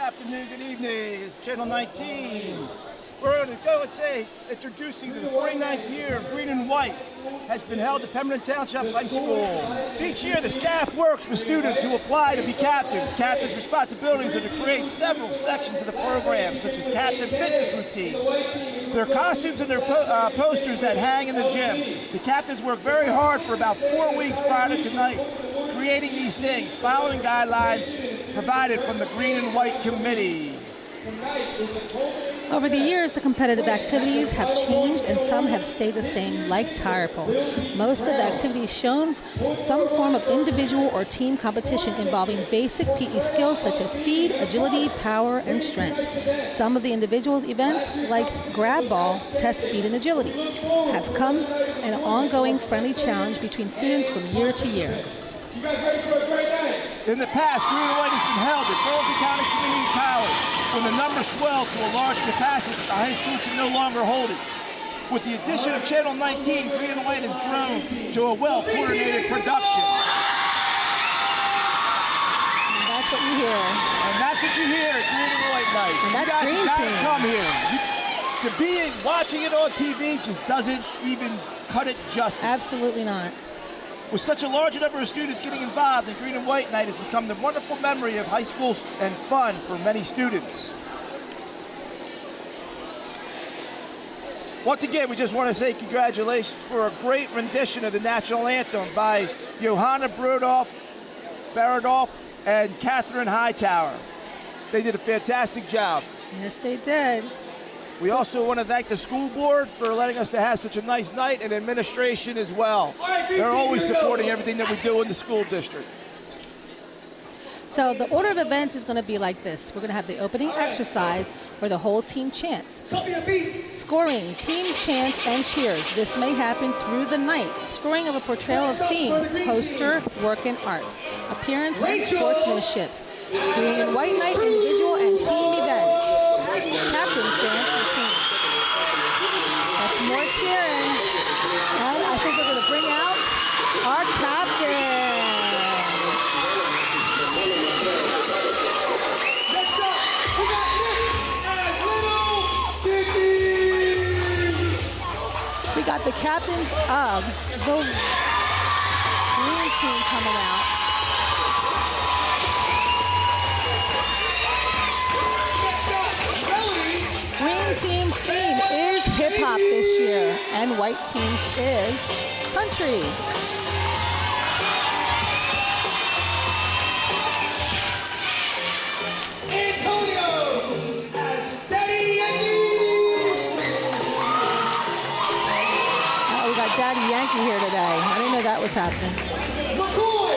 afternoon, good evening. It's Channel 19. We're going to go and say, introducing the 49th year of Green and White has been held at Pemberton Township High School. Each year, the staff works with students who apply to be captains. Captains' responsibilities are to create several sections of the program, such as captain fitness routine, their costumes and their posters that hang in the gym. The captains work very hard for about 4 weeks prior to tonight, creating these things, following guidelines provided from the Green and White Committee. Over the years, the competitive activities have changed and some have stayed the same, like tire pull. Most of the activities shown some form of individual or team competition involving basic PE skills such as speed, agility, power, and strength. Some of the individuals events, like grab ball, test speed and agility, have come an ongoing friendly challenge between students from year to year. You guys ready for a great night? In the past, Green and White has been held at Pemberton County Community College. When the numbers swelled to a large capacity, the high school could no longer hold it. With the addition of Channel 19, Green and White has grown to a well-coordinated production. And that's what you hear. And that's what you hear at Green and White night. And that's Green Team. Come here. Watching it on TV just doesn't even cut it justice. Absolutely not. With such a large number of students getting involved, in Green and White night has become the wonderful memory of high school and fun for many students. Once again, we just want to say congratulations for a great rendition of the national anthem by Johanna Baradoff and Catherine Hightower. They did a fantastic job. Yes, they did. We also want to thank the school board for letting us to have such a nice night, and administration as well. They're always supporting everything that we do in the school district. So the order of events is going to be like this. We're going to have the opening exercise where the whole team chants. Scoring, teams chants, and cheers. This may happen through the night. Scoring of a portrayal of theme, poster, work, and art. Appearance and sportsmanship. Green and White night, individual and team events. Captain's dance routine. That's more cheering. And I think we're going to bring out our captain. Next up, we got Nick and Little Dicky. We got the captains of the Green Team coming out. Green Team's theme is hip-hop this year, and White Team's is country. Antonio as Daddy Yankee. We got Daddy Yankee here today. I didn't know that was happening. McCoy,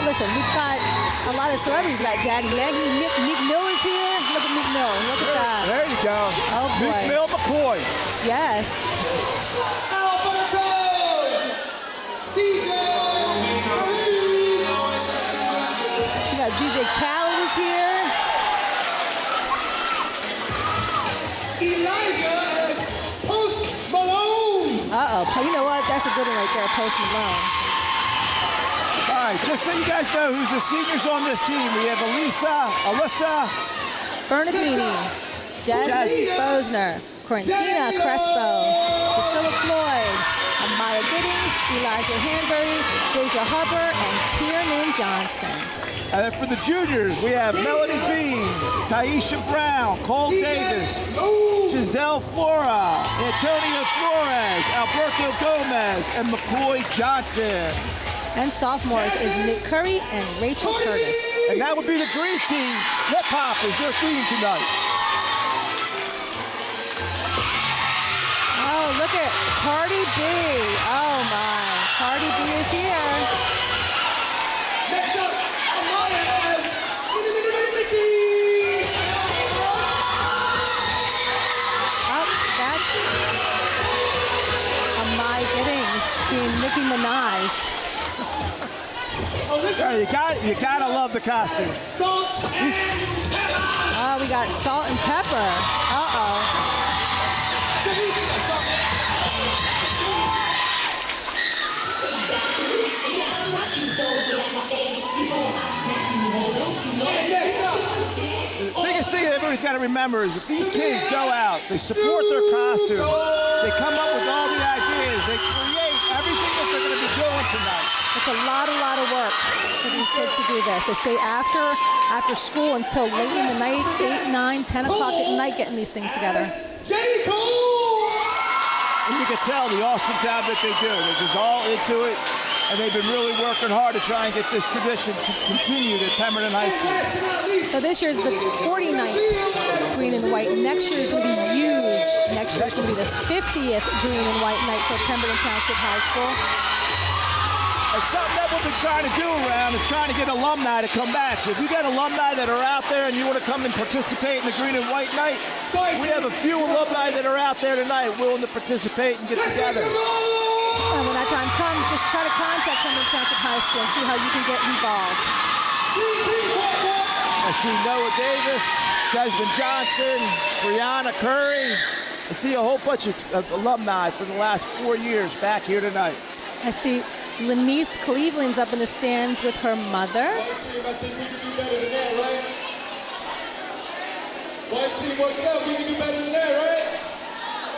Listen, we've got a lot of celebrities. We got Daddy Yankee. Meek Mill is here. Look at Meek Mill. Look at that. There you go. Oh, boy. Meek Mill McCoy. Yes. Alberto, DJ. We got DJ Khaled is here. Elijah and Post Malone. Uh-oh. You know what? That's a good one right there, Post Malone. All right, just so you guys know who's the seniors on this team, we have Alyssa Bernardini, Jasmine Bosner, Corinthina Crespo, Priscilla Floyd, Amaya Giddings, Elijah Hanbury, Deja Harper, and Tiernan Johnson. And then for the juniors, we have Melody Bean, Taisha Brown, Cole Davis, Giselle Flora, Antonio Flores, Alberto Gomez, and McCoy Johnson. And sophomores is Nick Curry and Rachel Curtis. And that would be the Green Team. Hip Hop is their theme tonight. Oh, look at Cardi B. Oh my, Cardi B is here. Next up, Amaya as Mickey. Oh, that's Amaya Giddings being Nicki Minaj. You gotta love the costume. Oh, we got salt and pepper. Uh-oh. The biggest thing that everybody's got to remember is if these kids go out, they support their costumes, they come up with all the ideas, they create everything that they're going to be doing tonight. It's a lot of work for these kids to do this. They stay after school until late in the night, 8, 9, 10 o'clock at night getting these things together. And you can tell the awesome job that they do. They're just all into it, and they've been really working hard to try and get this tradition continued at Pemberton High School. So this year's the 49th green and white. Next year is going to be huge. Next year is going to be the 50th green and white night for Pemberton Township High School. And something that we've been trying to do around is trying to get alumni to come back. So if you got alumni that are out there and you want to come and participate in the green and white night, we have a few alumni that are out there tonight willing to participate and get together. And when that time comes, just try to contact Pemberton Township High School and see how you can get involved. I see Noah Davis, Desmond Johnson, Brianna Curry. I see a whole bunch of alumni for the last 4 years back here tonight. I see Lenice Cleveland's up in the stands with her mother. I think we can do better than that, right? White team, what's up? We can do better than that, right?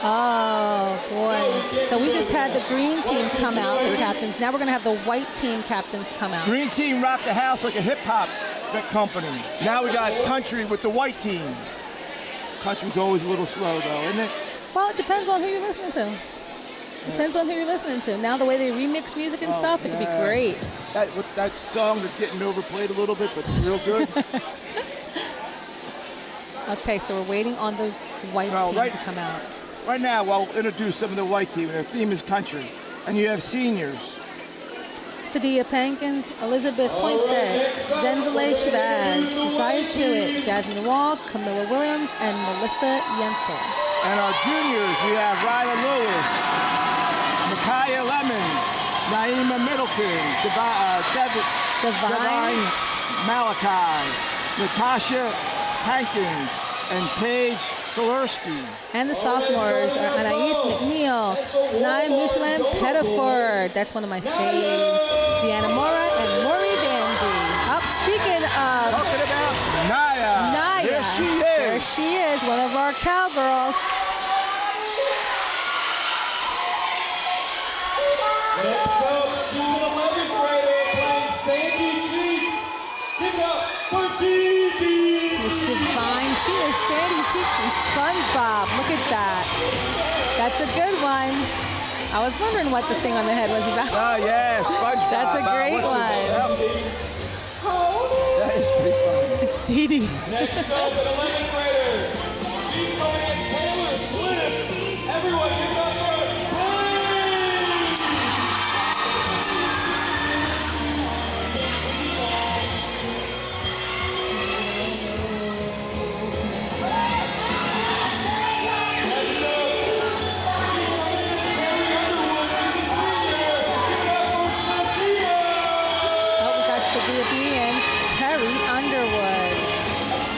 Oh, boy. So we just had the green team come out, the captains. Now we're going to have the white team captains come out. Green team rocked the house like a hip-hop company. Now we got country with the white team. Country's always a little slow, though, isn't it? Well, it depends on who you're listening to. Depends on who you're listening to. Now the way they remix music and stuff, it could be great. That song that's getting overplayed a little bit, but it's real good. Okay, so we're waiting on the white team to come out. Right now, I'll introduce some of the white team. Their theme is country. And you have seniors. Sadia Pankins, Elizabeth Poinsett, Zenzale Shabazz, Josiah Chewett, Jasmine Wall, Camilla Williams, and Melissa Yensel. And our juniors, we have Ryla Lewis, Micaiah Lemons, Naima Middleton, Divine Malachi, Natasha Hankins, and Paige Solersky. And the sophomores are Anais McNeil, Nye Michelin Pettiford, that's one of my faves, Deanna Mora, and Maury Vandy. Speaking of... Talking about Naya. There she is. There she is, one of our cowgirls. Next up, she's an 11th grader playing Sandy Cheeks. Give up for Gigi. Miss Divine, she is Sandy Cheeks from SpongeBob. Look at that. That's a good one. I was wondering what the thing on the head was about. Oh, yeah, SpongeBob. That's a great one. That is pretty funny. It's Dee Dee. Next up, an 11th grader. She's coming in Taylor Swift. Everyone give up for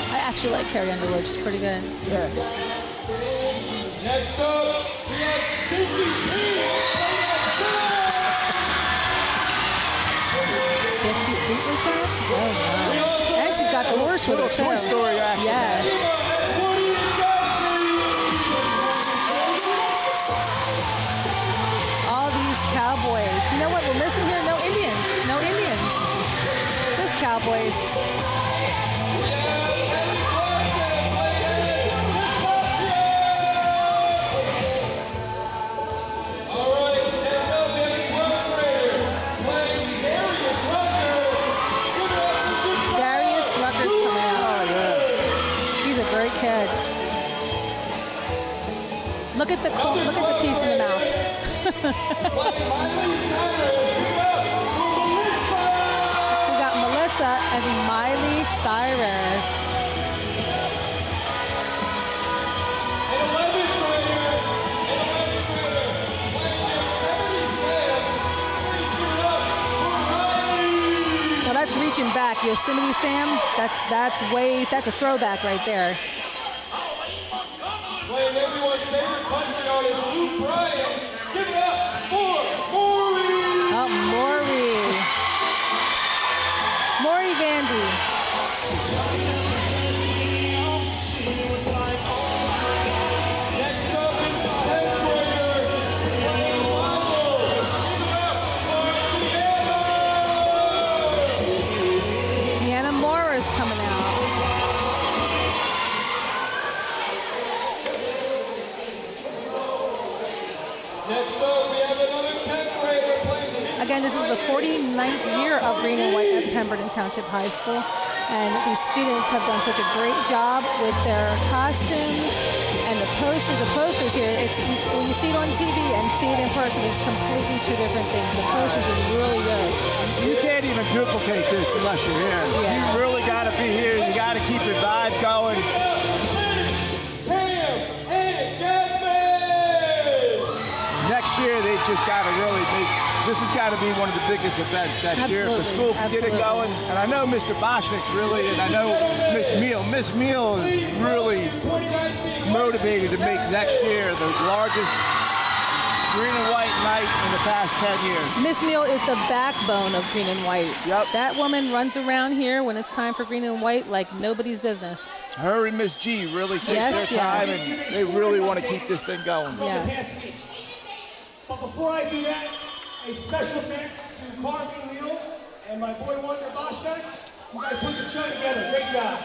I actually like Carrie Underwood. She's pretty good. Yeah. Next up, we have Stinky Pete. Shifty Pete with her? Oh, wow. And she's got the horse with her, too. Toy Story action. Yes. All these cowboys. You know what? We're missing here? No Indians. No Indians. Just cowboys. Kid. Look at the piece in the mouth. We got Melissa as Miley Cyrus. Well, that's reaching back. Yosemite Sam, that's a throwback right there. Playing everyone's favorite country artist, Luke Bryan. Give it up for Maury. Oh, Maury Vandy. Next up is 10th grader, playing volleyball. Deanna Moore is coming out. Next up, we have another 10th grader playing. Again, this is the 49th year of Green and White at Pemberton Township High School. And these students have done such a great job with their costumes and the posters. The posters here, it's when you see it on TV and see it in person, it's completely two different things. The posters are really good. You can't even duplicate this unless you're here. Yeah. You really got to be here. You got to keep your vibe going. Pam and Jasmine! Next year, they've just got to really make. This has got to be one of the biggest events next year. If the school can get it going. And I know Mr. Boschnick's really, and I know Miss Meal. Miss Meal is really motivated to make next year the largest Green and White night in the past 10 years. Miss Meal is the backbone of Green and White. Yep. That woman runs around here when it's time for Green and White like nobody's business. Her and Miss G really take their time, and they really want to keep this thing going. Yes. But before I do that, a special thanks to Carving Wheel and my boy Wonder Boschnick. You guys put the show together. Great job.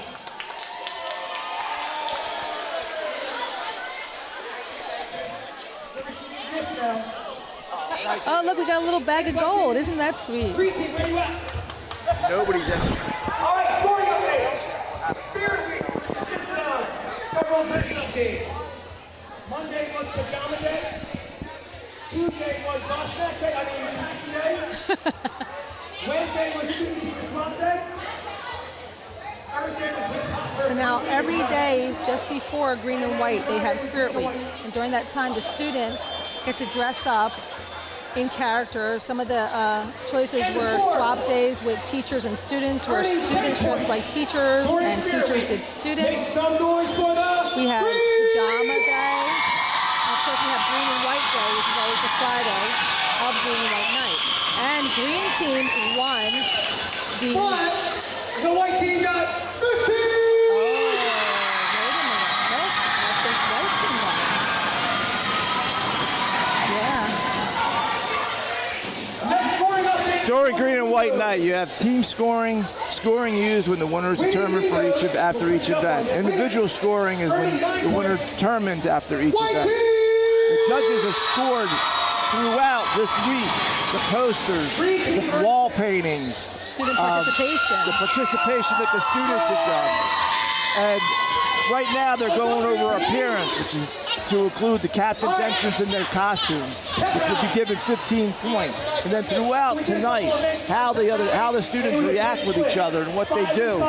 Let me see you this now. Oh, look, we got a little bag of gold. Isn't that sweet? Green team, where you at? Nobody's in. All right, story update. Spirit Week consisted of several dress-up days. Monday was pajama day. Tuesday was Boschnick day. Khaki day. Wednesday was student teacher slump day. Thursday was hip hop. So now every day, just before Green and White, they have Spirit Week. And during that time, the students get to dress up in character. Some of the choices were swap days with teachers and students, where students dressed like teachers and teachers did Make students. some noise for the We have pajama day. And of course, we have Green and White day, which is always the Friday of Green and White night. And Green team won the... But the white team got 15! Oh, wait a minute. Nope, I think White team won. Yeah. Next scoring update. During Green and White night, you have team scoring used when the winner is determined for after each event. Individual scoring is when the winner determines after each event. The judges have scored throughout this week the posters, the wall paintings, Student participation. the participation that the students have done. And right now they're going over appearance, which is to include the captain's entrance in their costumes, which will be given 15 points. And then throughout tonight, how the students react with each other and what they do.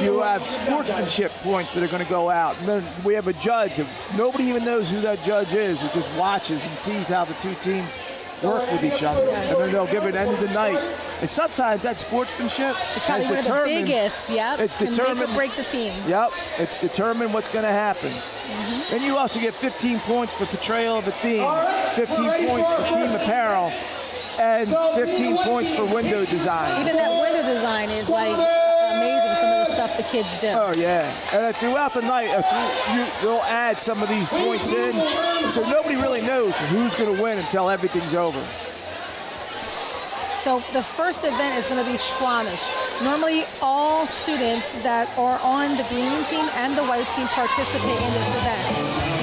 You have sportsmanship points that are going to go out. And then we have a judge. Nobody even knows who that judge is, who just watches and sees how the two teams work with each other. And then they'll give it end of the night. And sometimes that sportsmanship It's probably one of the biggest, yep. It's can determined. make or break the team. Yep, it's determined what's going to happen. Then you also get 15 points for portrayal of a theme, 15 points for team apparel, and 15 points for window design. Even that window design is like amazing, some of the stuff the kids do. Oh yeah, and then throughout the night, they'll add some of these points in, so nobody really knows who's going to win until everything's over. So the first event is going to be Squamish. Normally, all students that are on the green team and the white team participate in this event.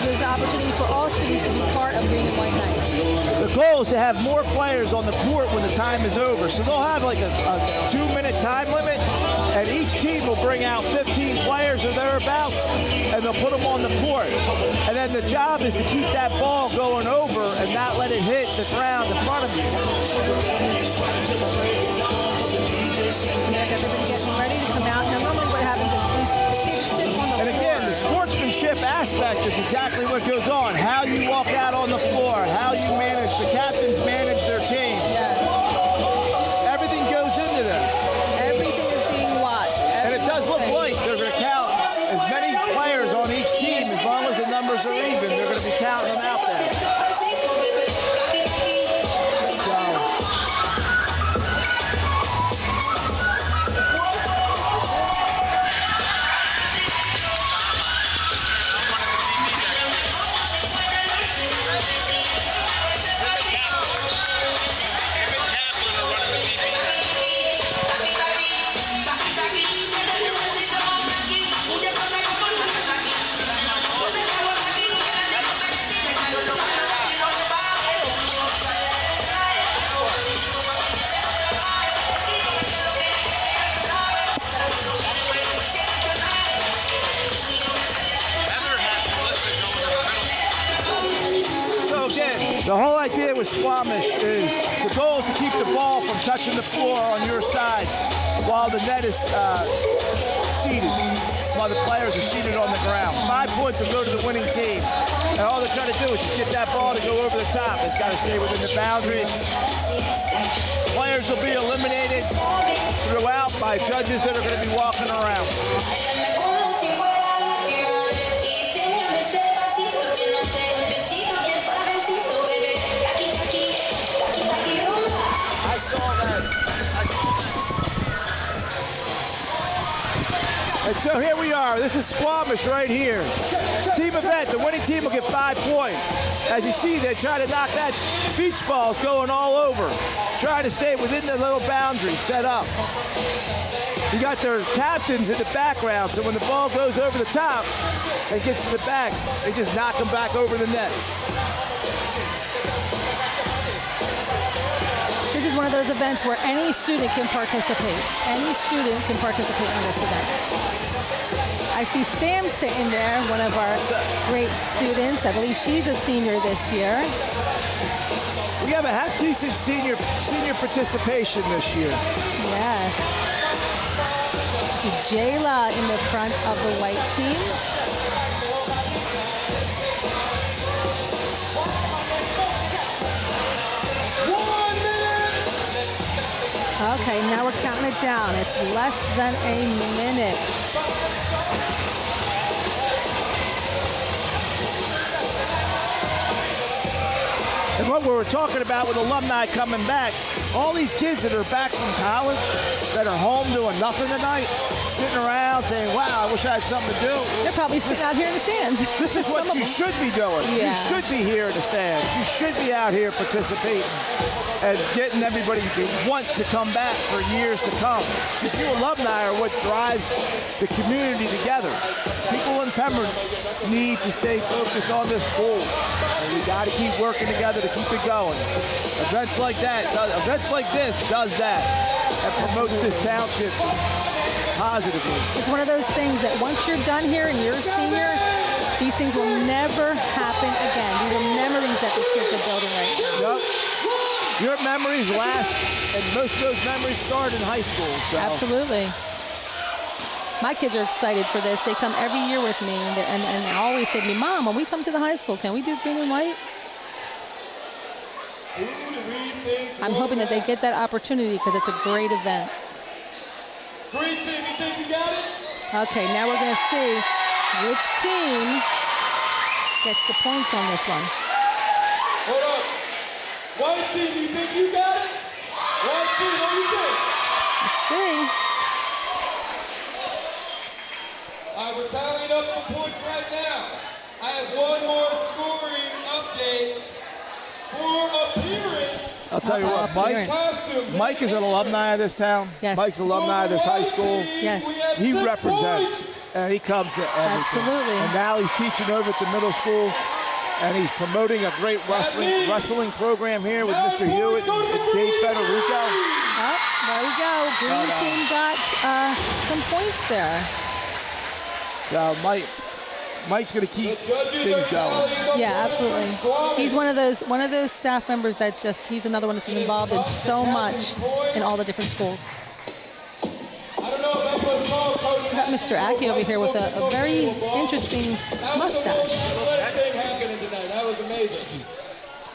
There's an opportunity for all students to be part of Green and White Night. The goal is to have more players on the court when the time is over. So they'll have like a 2-minute time limit, and each team will bring out 15 players or thereabouts, and they'll put them on the court. And then the job is to keep that ball going over and not let it hit the ground in front of you. Everybody getting ready to come out. Now, normally what happens is the kids sit on the And again, the sportsmanship aspect is exactly what goes on. How you walk out on the floor, how you manage, the captains manage their teams. Everything goes into this. Everything is being watched. And it does look like they're going to count as many players on each team, as long as the numbers are even, they're going to be counting them out there. with Squamish is the goal is to keep the ball from touching the floor on your side while the net is seated, while the players are seated on the ground. 5 points will go to the winning team. And all they're trying to do is just get that ball to go over the top. It's got to stay within the boundaries. Players will be eliminated throughout by judges that are going to be walking around. I saw that. And so here we are. This is Squamish right here. Team event. The winning team will get 5 points. As you see, they're trying to knock that beach balls going all over. Trying to stay within the little boundary set up. You got their captains in the background, so when the ball goes over the top and gets to the back, they just knock them back over the net. This is one of those events where any student can participate. Any student can participate in this event. I see Sam sitting there, one of our great students. I believe she's a senior this year. We have a half-decent senior participation this year. Yes. See Jayla in the front of the white team. Okay, now we're counting it down. It's less than a minute. And what we were talking about with alumni coming back, all these kids that are back from college, that are home doing nothing tonight, sitting around saying, wow, I wish I had something to do. They're probably sitting out here in the stands. This is what you should be doing. Yeah. You should be here in the stands. You should be out here participating and getting everybody to want to come back for years to come. You alumni are what drives the community together. People in Pemberton need to stay focused on this school. And we got to keep working together to keep it going. Events like that, events like this does that and promotes this township positively. It's one of those things that once you're done here and you're a senior, these things will never happen again. These are memories that the kids are building right now. Yep. Your memories last, and most of those memories start in high school. So. Absolutely. My kids are excited for this. They come every year with me, and always say to me, Mom, when we come to the high school, can we do green and white? I'm hoping that they get that opportunity because it's a great event. Green team, you think you got it? Okay, now we're going to see which team gets the points on this one. Hold up. White team, you think you got it? White team, what do you think? Let's see. All right, we're tallying up some points right now. I have one more scoring update for appearance. I'll tell you what, Mike is an alumni of this town. Yes. Mike's alumni of this high school. Yes. He represents, and he comes to everything. Absolutely. And now he's teaching over at the middle school, and he's promoting a great wrestling program here with Mr. Hewitt and Dave Federico. Oh, there we go. Green team got some points there. So Mike's going to keep things going. Yeah, absolutely. He's one of those staff members that he's another one that's involved in so much in all the different schools. We got Mr. Aki over here with a very interesting mustache. That was amazing.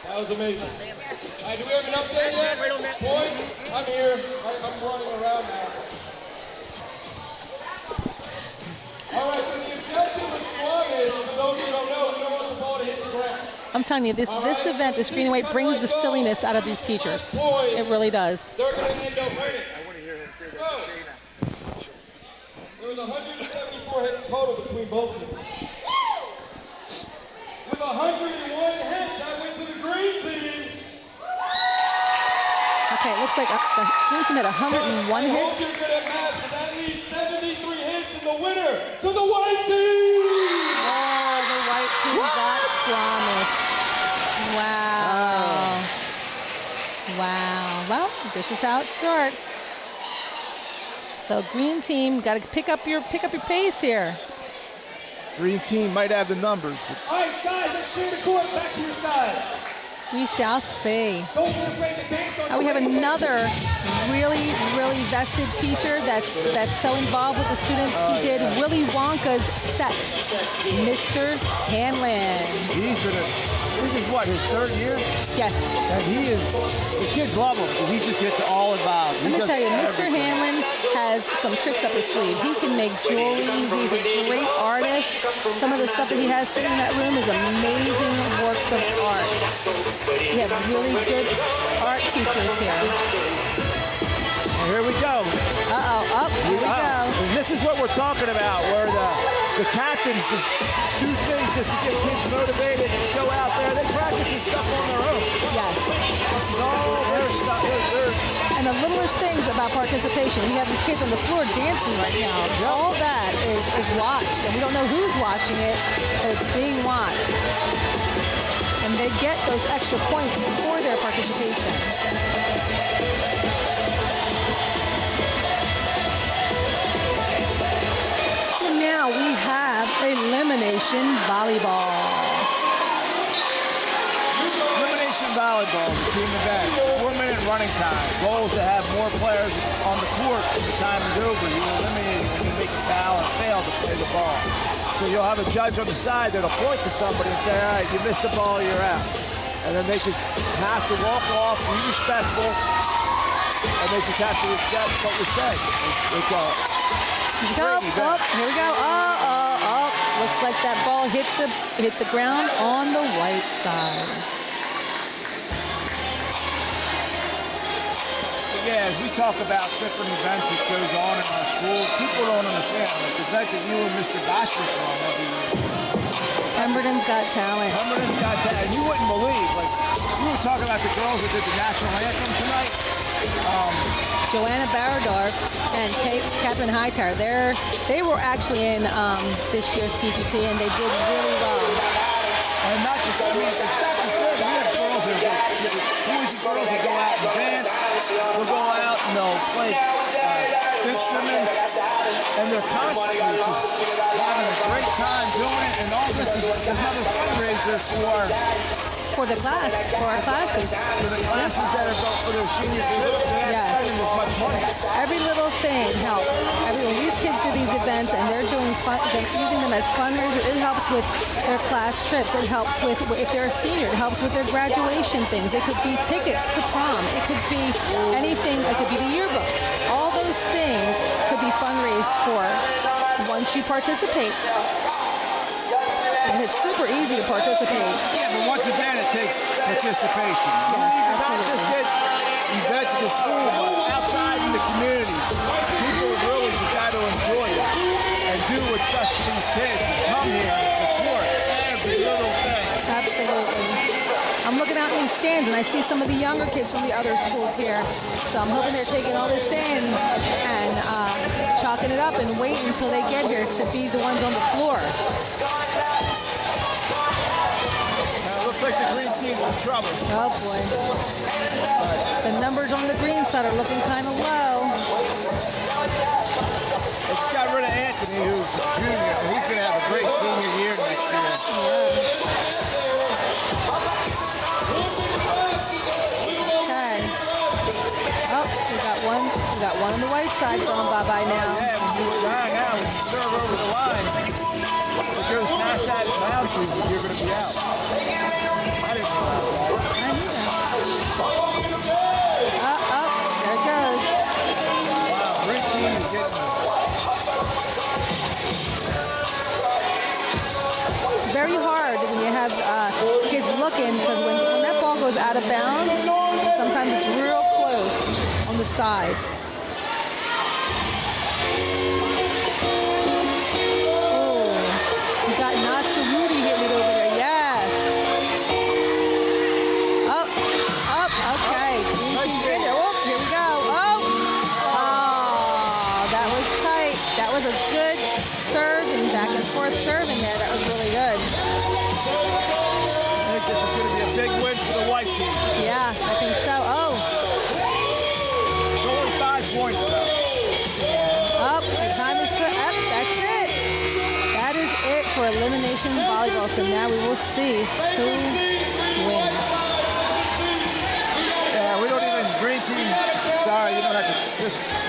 That was amazing. All right, do we have an update yet? Point? I'm here. I'm running around now. All right, so the objective with Squamish, for those who don't know, we don't want the ball to hit the ground. I'm telling you, this event, this green and white, brings the silliness out of these teachers. It really does. They're going to end up winning. I want to hear him say that. There was 174 hits total between both teams. With 101 hits, I went to the green team. Okay, it looks like the green team had 101 hits. You're good at math, but that leaves 73 hits in the winner to the white team. Oh, the white team got Squamish. Wow. Wow. Well, this is how it starts. So green team got to pick up your pace here. Green team might have the numbers. But All right, guys, let's clear the court. Back to your side. We shall see. Don't be afraid to dance on We have another really vested teacher that's so involved with the students. He did Willy Wonka's set, Mr. Hanlon. This is what, his third year? Yes. And the kids love him because he just gets all involved. Let me tell you, Mr. Hanlon has some tricks up his sleeve. He can make jewelry. He's a great artist. Some of the stuff that he has sitting in that room is amazing works of art. We have really good art teachers here. Here we go. Here we go. And this is what we're talking about, where the captains just do things just to get kids motivated and go out there. They practice this stuff on their own. Yes. This is all their stuff. And the littlest things about participation. We have the kids on the floor dancing right now. Yep. All that is watched. And we don't know who's watching it, but it's being watched. And they get those extra points for their participation. So now we have Elimination Volleyball. Elimination volleyball is a team event. 4-minute running time. Goal is to have more players on the court when the time is over. You eliminate when you make a foul and fail to play the ball. So you'll have a judge on the side that'll point to somebody and say, all right, you missed the ball, you're out. And then they just have to walk off, be respectful, and they just have to accept what we say. Here we go. Here we go. Looks like that ball hit the ground on the white side. Yeah, as we talk about different events that goes on in our school, people don't understand. Like the event that you and Mr. Bashford run every year. Pemberton's Got Talent. Pemberton's Got Talent. And you wouldn't believe, like, we were talking about the girls that did the national anthem tonight. Joanna Baradorf and Catherine Hightower. They were actually in this year's PPT, and they did really well. And not just, I mean, it's not just good. We have girls that boys and girls that go out and dance. They'll go out and they'll play instruments. And they're constantly just having a great time doing it. And all this is another fundraiser for the class, for our classes. For the classes that are built for their senior trips. They're not spending as much money. Every little thing helps. When these kids do these events and they're using them as fundraisers, it helps with their class trips. It helps with, if they're a senior, it helps with their graduation things. It could be tickets to prom. It could be anything. It could be the yearbook. All those things could be fundraised for once you participate. And it's super easy to participate. Yeah, but once again, it takes participation. Yes, not just get events at the school, but outside in the community. People really just got to enjoy it and do what's best for these kids and come here and support every little thing. Absolutely. I'm looking out in these stands and I see some of the younger kids from the other schools here. So I'm hoping they're taking all this in and chalking it up and waiting until they get here to be the ones on the floor. Looks like the green team's in trouble. Oh boy. The numbers on the green side are looking kind of low. They just got rid of Anthony, who's a junior, so he's going to have a great senior year next year. Okay. Oh, we got one on the white side going bye-bye now. Yeah, when you hang out, when you serve over the line, it goes past that boundary and you're going to be out. I didn't realize that. I knew that. There it goes. Wow, great team is getting Very hard when you have kids looking, because when that ball goes out of bounds, sometimes it's real close on the sides. Oh, you got Nasarudi hitting it over there. Yes. Up, okay. Green team's in there. Oh, here we go. Oh, that was tight. That was a good serve and back and forth serving there. That was really good. I think this is going to be a big win for the white team. Yeah, I think so. Oh. It's only 5 points, though. The time is put up. That's it. That is it for elimination volleyball. So now we will see who wins.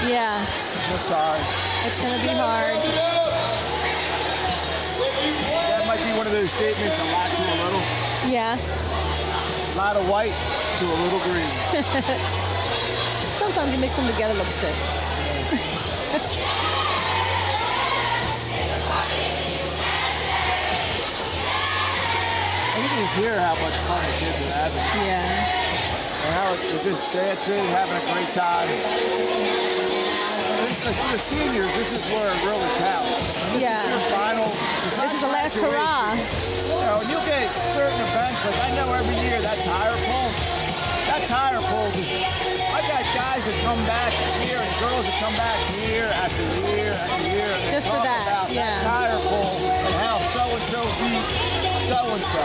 Yeah, I'm sorry. it's going to be hard. That might be one of those statements, a lot to a little. Yeah. A lot of white to a little green. Sometimes you mix them together, looks good. And you can just hear how much fun the kids are having. Yeah. And how they're just dancing, having a great time. For the seniors, this is where it really counts. This is your final. This is the last hurrah. You know, and you'll get certain events, like I know every year that tire pull, I got guys that come back here and girls that come back year after year after year. And Just for that, that tire pull and how so-and-so beat so-and-so.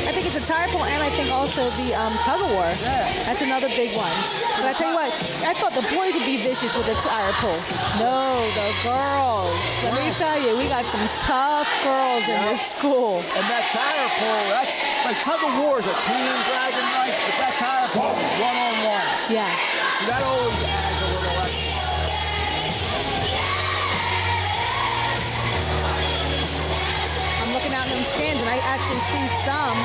I think it's a tire pull, and I think also the tug of war. Yeah. That's another big one. But I tell you what, I thought the boys would be vicious with the tire pull. No, the girls. Let me tell you, we got some tough girls in this school. And that tire pull, that's like tug of war is a team dragging rights, but that tire pull is one-on-one. Yeah. So that always adds a little extra. I'm looking out in the stands, and I actually see some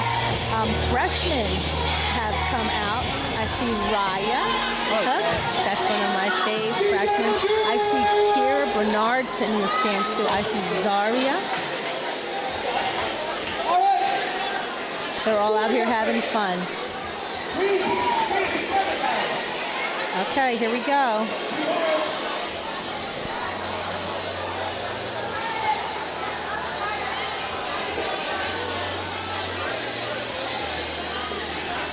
freshmen have come out. I see Raya Cooks. That's one of my fave freshmen. I see Kira Bernard sitting in the stands, too. I see Zaria. They're all out here having fun. Okay, here we go.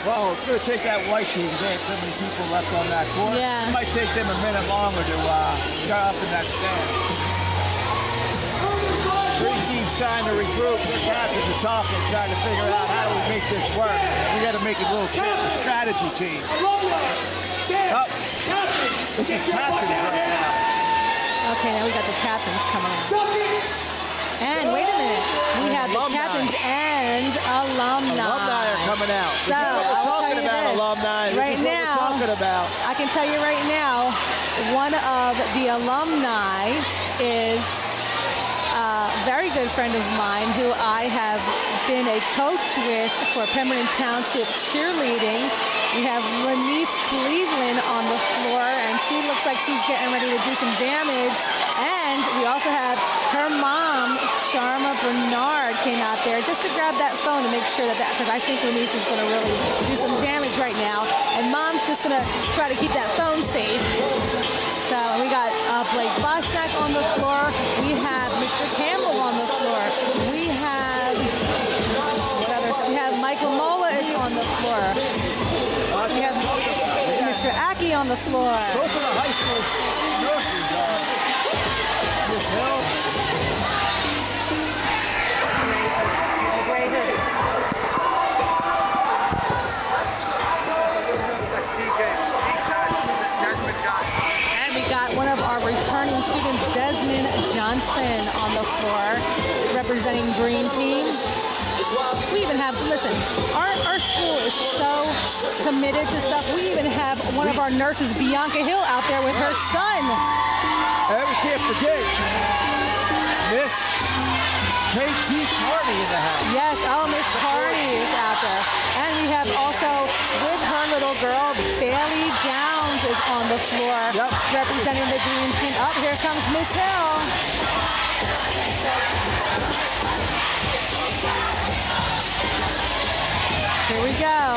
Well, it's going to take that white team because they had so many people left on that court. Yeah. It might take them a minute longer to get up in that stand. Green team's trying to regroup. Their captains are talking, trying to figure out how do we make this work. We got to make it a little strategy change. Oh, this is captains right now. Okay, now we got the captains coming out. And wait a minute, we have the captains and alumni. Alumni are coming out. So, we're talking about this. alumni. Right this is what now, we're talking about. I can tell you right now, one of the alumni is a very good friend of mine who I have been a coach with for Pemberton Township cheerleading. We have Lanice Cleveland on the floor, and she looks like she's getting ready to do some damage. And we also have her mom, Sharma Bernard, came out there just to grab that phone to make sure that, because I think Lanice is going to really do some damage right now. And mom's just going to try to keep that phone safe. So we got Blake Boschnak on the floor. We have Mr. Campbell on the floor. We have, what others? We have Michael Mola is on the floor. We have Mr. Aki on the floor. Both of the high school nurses are Miss Hill. That's DJ. Desmond Johnson. And we got one of our returning students, Desmond Johnson, on the floor, representing Green Team. We even have, listen, our school is so committed to stuff. We even have one of our nurses, Bianca Hill, out there with her son. And we can't forget Miss KT Carney in the house. Yes, oh, Miss Carney is out there. And we have also, with her little girl, Bailey Downs is on the floor, representing the Green Team. Up, here comes Miss Hill. Here we go.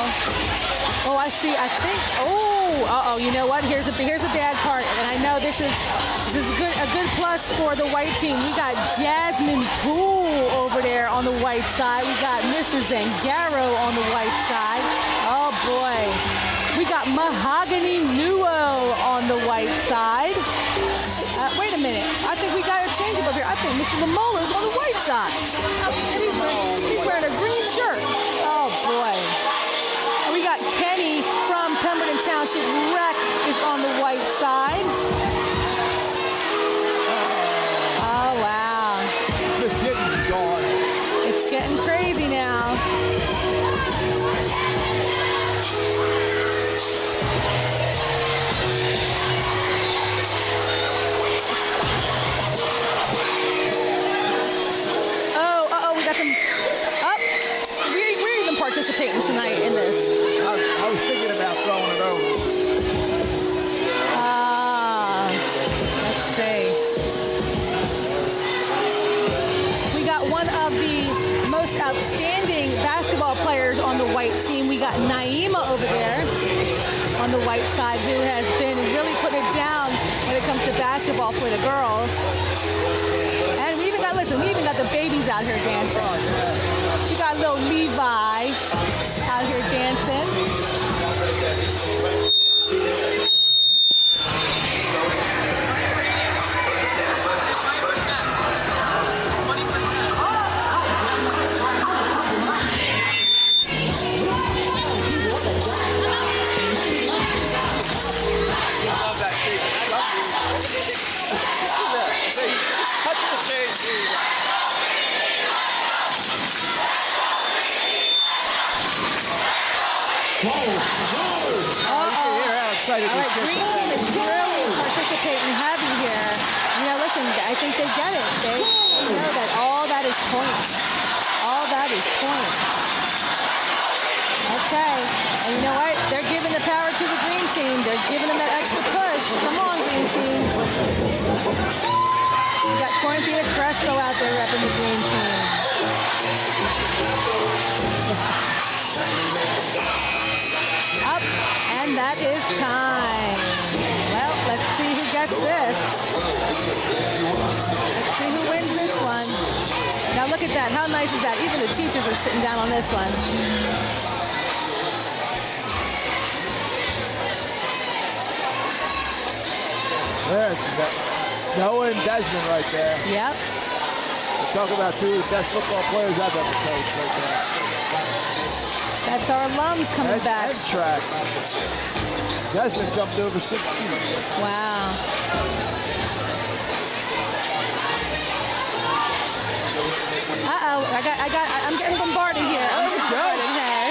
Oh, I see. I think. Oh, you know what? Here's the bad part, and I know this is a good plus for the white team. We got Jasmine Poole over there on the white side. We got Mr. Zangaro on the white side. Oh boy. We got Mahogany Nuo on the white side. Wait a minute. I think we got to change it up here. I think Mr. Lamola is on the white side. And he's wearing a green shirt. Oh boy. And we got Kenny from Pemberton Township Rec is on the white side. Oh wow. Miss Gittens is gone. It's getting crazy now. outstanding basketball players on the white team. We got Naima over there on the white side, who has been really putting it down when it comes to basketball for the girls. And we even got the babies out here dancing. We got little Levi out here dancing. Just cut to the chase. Excited all right, green team is really participating heavy here. You know, listen, I think they get it. They know that all that is points. All that is points. Okay, and you know what? They're giving the power to the green team. They're giving them that extra push. Come on, green team. We got Corinthia Crespo out there repping the green team. Up, and that is time. Well, let's see who gets this. Let's see who wins this one. Now look at that. How nice is that? Even the teachers are sitting down on this one. There, Noah and Desmond right there. Yep. We're talking about two of the best football players I've ever coached right there. That's our alums coming back. And track. Desmond jumped over 6 feet. Wow. I'm getting bombarded here. I'm getting bombarded here.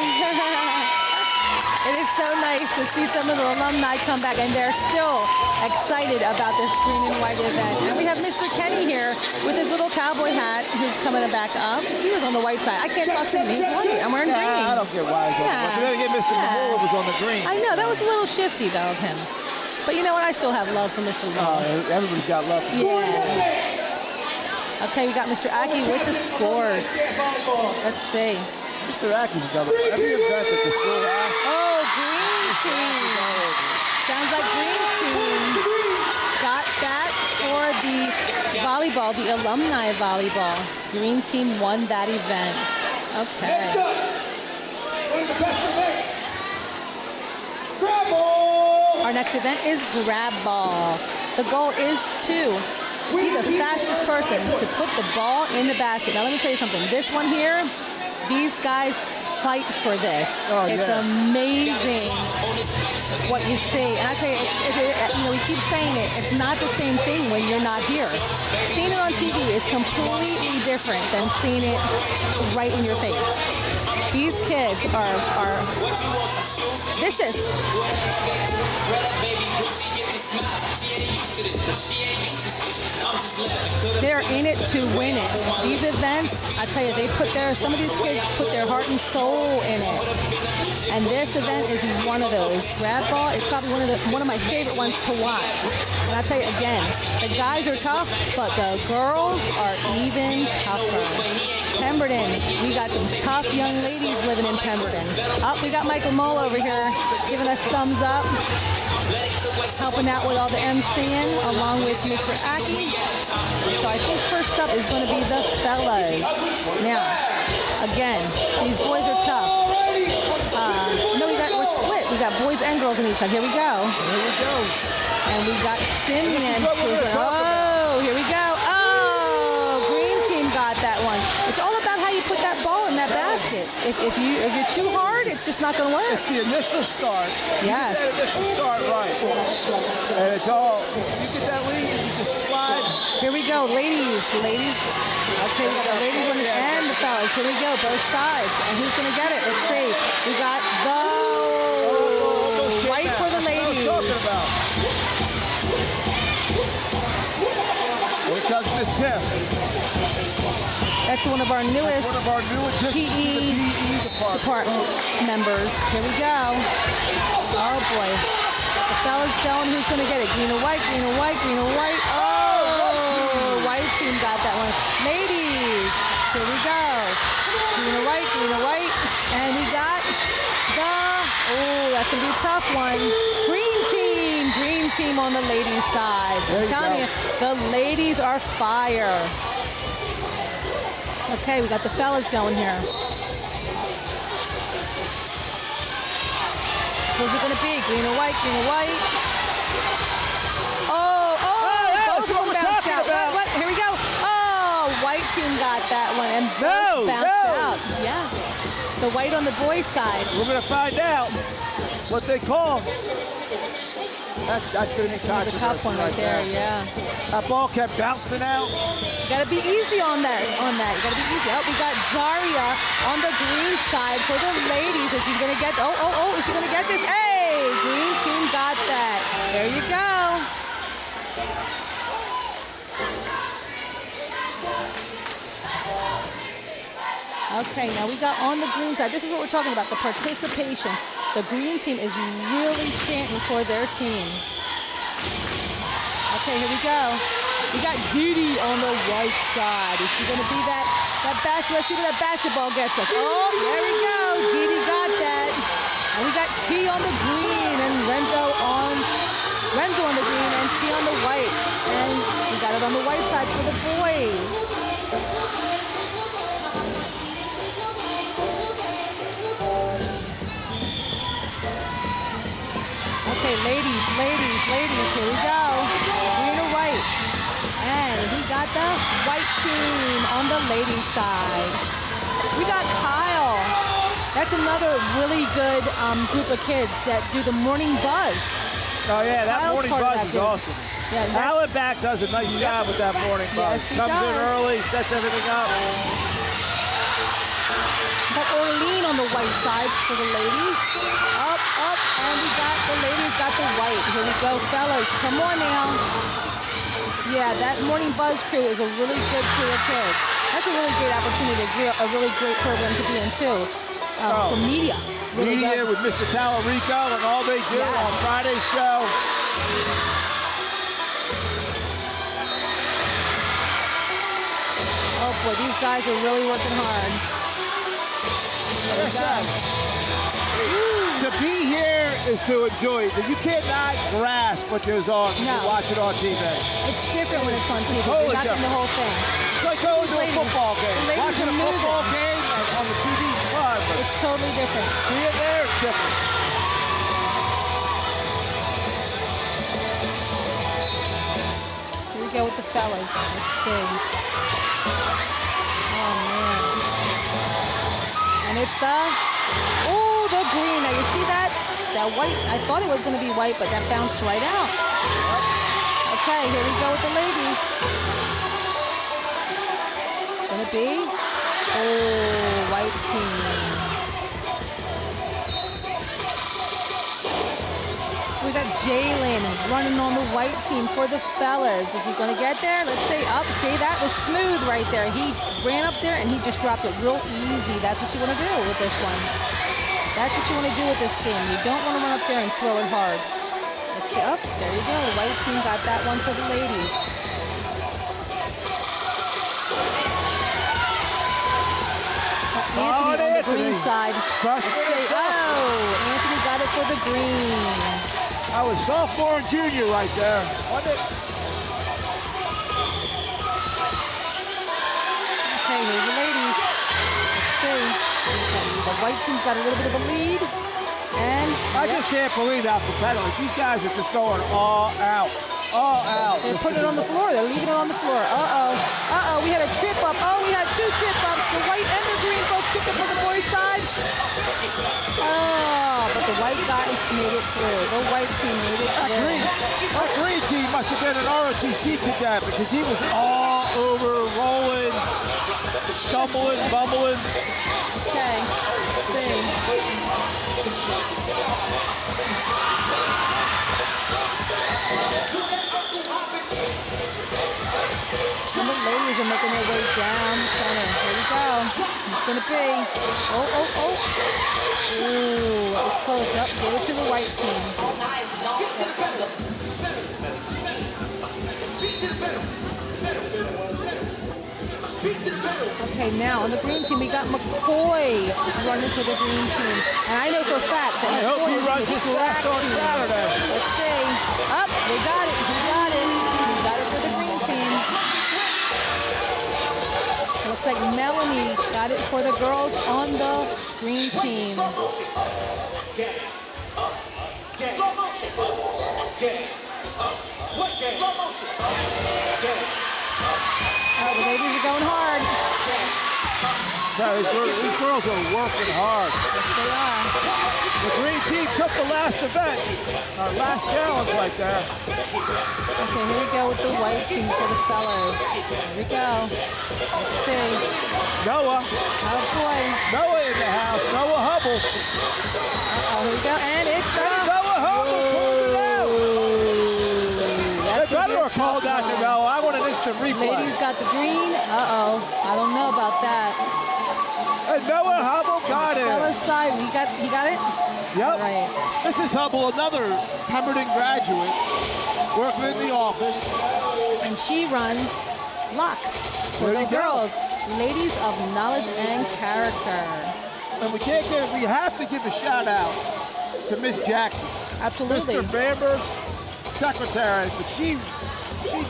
It is so nice to see some of the alumni come back, and they're still excited about this green and white event. And we have Mr. Kenny here with his little cowboy hat, who's coming back up. He was on the white side. I can't talk to him. He's white. I'm wearing green. I don't get why he's on the white. Then again, Mr. Mahmoud was on the green. I know. That was a little shifty, though, of him. But you know what? I still have love for Mr. Mahmoud. Everybody's got love. Yeah. Okay, we got Mr. Aki with the scores. Let's see. Mr. Aki's another one. Every event that the school has. Oh, green team. Sounds like green team got that for the volleyball, the alumni volleyball. Green team won that event. Okay. Next up, one of the best events. Grab ball. Our next event is grab ball. The goal is to be the fastest person to put the ball in the basket. Now let me tell you something. This one here, these guys fight for this. It's amazing what you see. And I tell you, we keep saying it. It's not the same thing when you're not here. Seeing it on TV is completely different than seeing it right in your face. These kids are vicious. They're in it to win it. These events, I tell you, some of these kids put their heart and soul in it. And this event is one of those. Grab ball is probably one of my favorite ones to watch. And I tell you again, the guys are tough, but the girls are even tougher. Pemberton, we got some tough young ladies living in Pemberton. We got Michael Mole over here giving us thumbs up, helping out with all the MCing along with Mr. Aki. So I think first up is going to be the fellas. Now, again, these boys are tough. We're split. We got boys and girls on each side. Here we go. Here we go. And we got Simeon. Here we go. Green team got that one. It's all about how you put that ball in that basket. If you're too hard, it's just not going to work. It's the initial start. Yes. You get that initial start right. And it's all, you get that lead, you just slide. Here we go, ladies. Okay, we got the ladies one and the fellas. Here we go, both sides. And who's going to get it? Let's see. We got the white for the ladies. What I'm talking about. Here comes Miss Tiff. That's one of our newest PE department members. Here we go. Oh, boy. The fellas going. Who's going to get it? Green or white, green or white, green or white. Oh, white team got that one. Ladies, Here we go. Green or white, green or white. And we got that's going to be a tough one. Green team on the ladies' side. I'm telling you, the ladies are fire. Okay, we got the fellas going here. Who's it going to be? Green or white, green or white. Both of them bounced out. What? Here we go. Oh, white team got that one and both bounced out. Yeah. The white on the boys' side. We're going to find out what they call. That's going to be a tough one right there, yeah. That ball kept bouncing out. You got to be easy on that. You got to be easy. Oh, we got Zaria on the green side for the ladies. Is she going to get, is she going to get this? Hey, green team got that. There you go. Okay, now we got on the green side. This is what we're talking about, the participation. The green team is really chanting for their team. Okay, here we go. We got Didi on the white side. Is she going to be that basket? Let's see where that basketball gets us. Oh, there we go. Didi got that. And we got T on the green and Renzo on the green and T on the white. And we got it on the white side for the boys. Okay, ladies, here we go. Green or white. And we got the white team on the ladies' side. We got Kyle. That's another really good group of kids that do the morning buzz. Oh, yeah, that Kyle's morning buzz is awesome. Yeah, Alan back does a nice job with that morning buzz. Yes, he Comes in does. early, sets everything up. Got Orlean on the white side for the ladies. Up, and we got the ladies got the white. Here we go, fellas. Come on now. Yeah, that morning buzz crew is a really good crew of kids. That's a really great opportunity, a really great program to be in too. For media. Really Media good. with Mr. Tallarico and all they do on Friday's show. Oh boy, these guys are really working hard. To be here is to enjoy it. You cannot grasp what goes on when you watch it on TV. It's different when it's on TV. Totally You're not in the whole thing. It's like going to a football game. Watching a football game on the TV is fun, but it's totally different. being there, it's different. Here we go with the fellas. Let's see. Oh, man. And it's the green. Now, you see that? That white, I thought it was going to be white, but that bounced right out. Okay, here we go with the ladies. It's going to be, white team. We got Jalen running on the white team for the fellas. Is he going to get there? Let's see. See, that was smooth right there. He ran up there and he just dropped it real easy. That's what you want to do with this one. That's what you want to do with this game. You don't want to run up there and throw it hard. Let's see. There you go. The white team got that one for the ladies. Anthony on the green side. Anthony got it for the green. I was sophomore and junior right there. Wasn't it? Okay, here's the ladies. Let's see. The white team's got a little bit of a lead. And I just can't believe how competitive. These guys are just going all out. All out. They're putting it on the floor. They're leaving it on the floor. We had a trip up. We had two trip ups. The white and the green both tripped up on the boys' side. But the white guys made it through. The white team made it through. That green team must have been an ROTC cadet because he was all over, rolling, stumbling, bumbling. Okay. Let's see. And the ladies are making their way down the center. Here we go. It's going to be. Ooh, that was close. Up. Give it to the white team. Okay, now on the green team, we got McCoy running for the green team. And I know for a fact that I hope he McCoy runs his fast on Saturday. Let's see. Up, they got it. He got it. He got it for the green team. Looks like Melanie got it for the girls on the green team. Oh, the ladies are going hard. These girls are working hard. Yes, they are. The green team took the last event, our last challenge right there. Okay, here we go with the white team for the fellas. Here we go. Let's see. Noah. Oh, boy. Noah in the house. Noah Hubble. Uh-oh, here we go. And it's Noah Hubble pulled it out. They better have called out to Noah. I want an instant replay. Ladies got the green. Uh-oh. I don't know about that. And Noah Hubble got it. Fellas side. He got it? Yep. Right. Mrs. Hubble, another Pemberton graduate, working in the office. And she runs Lock for the girls. Ladies of knowledge and character. And we have to give a shout out to Miss Jackson. Absolutely. Mr. Bamber's secretary, but she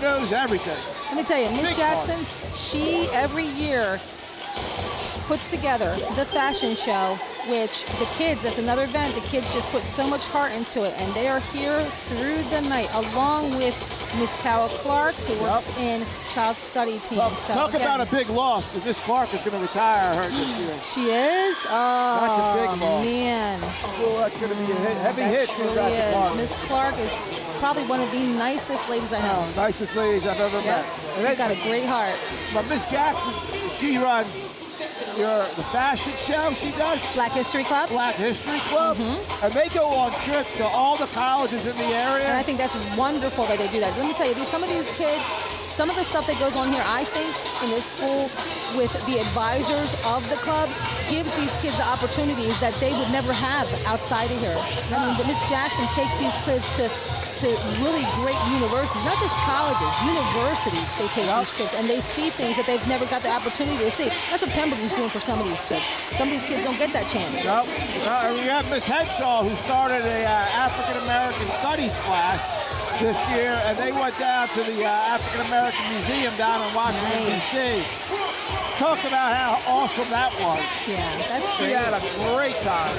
knows everything. Let me tell you, Miss Jackson, she every year puts together the fashion show, which the kids, that's another event, the kids just put so much heart into it, and they are here through the night, along with Miss Carol Clark, who works in child study team. So Talk again, about a big loss, because Miss Clark is going to retire, I heard this year. she is? Oh, That's a big loss. man. School, that's going to be a heavy That hit for truly Dr. is. Clark. Miss Clark is probably one of the nicest ladies I know. Nicest ladies I've ever Yep. met. She's got a great heart. But Miss Jackson, she runs the fashion show she does. Black History Club. Black History Club. And they go on trips to all the colleges in the area. And I think that's wonderful that they do that. Let me tell you, some of these kids, some of the stuff that goes on here, I think, in this school with the advisors of the clubs gives these kids the opportunities that they would never have outside of here. I mean, Miss Jackson takes these kids to really great universities, not just colleges, universities. They take these kids and they see things that they've never got the opportunity to see. That's what Pemberton's doing for some of these kids. Some of these kids don't get that chance. Yep. We have Miss Henshaw, who started a African American Studies class this year, and they went down to the African American Museum down in Washington, D.C. Talk about how awesome that was. Yeah, that's She great. had a great time.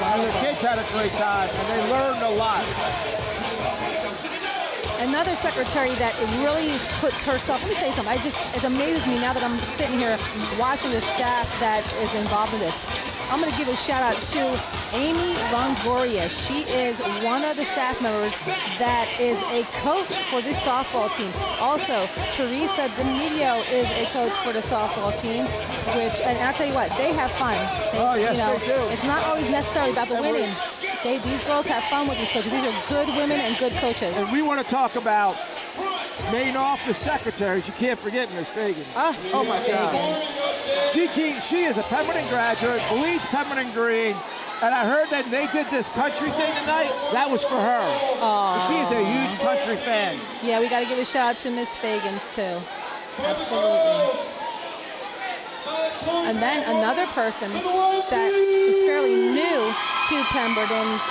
And the kids had a great time, and they learned a lot. Another secretary that it really puts herself, let me tell you something, it amazes me now that I'm sitting here watching the staff that is involved in this. I'm going to give a shout out to Amy Longoria. She is one of the staff members that is a coach for the softball team. Also, Teresa D'Amelio is a coach for the softball team, and I'll tell you what, they have fun. They do. It's not always necessarily about the winning. These girls have fun with these coaches. These are good women and good coaches. And we want to talk about main office secretaries. You can't forget Miss Fagan. Oh my God. She is a Pemberton graduate, bleeds Pemberton green, and I heard that they did this country thing tonight. That was for her. She is a huge country fan. Yeah, we got to give a shout out to Miss Fagans too. Absolutely. And then another person that is fairly new to Pemberton's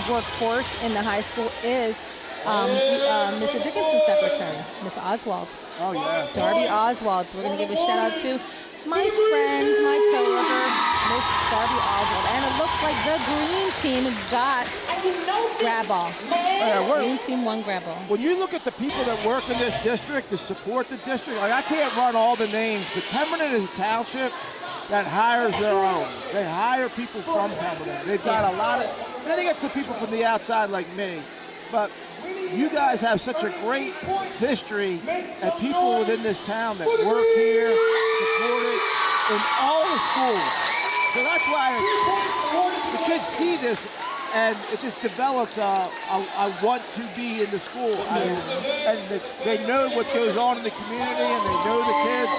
workforce in the high school is Mr. Dickinson's secretary, Miss Oswald. Oh, yeah. Darby Oswald. So we're going to give a shout out to my friends, my coworker, Miss Darby Oswald. And it looks like the green team got grab ball. Green team won grab ball. When you look at the people that work in this district to support the district, like I can't run all the names, but Pemberton is a township that hires their own. They hire people from Pemberton. They've got a lot of, then they get some people from the outside like me, but you guys have such a great history and people within this town that work here, support it in all the schools. So that's why the kids see this and it just develops I want to be in the school. And they know what goes on in the community and they know the kids.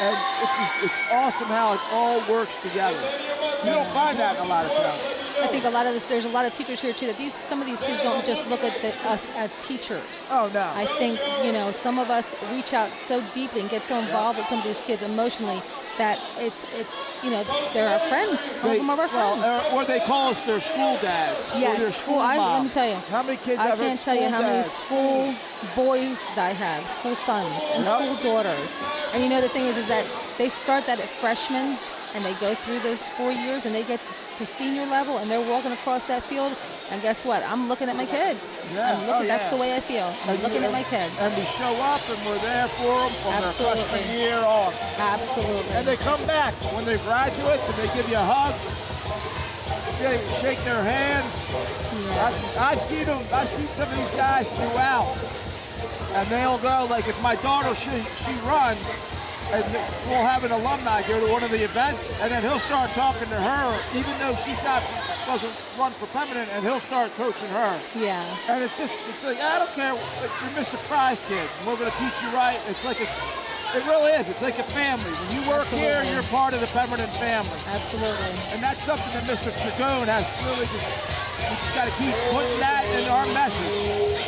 And it's awesome how it all works together. You don't find that in a lot of towns. I think there's a lot of teachers here too, that some of these kids don't just look at us as teachers. Oh, no. I think, some of us reach out so deeply and get so involved with some of these kids emotionally that it's they're our friends. Some of them are our friends. Or they call us their school dads. Yes, or their school moms. let me tell you. How many kids I have can't tell you how many dads? school boys that I have, school sons and Yep. school daughters. And the thing is that they start that at freshman and they go through those 4 years and they get to senior level and they're walking across that field. And guess what? I'm looking at my kid. Yeah. That's the way I feel. I'm looking at my kid. And we show up and we're there for them from Absolutely. their freshman year on. Absolutely. And they come back when they're graduates and they give you hugs. They shake their hands. Yeah. I've seen them. I've seen some of these guys throughout, and they'll go like, if my daughter she runs, and we'll have an alumni go to one of the events, and then he'll start talking to her, even though doesn't run for Pemberton, and he'll start coaching her. Yeah. And it's like, I don't care, you're Mr. Prize kid. We're going to teach you right. It's like it really is. It's like a family. When you work here, you're part of the Pemberton family. Absolutely. And that's something that Mr. Tragone has really just got to keep putting that in our message.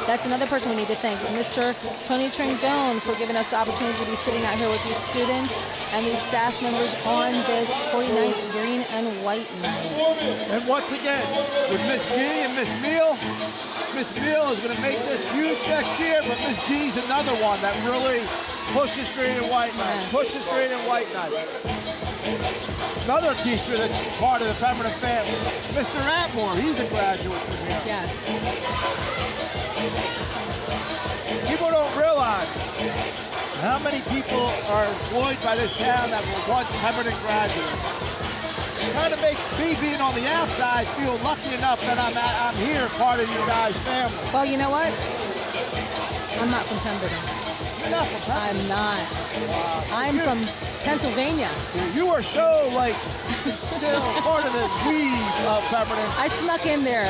That's another person we need to thank, Mr. Tony Trangone, for giving us the opportunity to be sitting out here with these students and these staff members on this 49th Green and White night. And once again, with Miss G and Miss Neal is going to make this huge next year, but Miss G's another one that really pushes Green and White night, Another teacher that's part of the Pemberton family. Mr. Atmore, he's a graduate from here. Yes. People don't realize how many people are employed by this town that were once Pemberton graduates. It kind of makes me being on the outside feel lucky enough that I'm here, part of you guys' family. Well, you know what? I'm not from Pemberton. You're not from Pemberton. I'm not. I'm from Pennsylvania. You are so, still part of the weed of Pemberton. I snuck in there.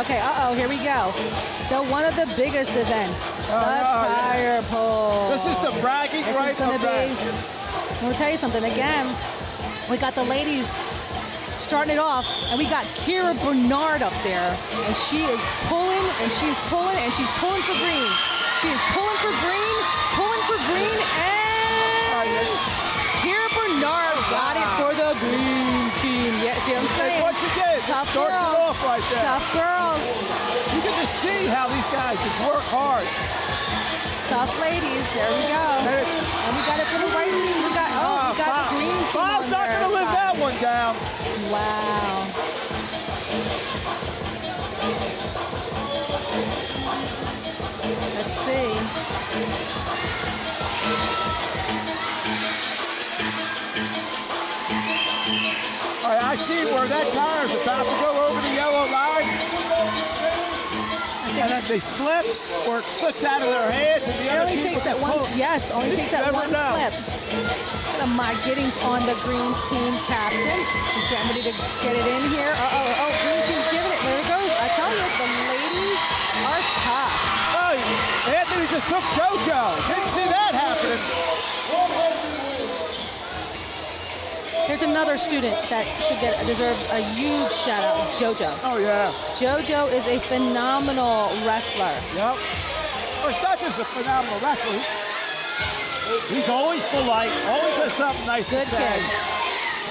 Okay, here we go. One of the biggest events, the tire pull. This is the bragging right of that. I'm going to tell you something. Again, we got the ladies starting it off, and we got Kira Bernard up there, and she is pulling, and she's pulling, and she's pulling for green. She is pulling for green, and Kira Bernard got it for the green team. Yeah, see what I'm saying? Once again, Tough starts girls. it off right there. Tough girls. You can just see how these guys just work hard. Tough ladies. There we go. And we got it for the white team. We got the green team. Bob's not going to live that one down. Wow. Let's see. All right, I see where that tire's about to go over the yellow line. And then they slip, or it slips out of their hands, and the other Only team takes that will one. pull. Yes, only takes that never one know. slip. Look at Mike Giddings on the green team captain. He's getting ready to get it in here. Green team's giving it. There it goes. I tell you, the ladies are tough. Oh, Anthony just took JoJo. Didn't see that happening. Here's another student that should deserve a huge shout out, JoJo. Oh, yeah. JoJo is a phenomenal wrestler. Yep. Well, it's not just a phenomenal wrestler. He's always polite, always has something nice Good to say. kid.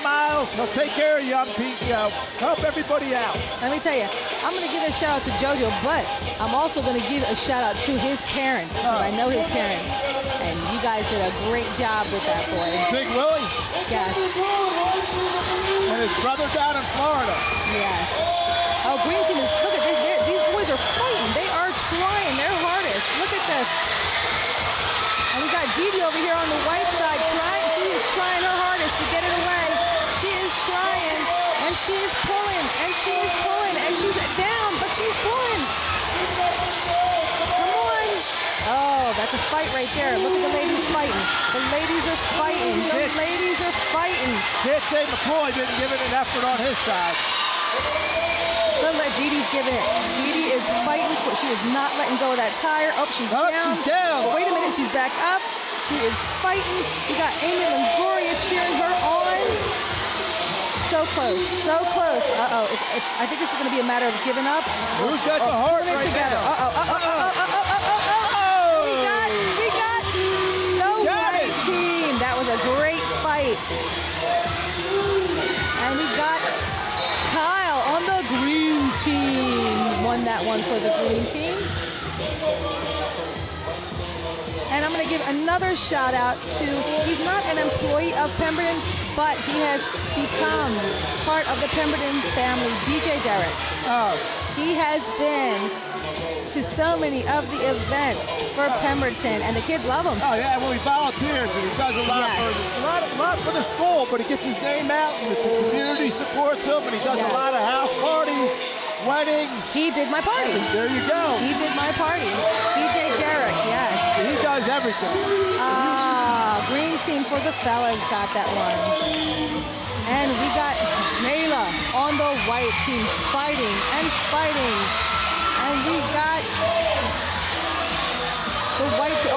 Smiles, he'll take care of young people, help everybody out. Let me tell you, I'm going to give a shout out to JoJo, but I'm also going to give a shout out to his parents, because I know his parents. And you guys did a great job with that boy. Big Willie Yes. and his brother down in Florida. Yes. Oh, green team is, look at this. These boys are fighting. They are trying their hardest. Look at this. And we got Dee Dee over here on the white side trying. She is trying her hardest to get it away. She is trying, and she is pulling, and she is pulling, and she's down, but she's pulling. Come on. Oh, that's a fight right there. Look at the ladies fighting. The ladies are fighting. The ladies are fighting. Can't say McCoy didn't give it an effort on his side. Look at Dee Dee's giving it. Dee Dee is fighting. She is not letting go of that tire. Oh, she's down. She's down. But wait a minute, she's back up. She is fighting. We got Amy Longoria cheering her on. So close, so close. Uh-oh, I think this is going to be a matter of giving up. Who's got the heart pulling it right together. now? We got the white team. That was a great fight. And we got Kyle on the green team. Won that one for the green team. And I'm going to give another shout out to, he's not an employee of Pemberton, but he has become part of the Pemberton family, DJ Derek. Oh. He has been to so many of the events for Pemberton, and the kids love him. Oh yeah, well he volunteers and he does a lot, Yes. a lot for the school, but he gets his name out and the community supports him and he does Yes. a lot of house parties, weddings. He did my party. There you go. He did my party. DJ Derek, yes. He does everything. Green team for the fellas got that one. And we got Jayla on the white team fighting and fighting. And we got the white team.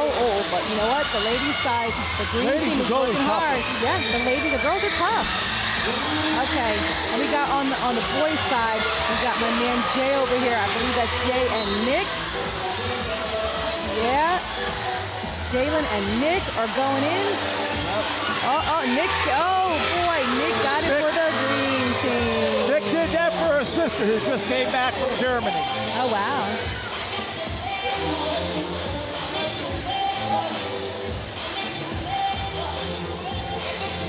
But you know what? The ladies' side, the green Ladies team is is always working tougher. hard. Yeah, the girls are tough. Okay, and we got on the boys' side, we got my man Jay over here. I believe that's Jay and Nick. Yeah. Jalen and Nick are going in. Nick got it for the green team. Nick did that for her sister who just came back from Germany. Oh, wow.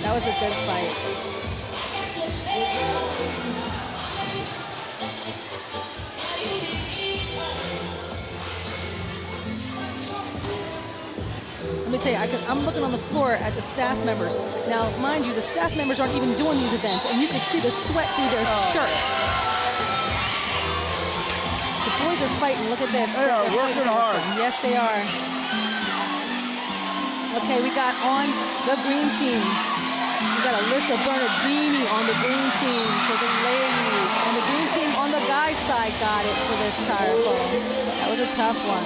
That was a good fight. Let me tell you, I'm looking on the floor at the staff members. Now, mind you, the staff members aren't even doing these events, and you can see the sweat through their shirts. The boys are fighting. Look at this. They are They're working fighting hard. this one. Yes, they are. Okay, we got on the green team. We got Alyssa Bernardini on the green team for the ladies. And the green team on the guys' side got it for this tire foam. That was a tough one.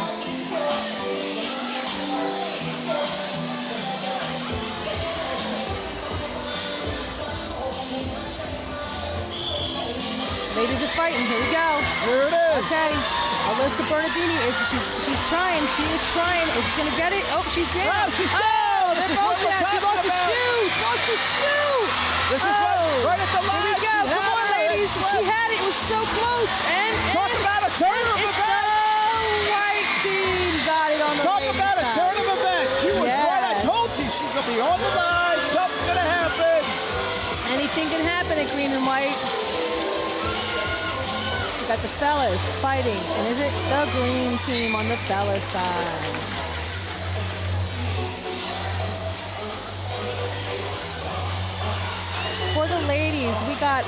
Ladies are fighting. Here we go. Here it is. Okay. Alyssa Bernardini she's trying. She is trying. Is she gonna get it? Oh, she's down. Oh, she's down. They're This is both what we're down. She talking lost the about. shoe. She lost the shoe. This is right at the line. Here we go. She Come had on, it. ladies. It's She had it. It was so close. And Talk about a turn of it's events. the white team got it on the Talk ladies' about a side. turn of events. She was right. I Yes. told you she's going to be on the line. Something's going to happen. Anything can happen at green and white. We got the fellas fighting. And is it the green team on the fellas side? For the ladies, we got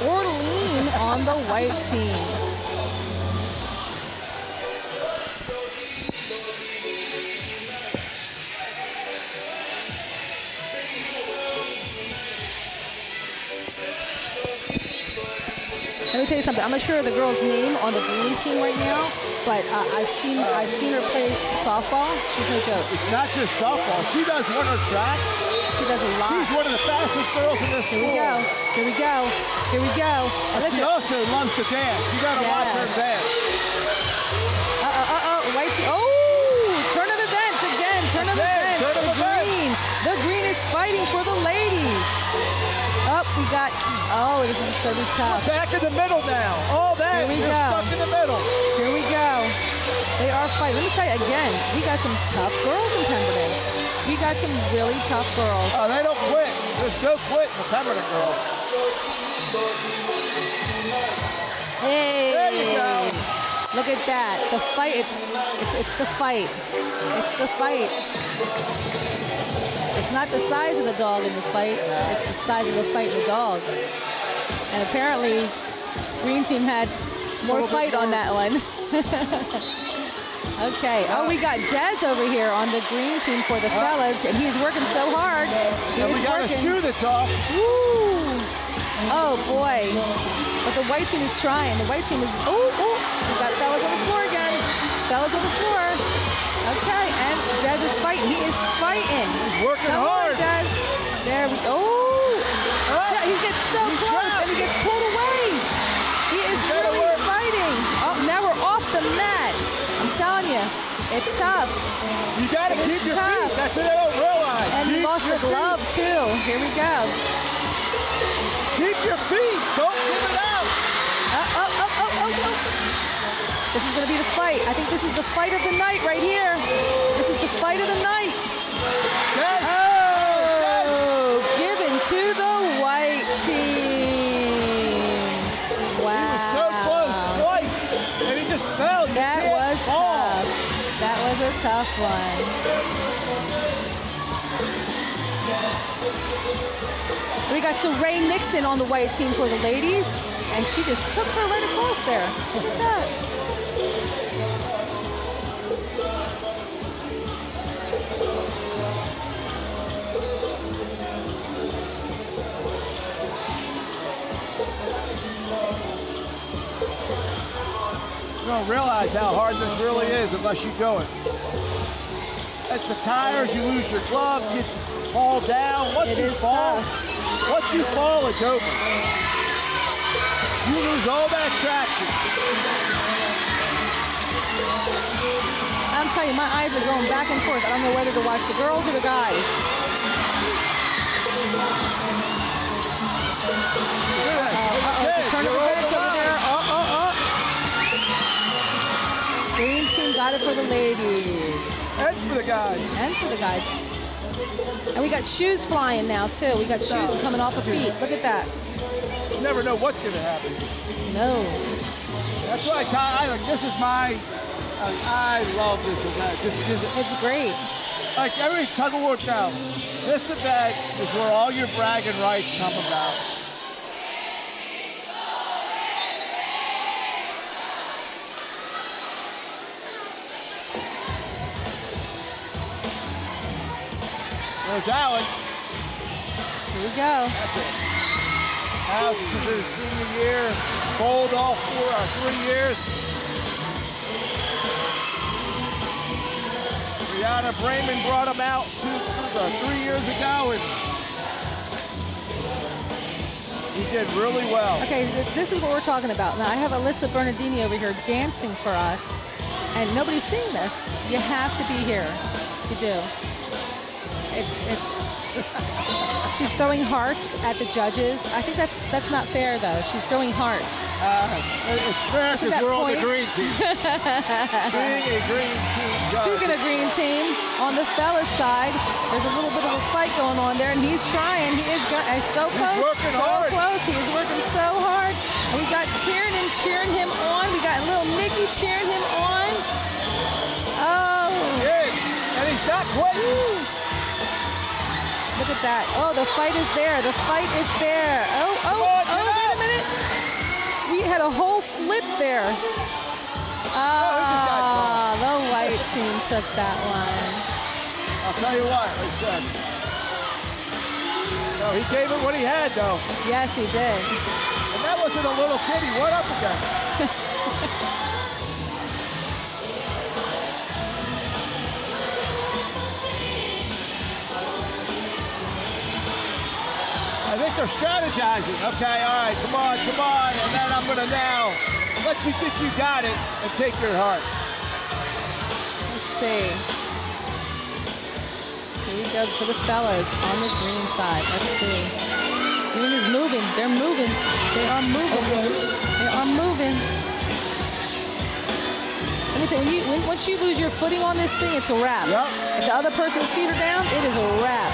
Orlean on the white team. Let me tell you something. I'm not sure of the girl's name on the green team right now, but I've seen her play softball. She's no joke. It's not just softball. She does winter track. She does a lot. She's one of the fastest girls in this school. Here we go. Here we go. Here we go. But she also loves to dance. You got to watch her dance. White team. Oh, turn of events again. Turn of events. Turn of The events. green. The green is fighting for the ladies. Up, we got. Oh, this is going to be tough. Back in the middle now. All that. Here we You're go. stuck in the middle. Here we go. They are fighting. Let me tell you again, we got some tough girls in Pemberton. We got some really tough girls. Oh, they don't quit. There's no quit in the Pemberton girls. Hey. There you go. Look at that. The fight. It's the fight. It's the fight. It's not the size of the dog in the fight. It's the size of the fight in the dog. And apparently, green team had more fight on that one. Okay. Oh, we got Dez over here on the green team for the fellas, and he's working so hard. And we got a shoe that's off. Woo! Oh boy! But the white team is trying. The white team is. We got fellas on the floor again. Fellas on the floor. Okay, and Dez is fighting. He is fighting. He's working Come hard. on, Des. There we go. He gets so close and he gets pulled away. He is really fighting. Oh, now we're off the mat. I'm telling you, it's tough. You got to keep your feet. That's what they don't realize. And he lost the glove too. Here we go. Keep your feet. Don't give it out. Oh. This is going to be the fight. I think this is the fight of the night right here. This is the fight of the night. Yes. Oh, given to the white team. Wow. He was so close twice, and he just fell. That was tough. That was a tough one. We got some Ray Nixon on the white team for the ladies, and she just took her right across there. Look at that. You don't realize how hard this really is unless you do it. That's the tires, you lose your glove, you fall down. Once you fall, it's over. You lose all that traction. I'm telling you, my eyes are going back and forth. I don't know whether to watch the girls or the guys. It's a turn of events over there. Green team got it for the ladies. And for the guys. And for the guys. And we got shoes flying now, too. We got shoes coming off the feet. Look at that. You never know what's going to happen. No. That's why this is my, I love this event. It's great. Like every tug of war now, this event is where all your bragging rights come about. There's Alex. Here we go. That's it. Alex is his senior year. Bowled all 3 years. Brianna Brayman brought him out 3 years ago, and he did really well. Okay, this is what we're talking about. Now, I have Alyssa Bernardini over here dancing for us, and nobody's seeing this. You have to be here. You do. She's throwing hearts at the judges. I think that's not fair, though. She's throwing hearts. It's fair because we're on the green team. Being a green team judge. Speaking of green team, on the fellas side, there's a little bit of a fight going on there, and he's trying. He is so close. He's working hard. Close. He is working so hard. And we got Tiernan cheering him on. We got little Mickey cheering him on. Oh. Yeah, and he's not quitting. Look at that. Oh, the fight is there. The fight is there. Oh, wait a minute. We had a whole flip there. The white team took that one. I'll tell you what, he said. No, he gave it what he had, though. Yes, he did. And that wasn't a little kid he went up against. I think they're strategizing. Okay, all right, come on. And then I'm going to now let you think you got it and take your heart. Let's see. Here we go for the fellas on the green side. Let's see. Green is moving. They're moving. They are moving. They are moving. Let me tell you, once you lose your footing on this thing, it's a wrap. Yep. If the other person's feet are down, it is a wrap.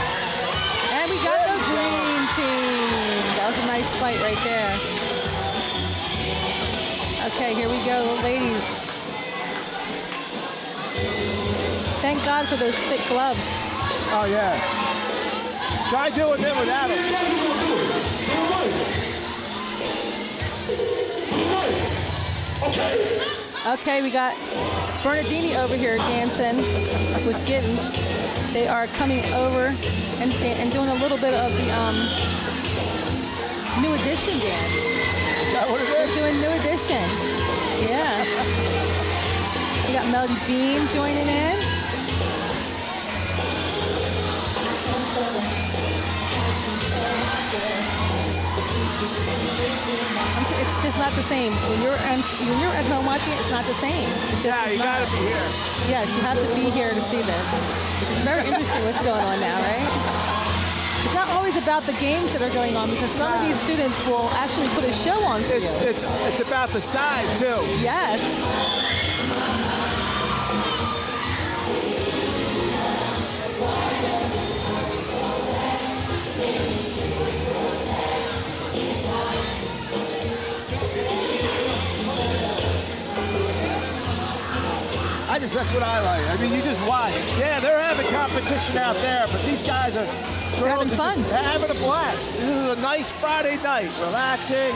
And we got the green team. That was a nice fight right there. Okay, here we go, ladies. Thank God for those thick gloves. Oh, yeah. Try doing it without it. Okay, we got Bernardini over here dancing with Gittens. They are coming over and doing a little bit of the New Edition dance. Is that what it They're is? doing New Edition. Yeah. We got Melody Beam joining in. It's just not the same. When you're at home watching it, it's not the same. Yeah, you gotta be here. Yes, you have to be here to see this. It's very interesting what's going on now, right? It's not always about the games that are going on because some of these students will actually put a show on for you. It's about the side too. Yes. That's what I like. I mean, you just watch. Yeah, they're having competition out there, but these guys are having fun. They're having a blast. This is a nice Friday night, relaxing,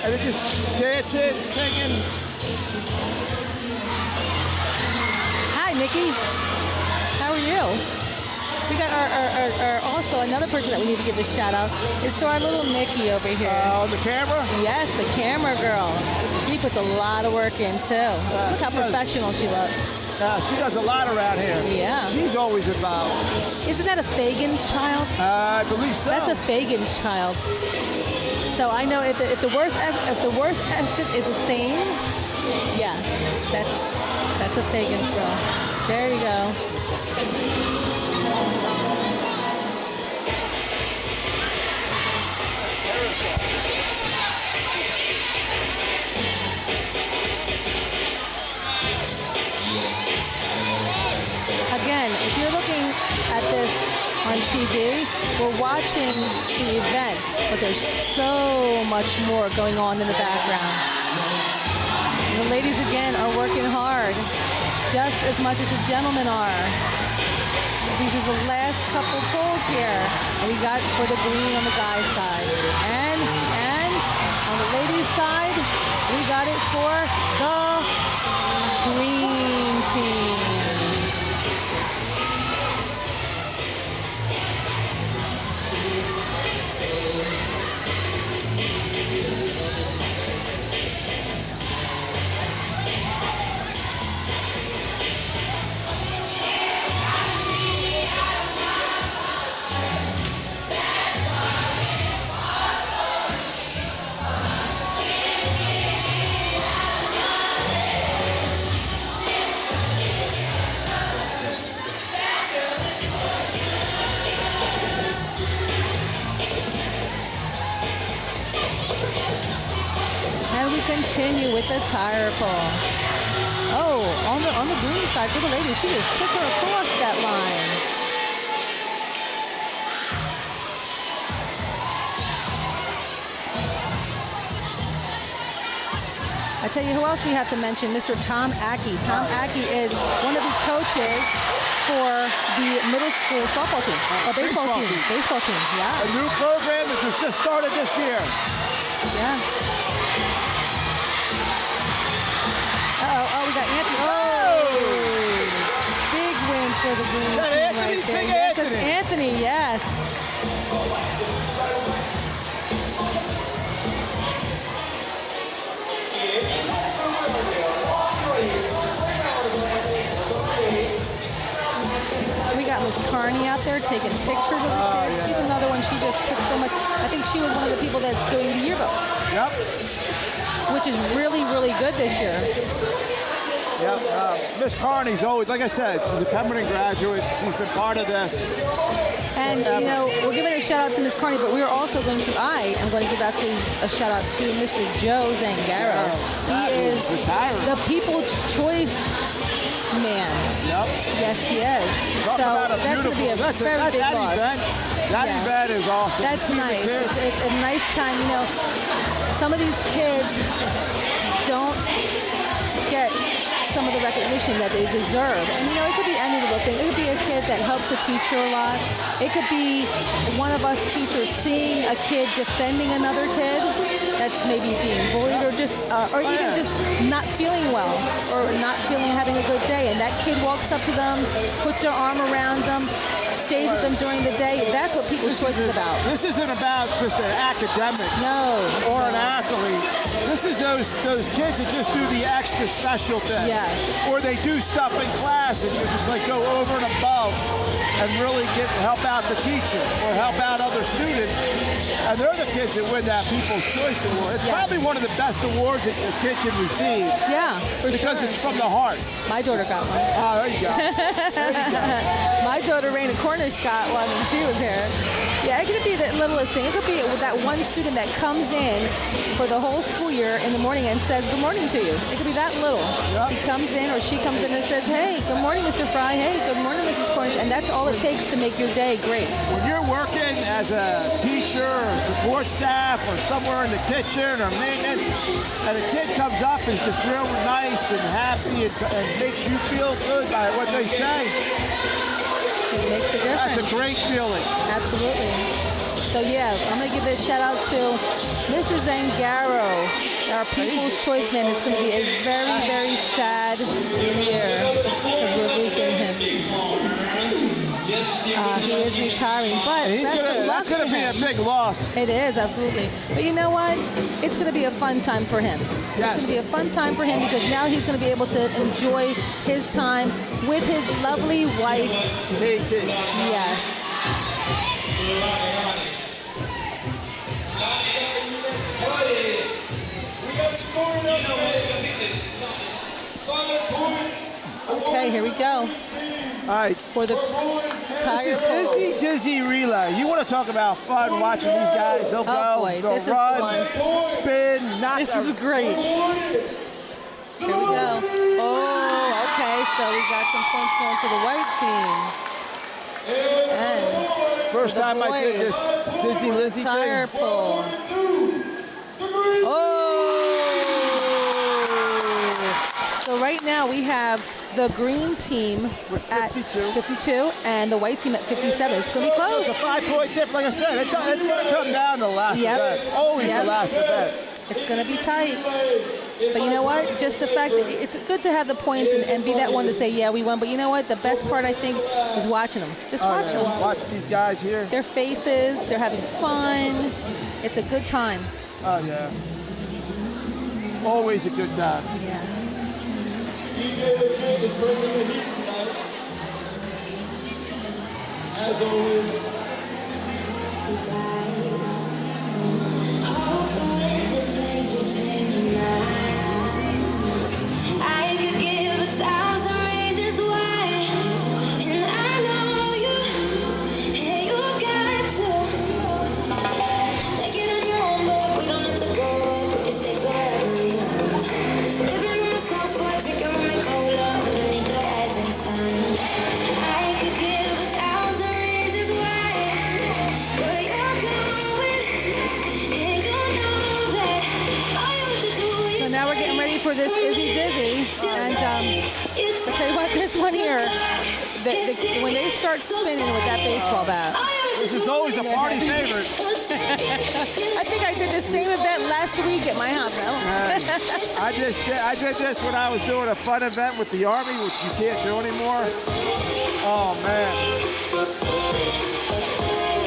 and they're just dancing, singing. Hi, Nikki. How are you? We got our also another person that we need to give a shout out is to our little Nikki over here. On the camera? Yes, the camera girl. She puts a lot of work in too. Look how professional she looks. She does a lot around here. Yeah. She's always involved. Isn't that a Fagan's child? I believe so. That's a Fagan's child. So I know if the work ethic is the same, yeah, that's a Fagan's girl. There you go. Again, if you're looking at this on TV, we're watching the events, but there's so much more going on in the background. The ladies, again, are working hard, just as much as the gentlemen are. These are the last couple pulls here. And we got for the green on the guys' side. And on the ladies' side, we got it for the green team. Continue with the tire pull. Oh, on the green side for the ladies, she just took her across that line. I tell you who else we have to mention, Mr. Tom Ackey. Tom Ackey is one of the coaches for the middle school softball team, or baseball team. Baseball team, yeah. A new program that just started this year. Yeah. Oh, we got Anthony. Oh! Big win for the green team right there. Yes, that's Anthony, yes. We got Miss Carney out there taking pictures of the kids. Yeah. She's another one. She just took so much. I think she was one of the people that's doing the yearbook. Yep. Which is really, really good this year. Yep. Miss Carney's always, like I said, she's a Pemberton graduate. She's been part of this. And, you know, we're giving a shout out to Miss Carney, but we're also going to, I am going to give actually a shout out to Mr. Joe Zangaro. He is the People's Choice man. Yep. Yes, he is. So that's going to be a very big loss. That event is awesome. That's nice. It's a nice time. You know, some of these kids don't get some of the recognition that they deserve. And, you know, it could be any little thing. It could be a kid that helps a teacher a lot. It could be one of us teachers seeing a kid defending another kid that's maybe being bullied or just, or even just not feeling well or not having a good day. And that kid walks up to them, puts their arm around them, stays with them during the day. That's what People's Choice is about. This isn't about just an academic or an athlete. This is those kids that just do the extra special thing. Yes. Or they do stuff in class and you just like go over and above and really help out the teacher or help out other students. And they're the kids that win that People's Choice Award. It's probably one of the best awards that a kid can receive. Yeah, because it's from the heart. My daughter got one. Oh, there you go. My daughter, Raina Cornish, got one when she was here. Yeah, it could be the littlest thing. It could be that one student that comes in for the whole school year in the morning and says good morning to you. It could be that little. Yep. He comes in or she comes in and says, hey, good morning, Mr. Fry. Hey, good morning, Mrs. Cornish. And that's all it takes to make your day great. When you're working as a teacher or support staff or somewhere in the kitchen or maintenance, and a kid comes up and is just real nice and happy and makes you feel good by what they say, it makes a difference. That's a great feeling. Absolutely. So yeah, I'm going to give a shout out to Mr. Zangaro, our People's Choice man. It's going to be a very, very sad year because we're losing him. He is retiring, but that's going to be a big loss. It is, absolutely. But you know what? It's going to be a fun time for him. Yes. It's going to be a fun time for him because now he's going to be able to enjoy his time with his lovely wife. KT. Yes. Okay, here we go. All right. For the tire This is pole. Izzy Dizzy Relay. You want to talk about fun watching these guys? They'll go, boy, they'll this run, is the one. spin, knock. This is great. Here we go. Oh, okay. So we got some points going to the white team. And first time I did this Dizzy Lizzy tire thing. pull. Oh! So right now we have the green team with at 52 and the white team at 57. It's going to be close. So it's a 5-point difference. Like I said, it's going to come down to the last event. Always the last event. It's going to be tight. But you know what? Just the fact that it's good to have the points and be that one to say, yeah, we won. But you know what? The best part, I think, is watching them. Just watch them. Watch these guys here. Their faces. They're having fun. It's a good time. Oh, yeah. Always a good time. Yeah. DJ Legit is bringing the heat tonight. As always. I could give 1,000 reasons why, and I know you, and you've got to make it on your own, but we don't have to go up, we can stay forever young. Living on myself, I drink and rum and cola underneath the rising sun. I could give 1,000 reasons why, but you're going, and you know that all you have to do is. So now we're getting ready for this Izzy Dizzy. And I'll tell you what, this one here, when they start spinning with that baseball bat. This is always a party favorite. I think I did the same event last week at my house, I did this when I was doing a fun event with the Army, which you can't do anymore. Oh, man.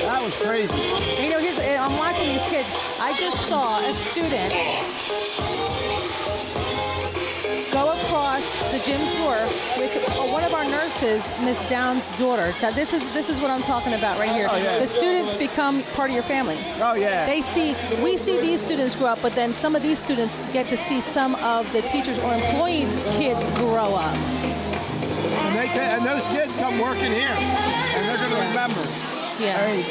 That was crazy. You know, I'm watching these kids. I just saw a student go across the gym floor with one of our nurses, Miss Down's daughter. So this is what I'm talking about right here. Oh, yeah. The students become part of your family. Oh, yeah. We see these students grow up, but then some of these students get to see some of the teachers or employees' kids grow up. And those kids come working here, and they're going to remember. Yeah. Hey.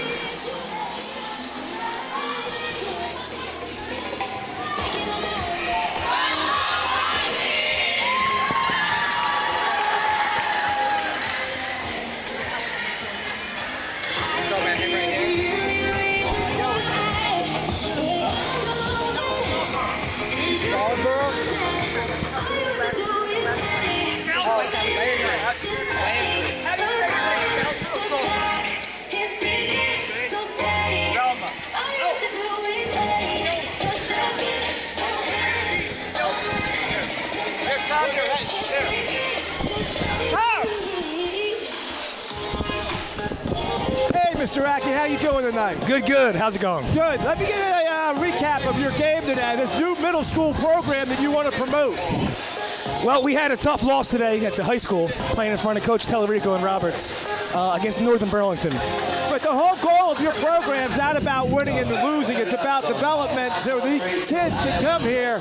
Mr. Ackey. How you doing tonight? Good. How's it going? Good. Let me give you a recap of your game today, this new middle school program that you want to promote. Well, we had a tough loss today at the high school, playing in front of Coach Tellerico and Roberts against Northern Burlington. But the whole goal of your program is not about winning and losing. It's about development so these kids can come here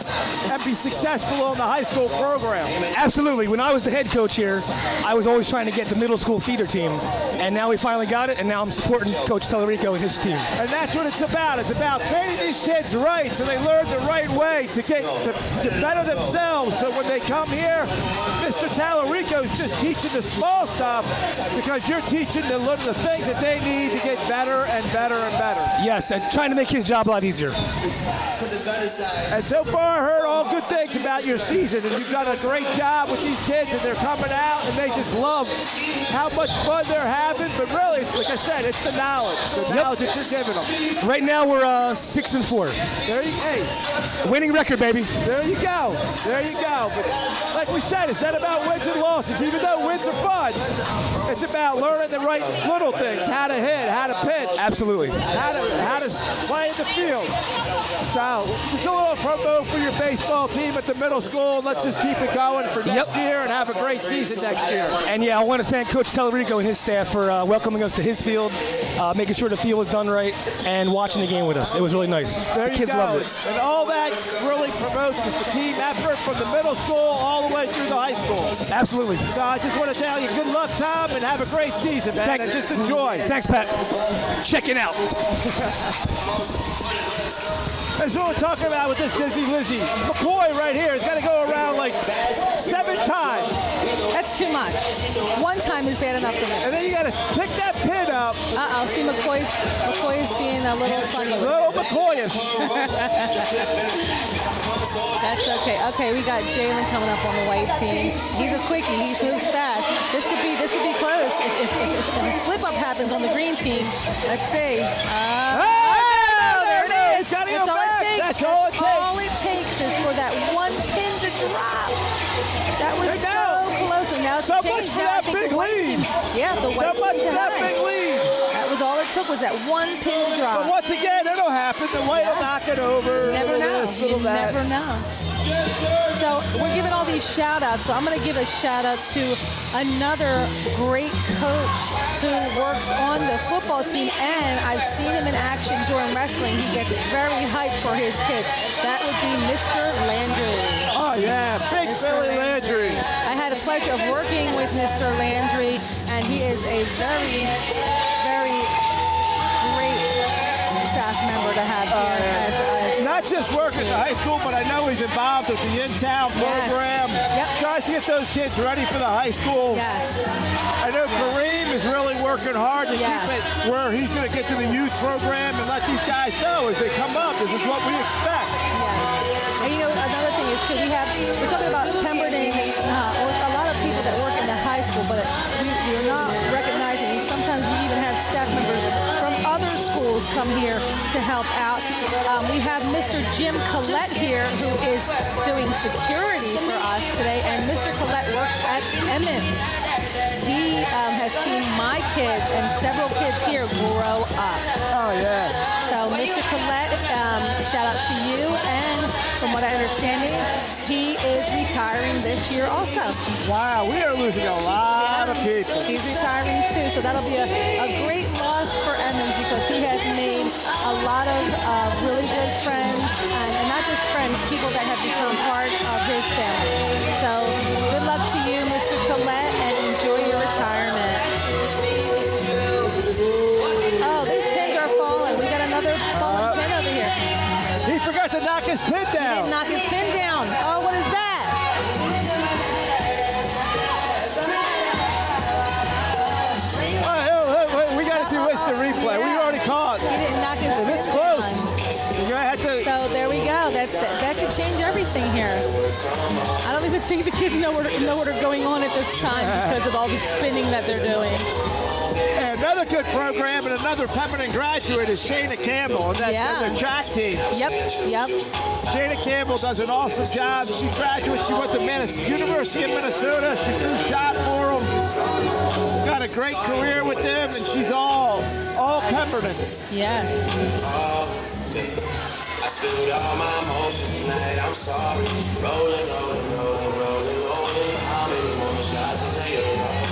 and be successful in the high school program. Absolutely. When I was the head coach here, I was always trying to get the middle school feeder team. And now we finally got it, and now I'm supporting Coach Tellerico and his team. And that's what it's about. It's about training these kids right so they learn the right way to get to better themselves. So when they come here, Mr. Tellerico's just teaching the small stuff because you're teaching them the things that they need to get better and better and better. Yes, and trying to make his job a lot easier. And so far, I heard all good things about your season, and you've done a great job with these kids, and they're coming out, and they just love how much fun they're having. But really, like I said, it's the knowledge that you're giving them. Right now, we're 6-4. There you go. Winning record, baby. There you go. There you go. But like we said, it's not about wins and losses. Even though wins are fun, it's about learning the right little things, how to hit, how to pitch. Absolutely. How to play in the field. So, just a little promo for your baseball team at the middle school. Let's just keep it going for next year and have a great season next year. And yeah, I want to thank Coach Tellerico and his staff for welcoming us to his field, making sure the field was done right, and watching the game with us. It was really nice. There The kids you go. loved it. And all that really promotes is the team effort from the middle school all the way through the high school. Absolutely. So I just want to tell you good luck, Tom, and have a great season, man. And just enjoy. Thanks, Pat. Check it out. That's what we're talking about with this Dizzy Lizzy. McCoy right here has got to go around like 7 times. That's too much. One time is bad enough for me. And then you got to pick that pin up. Uh-oh, see McCoy's being a little funny. A little McCoyish. That's okay. Okay, we got Jalen coming up on the white team. He's a quickie. He moves fast. This could be close. If a slip-up happens on the green team, let's see. It's got to go back. That's all it takes is for that one pin to drop. That was so close. And now it's so changed. much for Now I that think big the white lead. Yeah, the white so much team's for that behind. big lead. That was all it took was that one pin to drop. But once again, it'll happen. The white will knock it over. Never know. This, little You that. never know. So we're giving all these shout outs. So I'm going to give a shout out to another great coach who works on the football team, and I've seen him in action during wrestling. He gets very hyped for his kids. That would be Mr. Landry. Oh yeah, big Billy Landry. I had the pleasure of working with Mr. Landry, and he is a very, very great staff member to have here. Not just working at the high school, but I know he's involved with the in-town program. Yep. Tries to get those kids ready for the high school. Yes. I know Kareem is really working hard to keep it where he's going to get to the youth program and let these guys know as they come up, this is what we expect. Yeah. And you know, another thing is too, we're talking about Pemberton, a lot of people that work in the high school, but we're not recognizing, and sometimes we even have staff members from other schools come here to help out. We have Mr. Jim Collette here, who is doing security for us today, and Mr. Collette works at Emmons. He has seen my kids and several kids here grow up. Oh, yeah. So, Mr. Collette, shout out to you, and from what I understand, he is retiring this year also. Wow, we are losing a lot of people. He's retiring too, so that'll be a great loss for Emmons because he has made a lot of really good friends, and not just friends, people that have become part of his family. So good luck to you, Mr. Collette, and enjoy your retirement. Oh, these pins are falling. We got another false pin over here. He forgot to knock his pin He down. didn't knock his pin down. Oh, what is that? We got to do instant replay. We already caught. He didn't knock his pin If it's close, down. you're going to have to. So there we go. That could change everything here. I don't even think the kids know what are going on at this time because of all the spinning that they're doing. And another good program and another Pemberton graduate is Shayna Campbell, and that's the track team. Yep. Shayna Campbell does an awesome job. She graduated. She went to University of Minnesota. She threw shot for them. Got a great career with them, and she's all Pemberton. Yes. I spilled all my emotions tonight. I'm sorry. Rolling. How many more shots until you're wrong?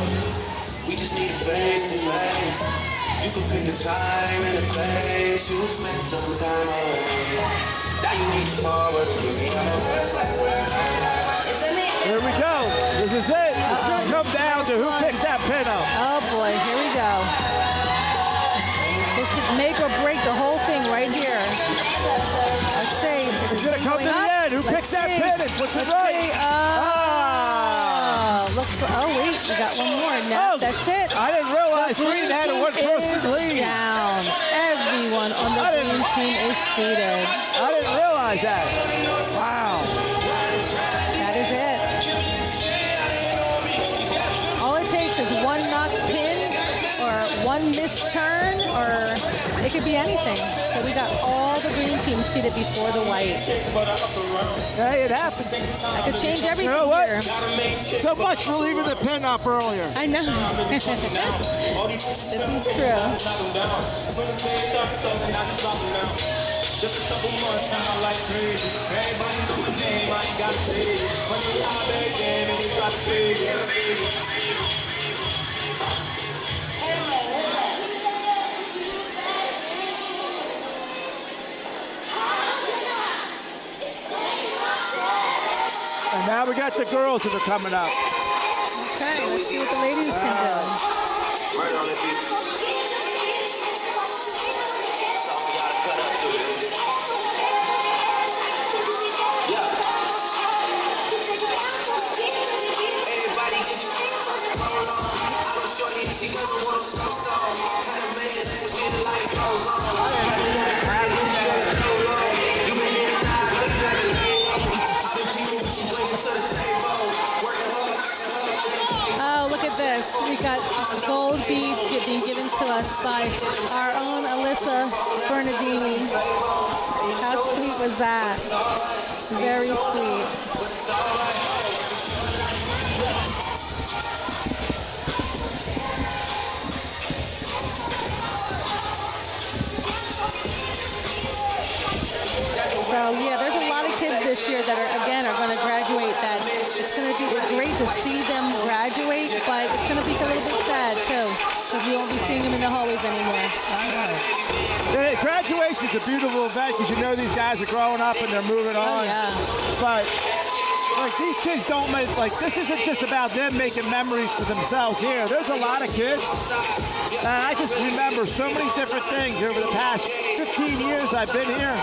We just need a face to face. You can pick the time and the place. You spend some time away. Now you need to forward and give me Here we go. This is it. It's going to come down to who picks that pin up. Oh boy, here we go. This could make or break the whole thing right here. Let's see. It's going to come to the end. Who picks that pin and puts it right? Oh wait, we got one more. No, that's it. I didn't realize Green had a one-person lead. Down. Everyone on the green team is seated. I didn't realize that. Wow. That is it. All it takes is one knocked pin or one missed turn, or it could be anything. So we got all the green teams seated before the white. Hey, it happens. I could change everything You know what? here. So much for leaving the pin up earlier. I know. This is true. Just a couple months, time I like crazy. Everybody know my name, I ain't gotta say it. Money out there again, and you try to figure it. And now we got the girls that are coming up. Okay, let's see what the ladies can do. Right on the beat. Oh, look at this. We got gold beads being given to us by our own Alyssa Bernardini. How sweet was that? Very sweet. So yeah, there's a lot of kids this year that are going to graduate. That it's going to be great to see them graduate, but it's going to be a little bit sad too, because we won't be seeing them in the hallways anymore. Graduation's a beautiful event because you know these guys are growing up and they're moving on. Oh, yeah. But like these kids don't make, like, this isn't just about them making memories for themselves here. There's a lot of kids. And I just remember so many different things over the past 15 years I've been here.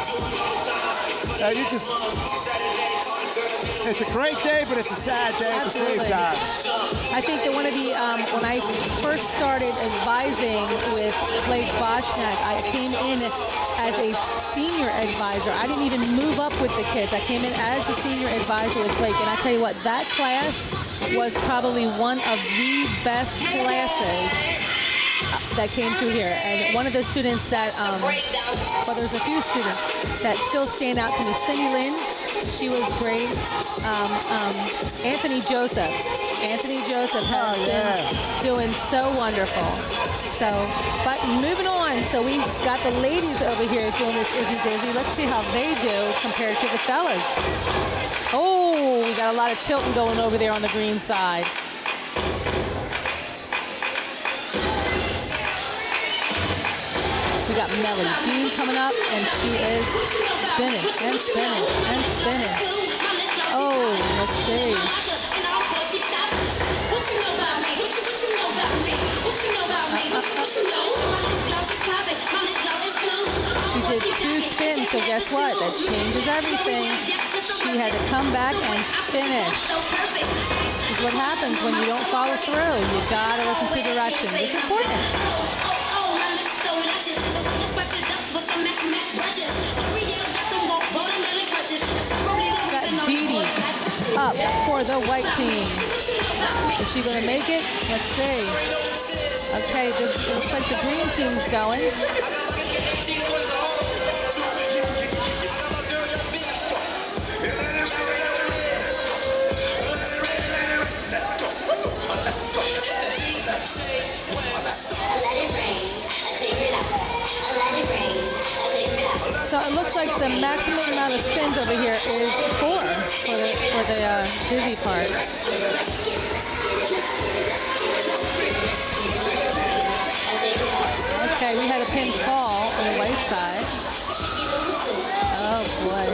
It's a great day, but it's a sad day at the same time. I think that one of the, when I first started advising with Blake Boschnack, I came in as a senior advisor. I didn't even move up with the kids. I came in as a senior advisor with Blake, and I tell you what, that class was probably one of the best classes that came through here. And one of the students that, well, there's a few students that still stand out to me. Cindy Lynn, she was great. Anthony Joseph has been doing so wonderful. So, but moving on. So we got the ladies over here doing this Izzy Dizzy. Let's see how they do compared to the fellas. Oh, we got a lot of tilting going over there on the green side. We got Melody Bean coming up, and she is spinning and spinning and spinning. Oh, let's see. She did 2 spins, so guess what? That changes everything. She had to come back and finish. This is what happens when you don't follow through. You gotta listen to directions. It's important. Got Dee Dee. up for the white team. Is she going to make it? Let's see. Okay, it looks like the green team's going. So it looks like the maximum amount of spins over here is 4 for the dizzy part. Okay, we had a pin fall on the white side. Oh boy.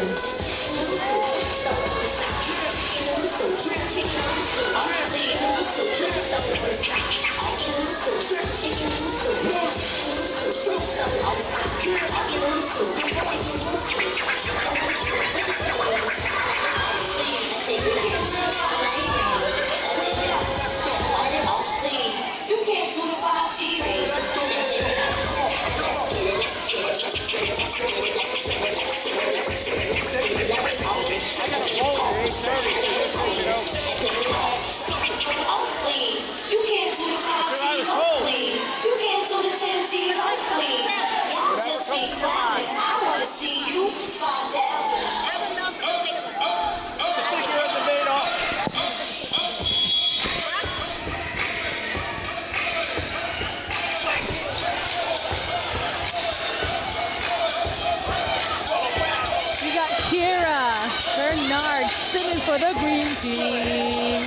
Spinning for the green team.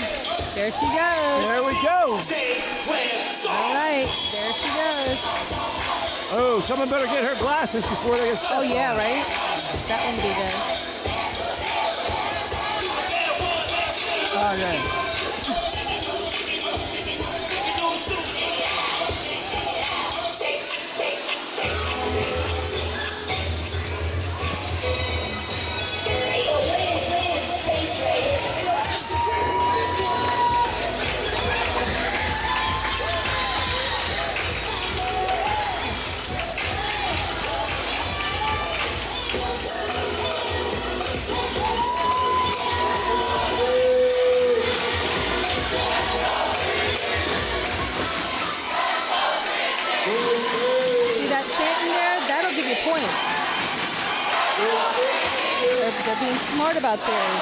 There she goes. There we go. All right, there she goes. Oh, someone better get her glasses before they get stuck. Oh yeah, right? That one would be good. Oh yeah. Points. They're being smart about theirs.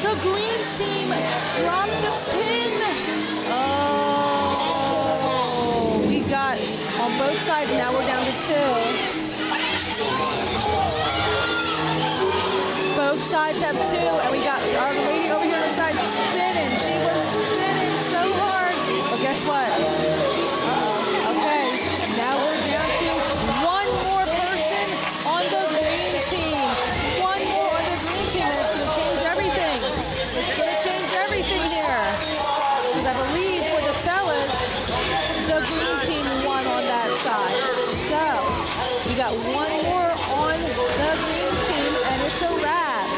The green team dropped the pin. Oh, we got on both sides. Now we're down to 2. Both sides have 2, and we got our lady over here on the side spinning. She was spinning so hard. But guess what? Okay, now we're down to 1 more person on the green team. 1 more on the green team, and it's going to change everything. It's going to change everything here. Because I believe for the fellas, the green team won on that side. So, we got 1 more on the green team, and it's a wrap.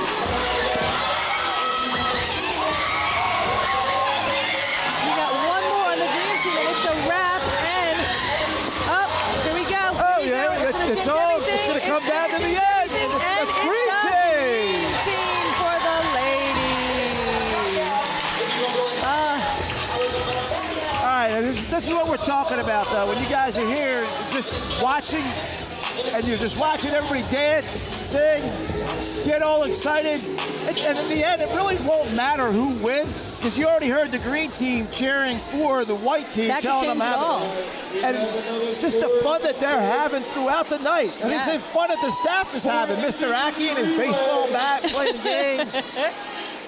We got 1 more on the green team, and it's a wrap. And, oh, here we go. Oh, yeah, it's going to come down to the end. It's green team. Team for the ladies. All right, this is what we're talking about, though. When you guys are here, just watching, and you're just watching everybody dance, sing, get all excited, and in the end, it really won't matter who wins, because you already heard the green team cheering for the white team, That telling them could change it all. and just the fun that they're having throughout the night. And it's the fun that the staff is having. Mr. Aki and his baseball bat playing games.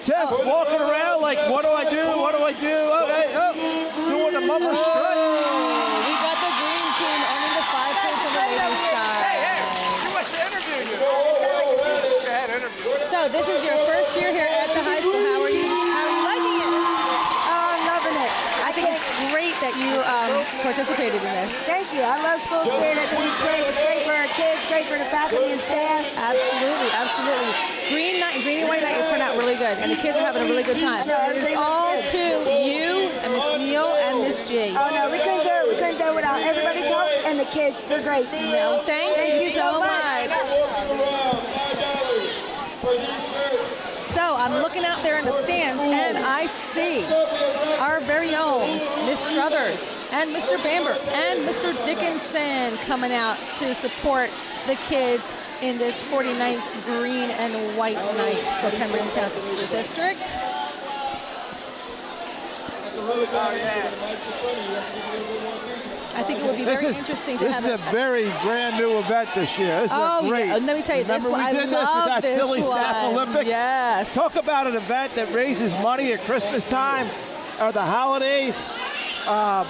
Tiff walking around like, what do I do? What do I do? Doing the mummer strut. We got the green team owning the 5 points on the ladies' side. Hey, who wants to interview you? Go ahead, interview. So this is your first year here at the high school. How are you liking it? Oh, I'm loving it. great that you participated in this. Thank you. I love school spirit. I think it's great. It's great for our kids, great for the faculty and staff. Absolutely, absolutely. Green and white night has turned out really good, and the kids are having a really good time. It is all to you and Miss Neal and Miss G. Oh no, we couldn't do it. We couldn't do it without everybody's help and the kids. They're great. No, thank you so much. So I'm looking out there in the stands, and I see our very own Miss Struthers and Mr. Bamber and Mr. Dickinson coming out to support the kids in this 49th Green and White Night for Pemberton Township School District. I think it would be very interesting to have. This is a very brand new event this year. This is great. Yeah. Let me tell you, Remember this one, we did this with that silly staff Olympics? Yes. Talk about an event that raises money at Christmas time or the holidays.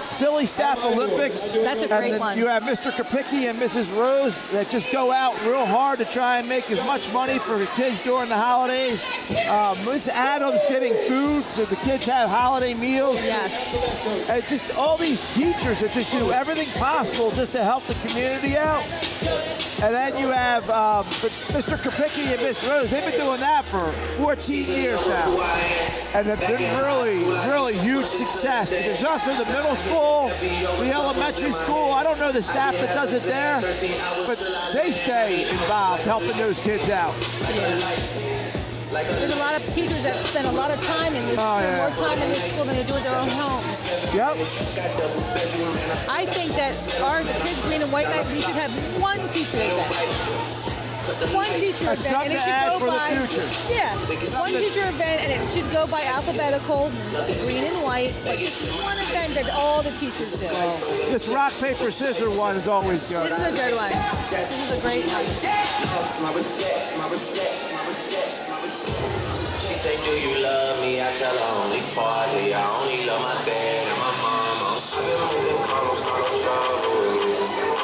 Silly Staff Olympics. That's a great one. You have Mr. Kapicki and Mrs. Rose that just go out real hard to try and make as much money for the kids during the holidays. Miss Adams getting food so the kids have holiday meals. Yes. And just all these teachers that just do everything possible just to help the community out. And then you have Mr. Kapicki and Miss Rose. They've been doing that for 14 years now. And it's been really huge success. There's also the middle school, the elementary school. I don't know the staff that does it there, but they stay involved helping those kids out. There's a lot of teachers that spend a lot of time in this, more time in this school than they do at their own homes. Yep. I think that the kids Green and White Night, we should have one teacher event. One teacher event, and it should go by. One teacher event, and it should go by alphabetical, green and white. But just one event that all the teachers do. This rock paper scissors one is always good. This is a good one. This is a great one. She say, do you love me? I tell her only partly. I only love my dad and my mama. I've been moving calm, I'm starting trouble with me.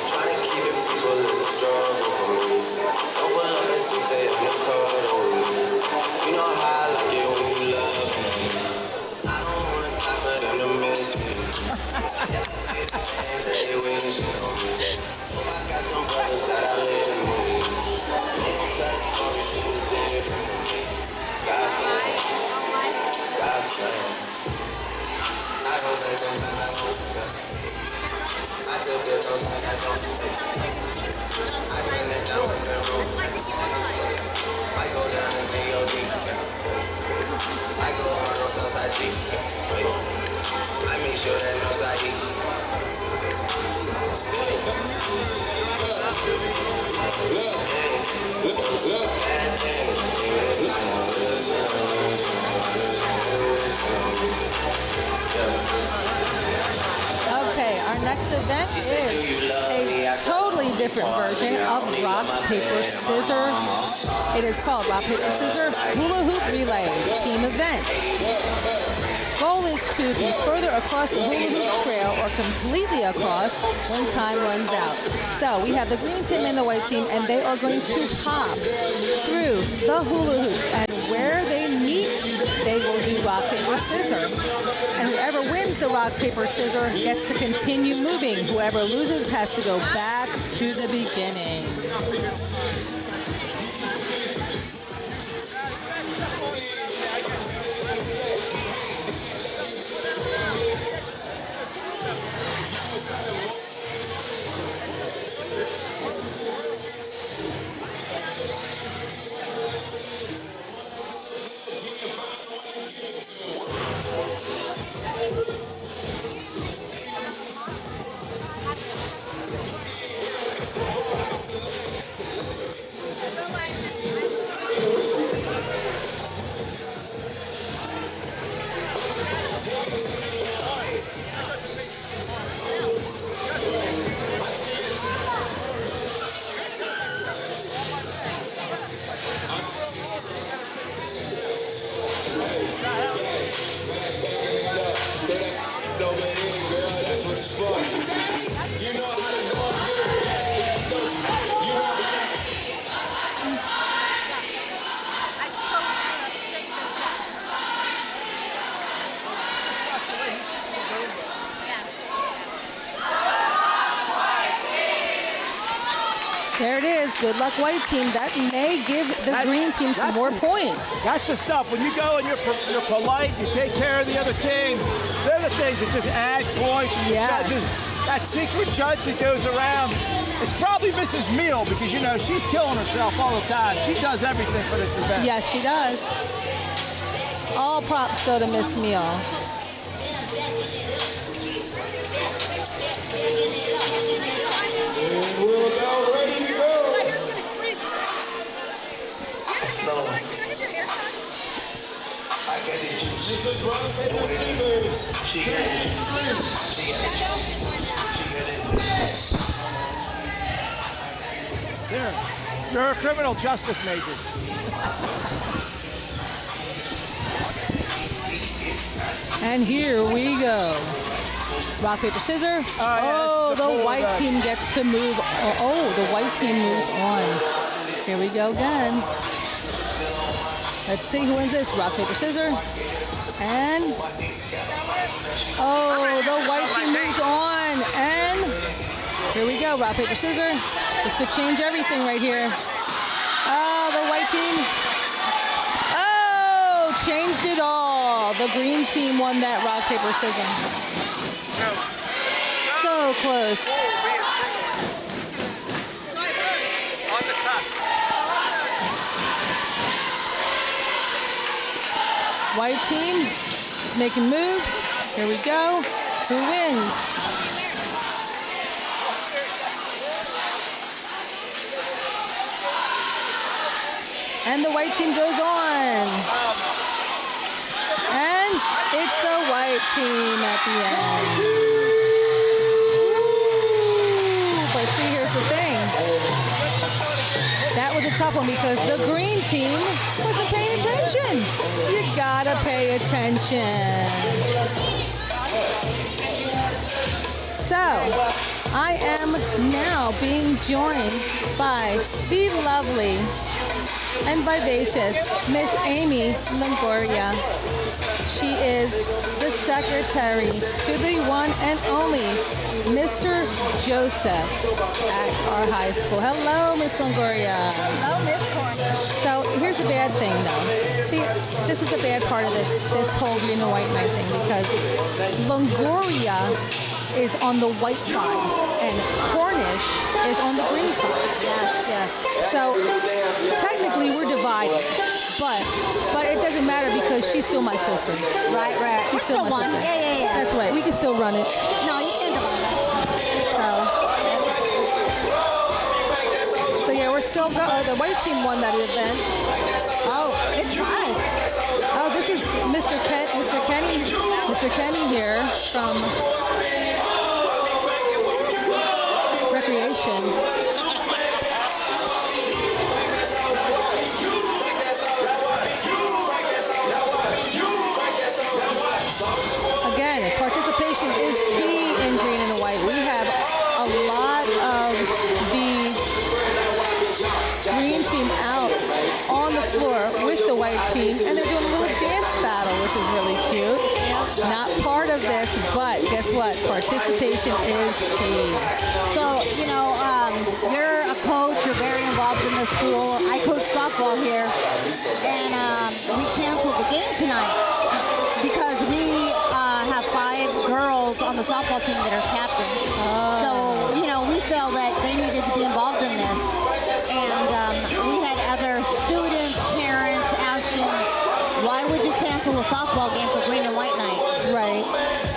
Trying to keep it peaceful is a struggle for me. Don't pull up and she say I'm your cuddle with me. You know how I like it when you love me. I don't wanna die for them to miss me. See the things that they wish on me. Hope I got some brothers that I live with. They don't tell the story, it was different from me. God's plan. God's plan. I hope that sometimes I won't. I feel good sometimes I don't. I finish down with the road. I go down to G.O.D. I go hard on Southside G. I make sure that no side E. Okay, our next event is a totally different version of Rock, Paper, Scissors. It is called Rock, Paper, Scissors Hula Hoop Relay Team Event. Goal is to be further across the hula hoop trail or completely across when time runs out. So we have the green team and the white team, and they are going to hop through the hula hoops. And where they meet, they will do rock, paper, scissors. And whoever wins the rock, paper, scissors gets to continue moving. Whoever loses has to go back to the beginning. There it is. Good luck, white team. That may give the green team some more points. That's the stuff. When you go and you're polite, you take care of the other team. They're the things that just add points. Yes. That secret judge that goes around, it's probably Mrs. Meal because, you know, she's killing herself all the time. She does everything for this event. Yes, she does. All props go to Miss Meal. And we're now ready to go. This is rock, paper, scissors. You're a criminal justice major. And here we go. Rock, paper, scissors. Oh, the white team gets to move. Oh, the white team moves on. Here we go again. Let's see who wins this. Rock, paper, scissors. And, oh, the white team moves on. And here we go. Rock, paper, scissors. This could change everything right here. Oh, the white team. Oh, changed it all. The green team won that rock, paper, scissors. So close. On the cusp. White team is making moves. Here we go. Who wins? And the white team goes on. And it's the white team at the end. But see, here's the thing. That was a tough one because the green team wasn't paying attention. You gotta pay attention. So, I am now being joined by the lovely and vivacious Miss Amy Longoria. She is the secretary to the one and only Mr. Joseph at our high school. Hello, Miss Longoria. Hello, Miss Cornish. So here's a bad thing, though. See, this is a bad part of this whole green and white night thing because Longoria is on the white side and Cornish is on the green side. Yes, yes. So technically we're divided, but it doesn't matter because she's still my sister. Right, right. She's still my one. sister. Yeah. That's right. We can still run it. No, you can't divide us. So yeah, we're still the white team won that event. Oh, it's tied. Oh, this is Mr. Kenny here from Recreation. Again, participation is key in green and white. We have a lot of the green team out on the floor with the white team, and they're doing a little dance battle, which is really cute. Not part of this, but guess what? Participation is key. So, you're a coach, you're very involved in the school. I coach softball here, and we canceled the game tonight because we have 5 girls on the softball team that are captains. So, we felt that they needed to be involved in this. And we had other students, parents asking, why would you cancel a softball game for green and white night? Right.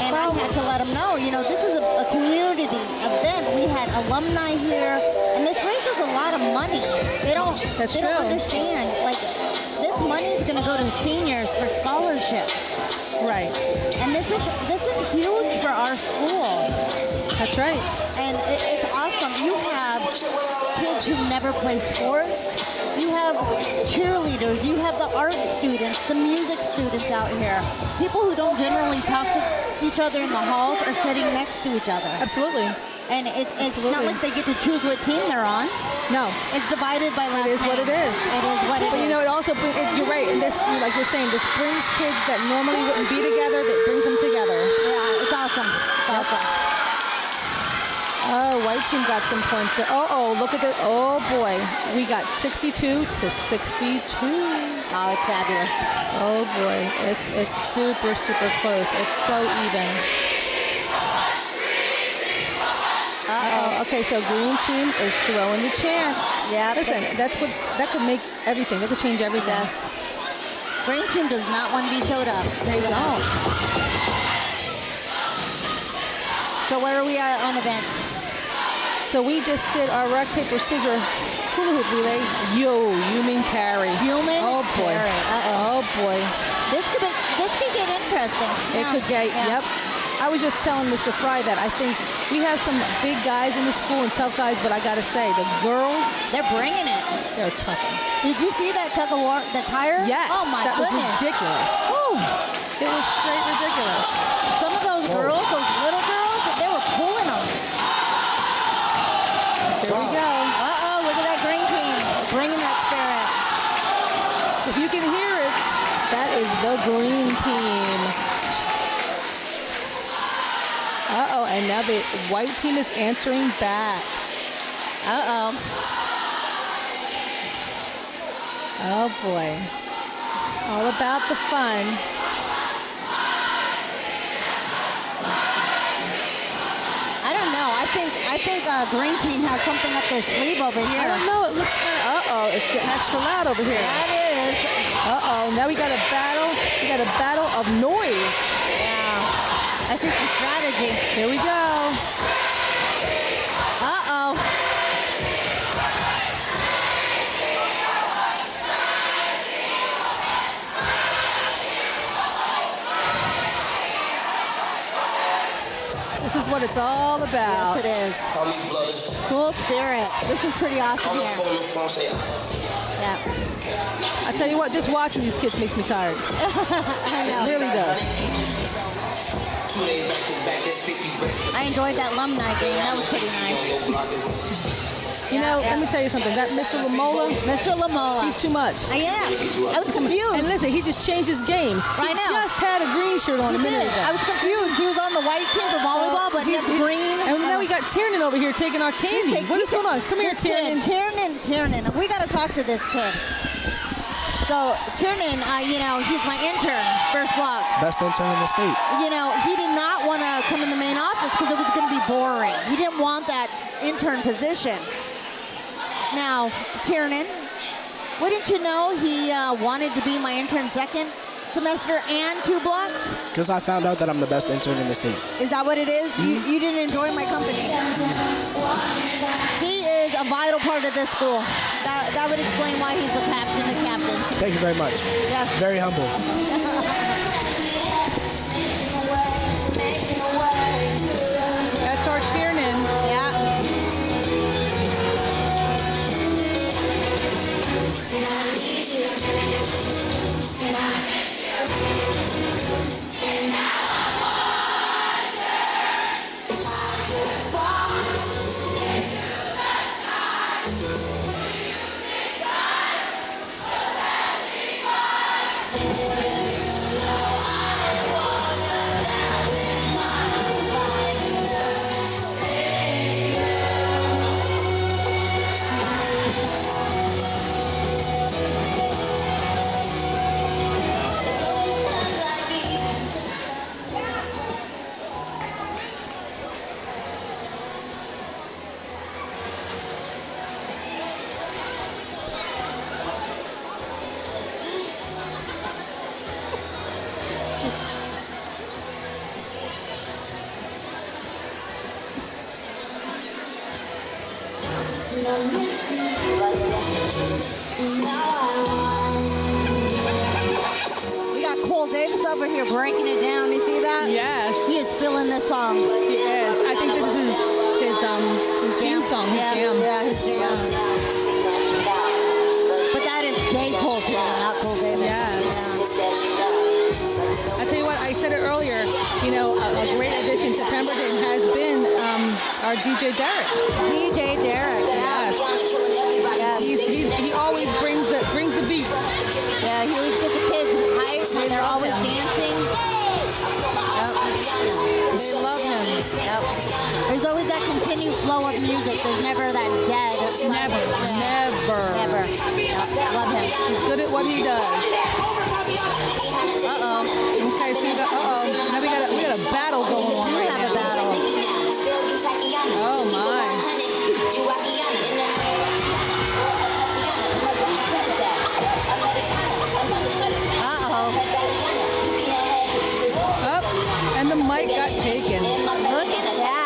And I had to let them know, this is a community event. We had alumni here, and this raises a lot of money. They don't understand. Like, this money is going to go to seniors for scholarships. Right. And this is huge for our school. That's right. And it's awesome. You have kids who never play sports. You have cheerleaders. You have the art students, the music students out here. People who don't generally talk to each other in the halls are sitting next to each other. Absolutely. And it's not like they get to choose what team they're on. No. It's divided by last name. It is what it is. It is what it is. But it also, you're right, and this, like you're saying, this brings kids that normally wouldn't be together, that brings them together. Yeah, it's awesome. It's awesome. Oh, white team got some points there. Oh, look at that. Oh, boy. We got 62 to 62. Oh, it's fabulous. Oh, boy. It's super, super close. It's so even. Uh-oh. Okay, so green team is throwing the chance. Yeah. Listen, that could make everything. That could change everything. Yes. Green team does not want to be showed up. They don't. So where are we at on events? So we just did our rock, paper, scissors hula hoop relay. Yo, human carry. Human Oh, boy. carry. Uh-oh. Oh, boy. This could get interesting. It could get, yep. I was just telling Mr. Fry that I think we have some big guys in the school and tough guys, but I got to say, the girls, They're bringing it. they're tough. Did you see that tug of war, the tire? Yes. Oh, my that goodness. was ridiculous. Woo. It was straight ridiculous. Some of those girls, those little girls, they were pulling them. Here we go. Uh-oh, look at that green team. Bringing that spirit. If you can hear it, that is the green team. Uh-oh, and now the white team is answering back. Uh-oh. Oh, boy. All about the fun. I don't know. I think green team has something up their sleeve over I here. don't know. It looks kind of, uh-oh, it's getting extra loud over here. That is. Uh-oh, now we got a battle. We got a battle of noise. Yeah. I see some strategy. Here we go. Uh-oh. This is what it's all about. Yes, it is. School spirit. This is pretty awesome here. Yeah. I tell you what, just watching these kids makes me tired. I know. It really does. I enjoyed that Alumni game. That was pretty nice. You know, let me tell you something. That Mr. Lamola, he's too much. I am. I was confused. And listen, he just changed his game. Right He now. just had a green shirt on a minute ago. I was confused. He was on the white team for volleyball, but he has green. And now we got Tiernan over here taking our candy. What is going on? Come here, Tiernan. Tiernan. We got to talk to this kid. So, Tiernan, you know, he's my intern, first block. Best intern in the state. You know, he did not want to come in the main office because it was going to be boring. He didn't want that intern position. Now, Tiernan, wouldn't you know he wanted to be my intern second semester and 2 blocks? Because I found out that I'm the best intern in the state. Is that what it is? You didn't enjoy my company. He is a vital part of this school. That would explain why he's the captain. Thank you very much. Yes. Very humble. That's our Tiernan. Yeah. We got Cole Davis over here breaking it down. You see that? Yes. He is feeling this song. He is. I think this is his theme song, his jam. Yeah, his jam. But that is J. Cole jam, not Cole Davis. Yes. I tell you what, I said it earlier, you know, a great addition to Pemberton has been our DJ Derek. DJ Derek, Yes. He always brings the beat. Yeah, he always gets the kids hyped and they're always dancing. They love him. There's always always that continued flow of music. There's never that dead. Never. Never. Yeah, love him. He's good at what he does. Okay, so we got, now we got a battle going on right have a battle. Oh my. Oh, and the mic got taken. Look at that.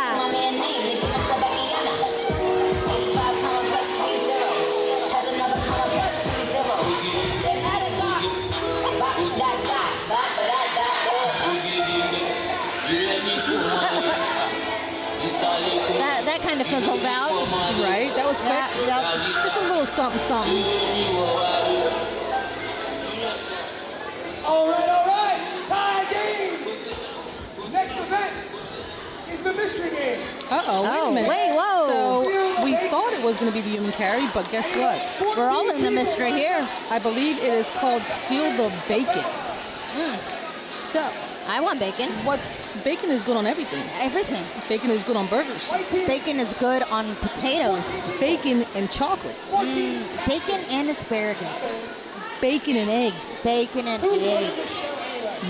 That kind of fizzled out. Right? That was quick. Yep. Just a little something, something. All right. Tie game. Next event is the mystery game. Uh-oh, wait a minute. Wait, whoa. So we thought it was going to be the human carry, but guess what? We're all in the mystery here. I believe it is called Steal the Bacon. So, I want bacon. Bacon is good on everything. Everything. Bacon is good on burgers. Bacon is good on potatoes. Bacon and chocolate. Bacon and asparagus. Bacon and eggs. Bacon and eggs.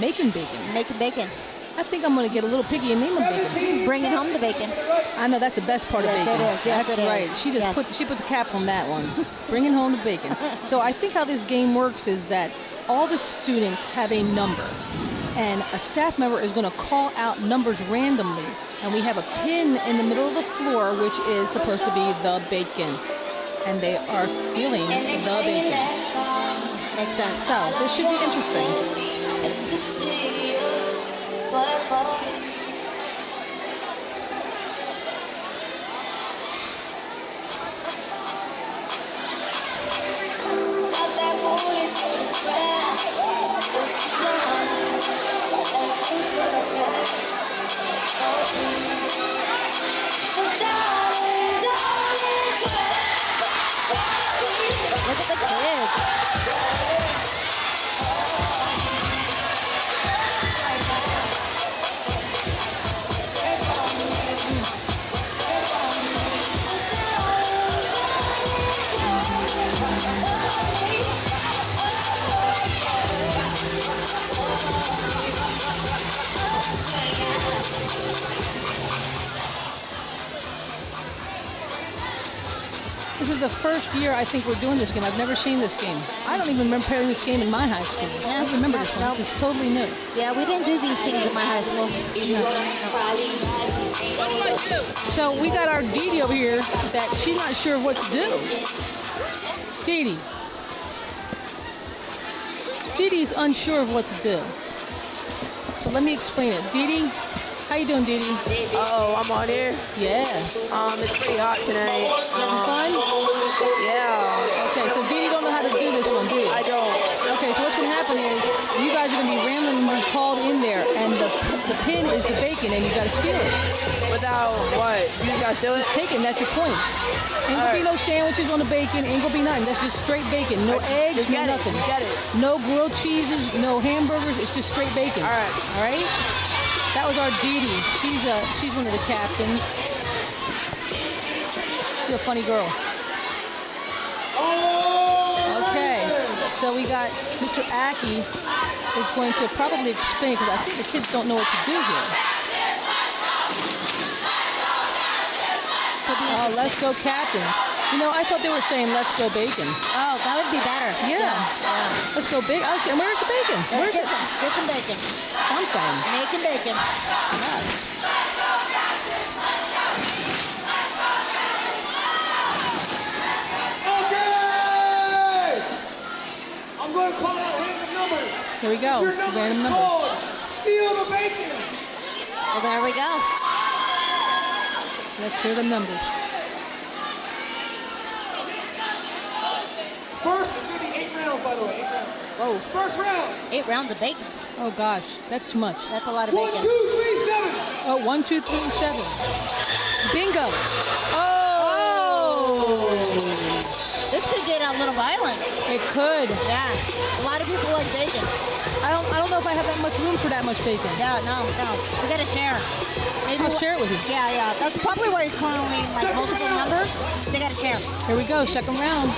Making bacon. Making bacon. I think I'm going to get a little piggy and name him Bacon. Bringing home the bacon. I know that's the best part of Yes, bacon. it is. Yes, That's it is. right. She just put the cap on that one. Bringing home the bacon. So I think how this game works is that all the students have a number, and a staff member is going to call out numbers randomly, and we have a pin in the middle of the floor, which is supposed to be the bacon, and they are stealing the bacon. Makes sense. So this should be interesting. Look at the kids. This is the first year I think we're doing this game. I've never seen this game. I don't even remember playing this game in my high school. I don't remember this one. This is totally new. Yeah, we didn't do these things in my high school. So we got our Dee Dee over here that she's not sure what to do. Dee Dee. Dee Dee's unsure of what to do. So let me explain it. Dee Dee, how you doing, Dee Dee? Oh, I'm on here. Yeah. It's pretty hot tonight. Having fun? Yeah. Okay, so Dee Dee don't know how to do this one, do you? I don't. Okay, so what's going to happen is you guys are going to be randomly called in there, and the pin is the bacon, and you got to steal it. Without what? You just gotta steal it? Take it, and that's your points. Ain't gonna be no sandwiches on the bacon, ain't gonna be nothing. That's just straight bacon. No eggs, Just no get it. nothing. Just get it. No grilled cheeses, no hamburgers, it's just straight bacon. All right. All right? That was our Dee Dee. She's one of the captains. She's a funny girl. Okay, so we got Mr. Aki is going to probably explain, because I think the kids don't know what to do here. Oh, let's go captain. You know, I thought they were saying let's go bacon. Oh, that would be better. Yeah. Let's go bacon. And where's the bacon? Where's it? Get some bacon. Something. Making bacon. Okay! I'm going to call out random numbers. Here we go. Your number Random is number. called Steal the Bacon. Well, there we go. Let's hear the numbers. First, it's going to be 8 rounds, by the way. 8 rounds. Whoa. First round. 8 rounds of bacon. Oh gosh, that's too much. That's a lot of 1, 2, bacon. 3, 7. Oh, 1, 2, 3, 7. Bingo. Oh! This could get a little violent. It could. Yeah. A lot of people like bacon. I don't know if I have that much room for that much bacon. Yeah, no. We gotta share. Maybe I'll share it with you. Yeah. That's probably why he's calling like multiple numbers. They gotta share. Here we go, second round.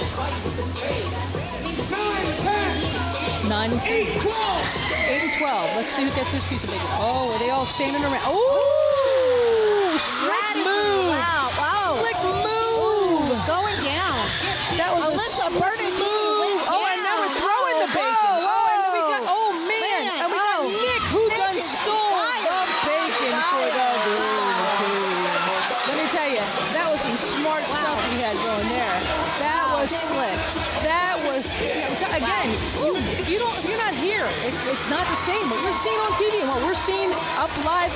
9 and 10. 8 and 12. Let's see who gets this piece of bacon. Oh, are they all standing around? Oh, slick move. Wow. Slick move. Going down. That was Alyssa a Burden move. Oh, and now we're throwing the bacon. And we got, and we got Nick, who done stole the bacon for the Green team. Let me tell you, that was some smart stuff we had going there. That was slick. That was, again, if you're not here, it's not the same. What we're seeing on TV and what we're seeing up live,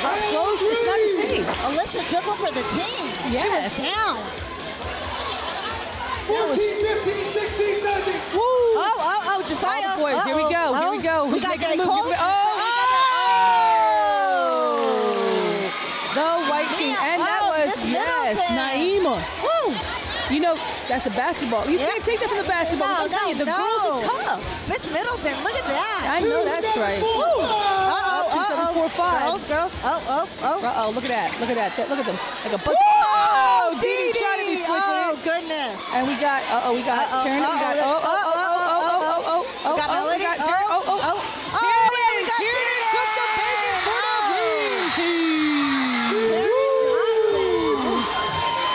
up close, it's not the same. Alyssa took one for the team. Yes. She was down. 14, 15, 16, 17. Woo! Oh, Josiah. All the boys, here we go. We Who's got making Jay the move? Cole. The white team. And that was, Miss Naima. Woo! You know, that's the basketball. You can't take that from the basketball. I'm telling you, the girls are tough. Miss Middleton, look at that. I know that's right. Woo! 2-7-4-5. Girls. Look at that. Look at them. Like a bunch. Oh, Dee trying to be slick with it. Oh, goodness. And we got Turner. We got We got Melody. We got Turner. We got Kieran took the bacon for the Green team.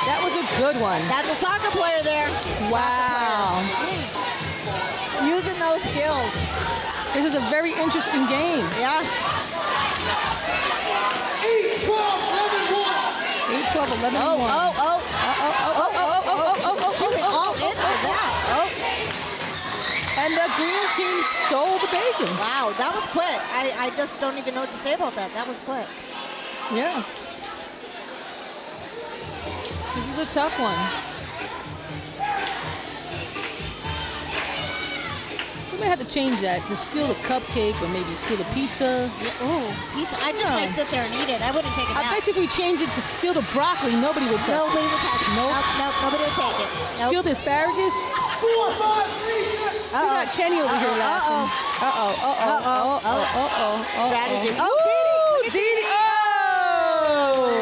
That was a good one. That's a soccer player there. Wow. Using those skills. This is a very interesting game. Yeah. 8, 12, 11, 1. 8, 12, 11, 1. She went all in for that. And the green team stole the bacon. Wow, that was quick. I just don't even know what to say about that. That was quick. Yeah. This is a tough one. We may have to change that to steal the cupcake or maybe steal the pizza. Ooh, pizza. I just might sit there and eat it. I wouldn't take it I bet you if we change it to steal the broccoli, nobody would touch it. Nobody would touch it. Nope. Nope, nobody would take it. Nope. Steal the asparagus? 4, 5, 3, 6. We got Kenny over here laughing. Strategy. Oh, Dee Dee. Dee Dee. Oh!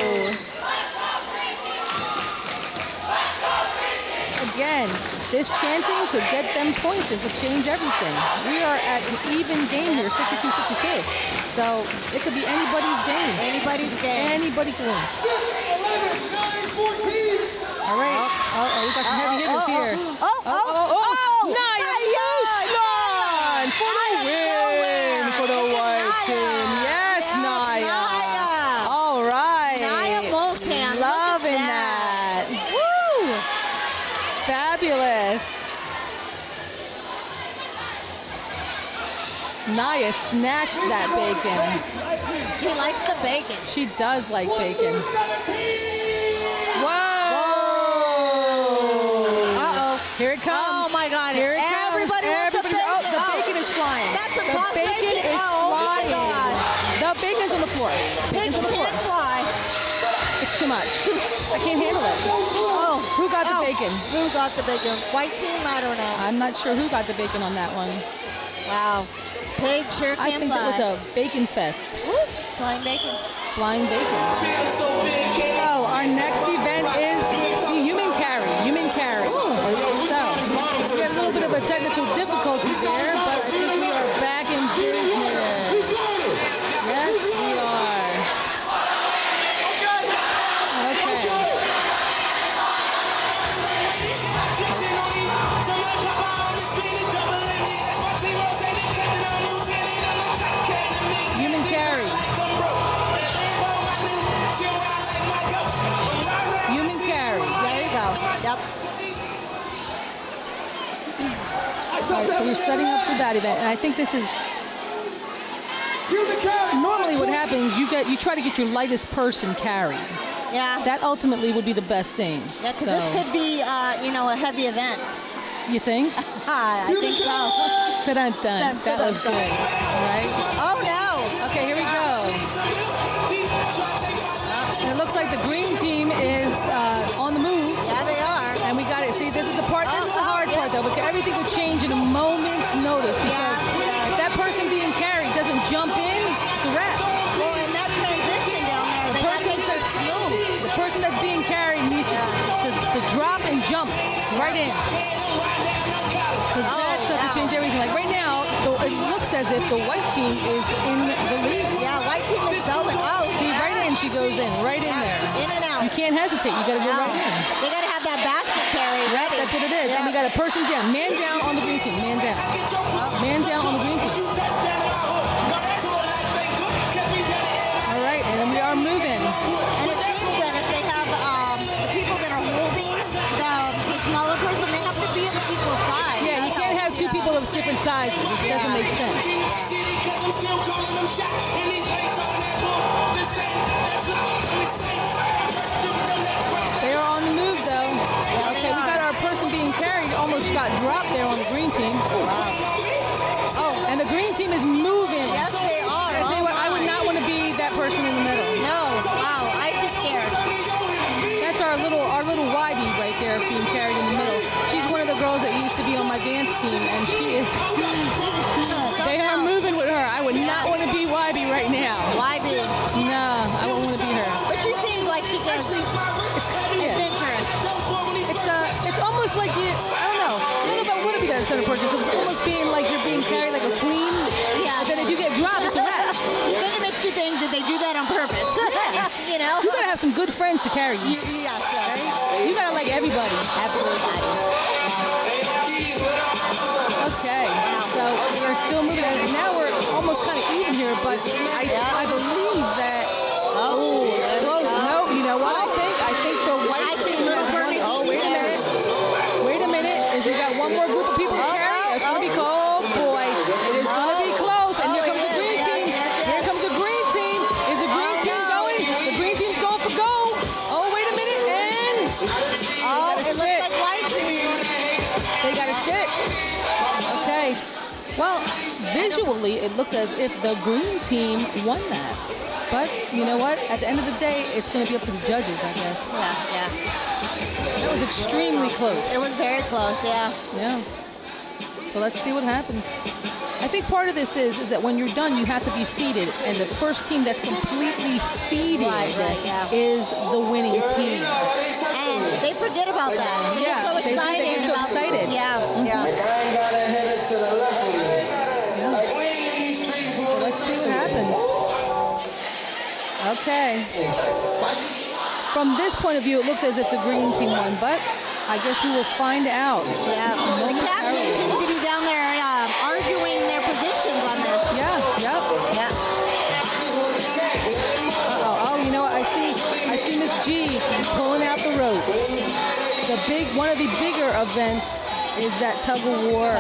Again, this chanting could get them points. It could change everything. We are at an even game here, 62-62. So it could be anybody's game. Anybody's game. Anybody can win. 6, 11, 9, 14. All right. We got some heavy hitters here. Naya Usman for the win for the white team. Yes, Naya. All right. Naya Moulton. Loving that. Woo! Fabulous. Naya snatched that bacon. She likes the bacon. She does like bacon. Whoa! Here it comes. Oh my God! Here it comes. Everybody wants the bacon. Oh, the bacon is flying. That's a the tough bacon is Oh my flying. God! The bacon's on the floor. Bacon's on the floor. Can't fly. It's too much. I can't handle it. Oh, Who got the bacon? Who got the bacon? White team? I don't know. I'm not sure who got the bacon on that one. Wow. Pig sure I can think fly. it was a bacon fest. Woo, flying bacon. Flying bacon. So our next event is the human carry. So we had a little bit of a technical difficulty there, but I think we are back in business. Yes, we are. Okay. Human carry. Human carry. There you go. Yep. All right, so we're setting up for that event, and I think this is normally what happens. You try to get your lightest person carried. Yeah. That ultimately would be the best thing. Yeah, because this could be, a heavy event. You think? I think so. Dun-dun-dun. That was good, right? Oh no! Okay, here we go. And it looks like the green team is on the move. Yeah, they are. And we got it. See, this is the part person that's being carried needs to drop and jump right in. Because that's to change everything. Like right now, it looks as if the white team is in the lead. Yeah, white team is going. Oh, see, right in she goes in, right in there. In and out. You can't hesitate. You got to go right in. They got to have that basket carry ready. That's what it is. And we got a person down. Man down on the green team. Man down. Man down on the green team. All right, and we are moving. And it seems that if they have the people that are holding the smaller person, they have to be of equal size. Yeah, you can't have two people of different sizes. It doesn't make sense. They are on the move, though. Okay, we got our person being carried. Almost got dropped there on the green team. Oh, and the green team is moving. Yes, they are. I tell you what, I would not want to be that person in the middle. No. Wow, I'd be scared. That's our little YB right there being carried in the middle. She's one of the girls that used to be on my dance team, and she is. They are moving with her. I would not want to be YB right now. YB? No, I wouldn't want to be her. But she seems like she's actually adventurous. It's almost like you. I don't know if I want to be that center person because it's almost being like you're being carried like a queen. Yeah. And then if you get dropped, it's a wrap. Then it makes you think, did they do that on purpose? You know? You gotta have some good friends to carry you. Yes, right? You gotta like everybody. Everybody. Okay, so we're still moving. Now we're almost kind of even here, but I believe that. Oh, close. No, you know what? I think the white team is running. Oh, wait a minute. Wait a minute. Is we got one more group of people to carry? That's gonna be cold, boy. It is gonna be close. And here comes the green team. Here comes the green team. Is the green team going? The green team's going for gold. Oh, wait a minute. And it looks like white team. They got to sit. Okay. Well, visually, it looked as if the green team won that. But you know what? At the end of the day, it's going to be up to the judges, I guess. Yeah. That was extremely close. It was very close, yeah. Yeah. So let's see what happens. I think part of this is that when you're done, you have to be seated, and the first team that's completely seated is the winning team. And they forget about that. Yeah, they get so excited. Yeah. The guy got headed to the left of me. Like, we ain't in these streets. So let's see what happens. Okay. From this point of view, it looked as if the green team won, but I guess we will find out. Yeah. The captain seems to be down there arguing their positions on this. Yeah. Oh, you know what? I see Miss G pulling out the rope. One of the bigger events is that tug of war.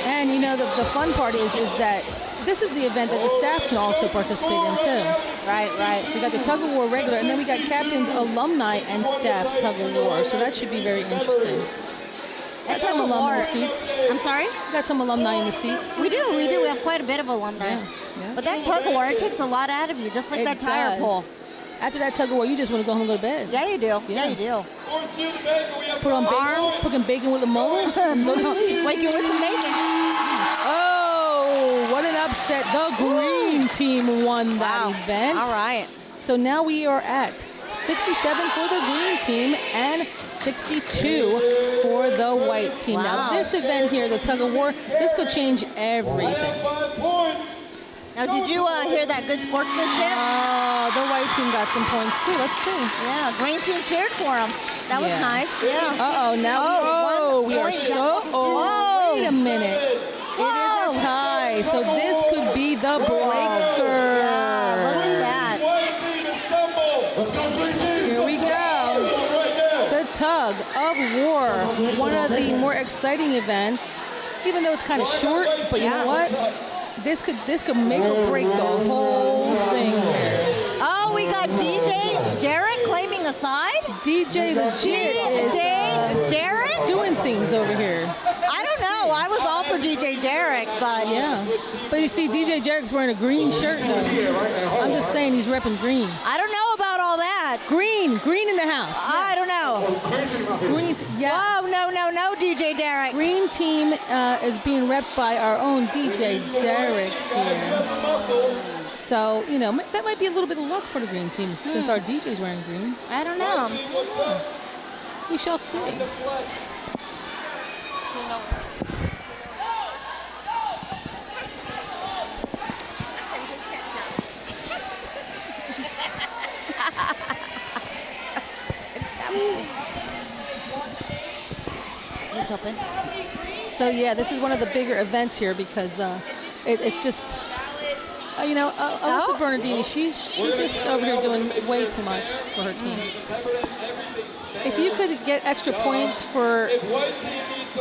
And you know, the fun part is that this is the event that the staff can also participate in too. Right. We got the tug of war regular, and then we got captains, alumni, and staff tug of war. So that should be very interesting. Got some alumni in the seats. I'm sorry? Got some alumni in the seats. We do. We have quite a bit of alumni. Yeah. But that tug of war, it takes a lot out of you, just like that tire pull. After that tug of war, you just want to go home and go to bed. Yeah, you do. Yeah, you do. Put on bacon, cooking bacon with a molar, and go to sleep. Wake you with some bacon. Oh, what an upset. The green team won that event. All right. So now we are at 67 for the green team and 62 for the white team. Wow. Now this event here, the tug of war, this could change everything. Now, did you hear that good sportsmanship? The white team got some points too. Let's see. Yeah, green team cheered for them. That was nice. Yeah. Now we are so. Whoa. Wait a minute. It is a tie. So this could be the breaker. Yeah, look at that. Here we go. The tug of war, one of the more exciting events, even though it's kind of short. But you know what? This could make or break the whole thing here. Oh, we got DJ Derek claiming a side? DJ Legit is Derek? doing things over here. I don't know. I was all for DJ Derek, but... Yeah. But you see, DJ Derek's wearing a green shirt now. I'm just saying he's repping green. I don't know about all that. Green in the house. Yes. I don't know. Green, yes. Whoa, no, DJ Derek. Green team is being repped by our own DJ Derek here. So, you know, that might be a little bit of luck for the green team since our DJ's wearing green. I don't know. We shall see. It's open. So yeah, this is one of the bigger events here because it's just, you know, Alyssa Bernardini, she's just over here doing way too much for her team. If you could get extra points for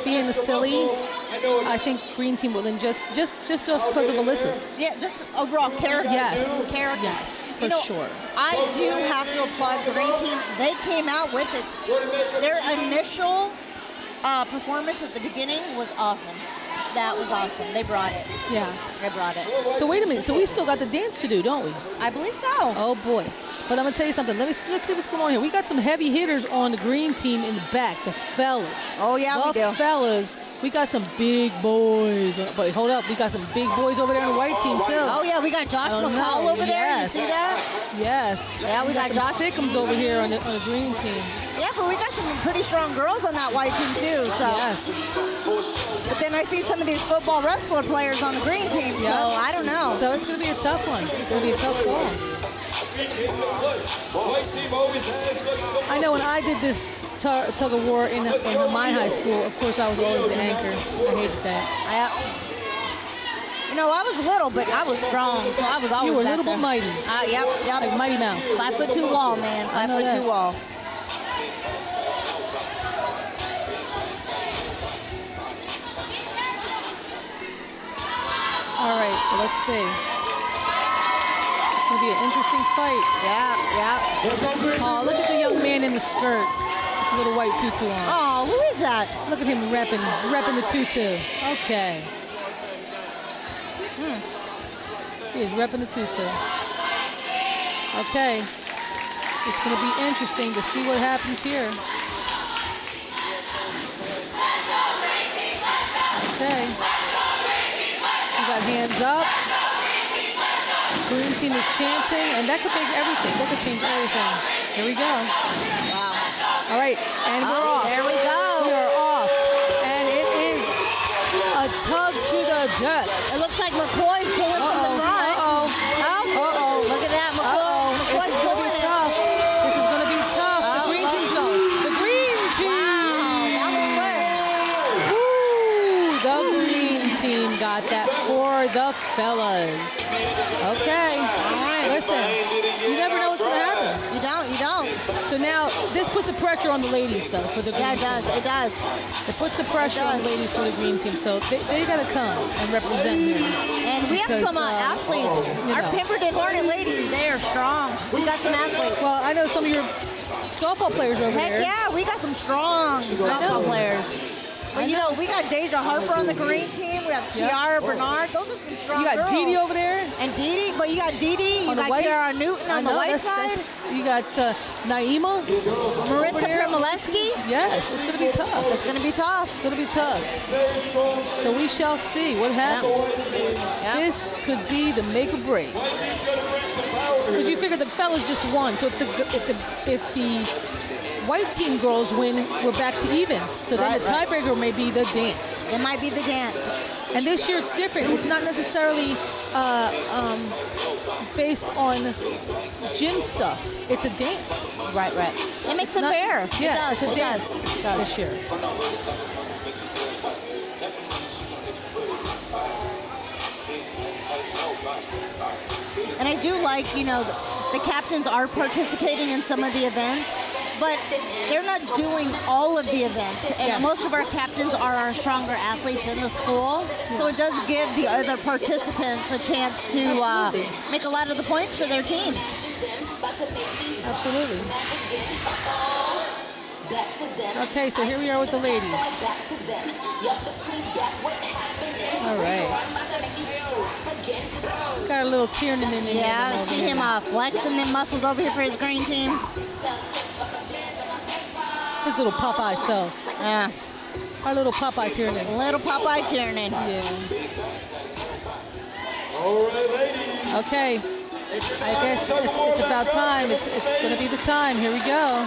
being the silly, I think green team will win just because of Alyssa. Yeah, just overall character. Yes. Character. Yes, for You know, sure. I do have to applaud the green team. They came out with it. Their initial performance at the beginning was awesome. That was awesome. They brought it. Yeah. They brought it. So wait a minute. So we still got the dance to do, don't we? I believe so. Oh boy. But I'm gonna tell you something. Let's see what's going on here. We got some heavy hitters on the green team in the back. The fellas. Oh yeah, we do. The fellas. We got some big boys. But hold up, we got some big boys over there on the white team too. Oh yeah, we got Josh McCall over there. Yes. You see that? Yes. Yeah, we got some Josh Sickums over here on the green team. Yeah, but we got some pretty strong girls on that white team too. So. Yes. But then I see some of these football wrestler players on the green team. So I don't know. So it's gonna be a tough one. It's gonna be a tough call. I know when I did this tug of war in my high school, of course I was always the anchor. I hated that. You know, I was little, but I was strong, so I was always You were a back little there. bit mighty. Yep. Like Mighty Mouse. 5'2" wall, man. 5'2" wall. All right, so let's see. It's gonna be an interesting fight. Yeah. Oh, look at the young man in the skirt. Little white tutu on. Oh, who is that? Look at him repping the tutu. Okay. He is repping the tutu. Okay. It's going to be interesting to see what happens here. Okay. We got hands up. Green team is chanting, and that could make everything. That could change everything. Here we go. Wow. All right, and we're off. There we go. We are off, and it is a tug to the death. It looks like McCoy's pulling from the front. Look at that, McCoy. McCoy's pulling it. Tough. This is going to be tough. The green team's going. The green team. Wow, that was Woo! The green team got that for the fellas. Okay. All right. Listen, you never know what's going to happen. You don't. So now, this puts the pressure on the ladies, though, for the green Yeah, it does. team. It does. It puts the pressure on the ladies for the green team. So they got to come and represent here. And we have some athletes. Our Pemberton Hornet ladies, they are strong. We got some athletes. Well, I know some of your softball players over Heck here. yeah, we got some strong softball players. But you know, we got Deja Harper on the green team. We have Tiara Bernard. Those are some strong girls. You got Dee Dee over there. And Dee Dee, but you got Dee Dee. You got Kiara Newton on the white side. You got Naima. Maritza Primoleski. Yes, it's going to be tough. It's going to be tough. It's going to be tough. So we shall see what happens. This could be the make or break. Because you figure the fellas just won. So if the white team girls win, we're back to even. So then the tiebreaker may be the dance. It might be the dance. And this year it's different. It's not necessarily based on gym stuff. It's a dance. Right. It makes it fair. Yeah, it's a dance this year. And I do like, you know, the captains are participating in some of the events, but they're not doing all of the events. And most of our captains are our stronger athletes in the school. So it does give the other participants a chance to make a lot of the points for their teams. Absolutely. Okay, so here we are with the ladies. All right. Got a little Tiernan in there. Yeah, see him flexing them muscles over here for his green team. His little Popeye self. Yeah. Our little Popeye Tiernan. Little Popeye Tiernan. Yeah. All right, ladies. Okay. I guess it's about time. It's going to be the time. Here we go.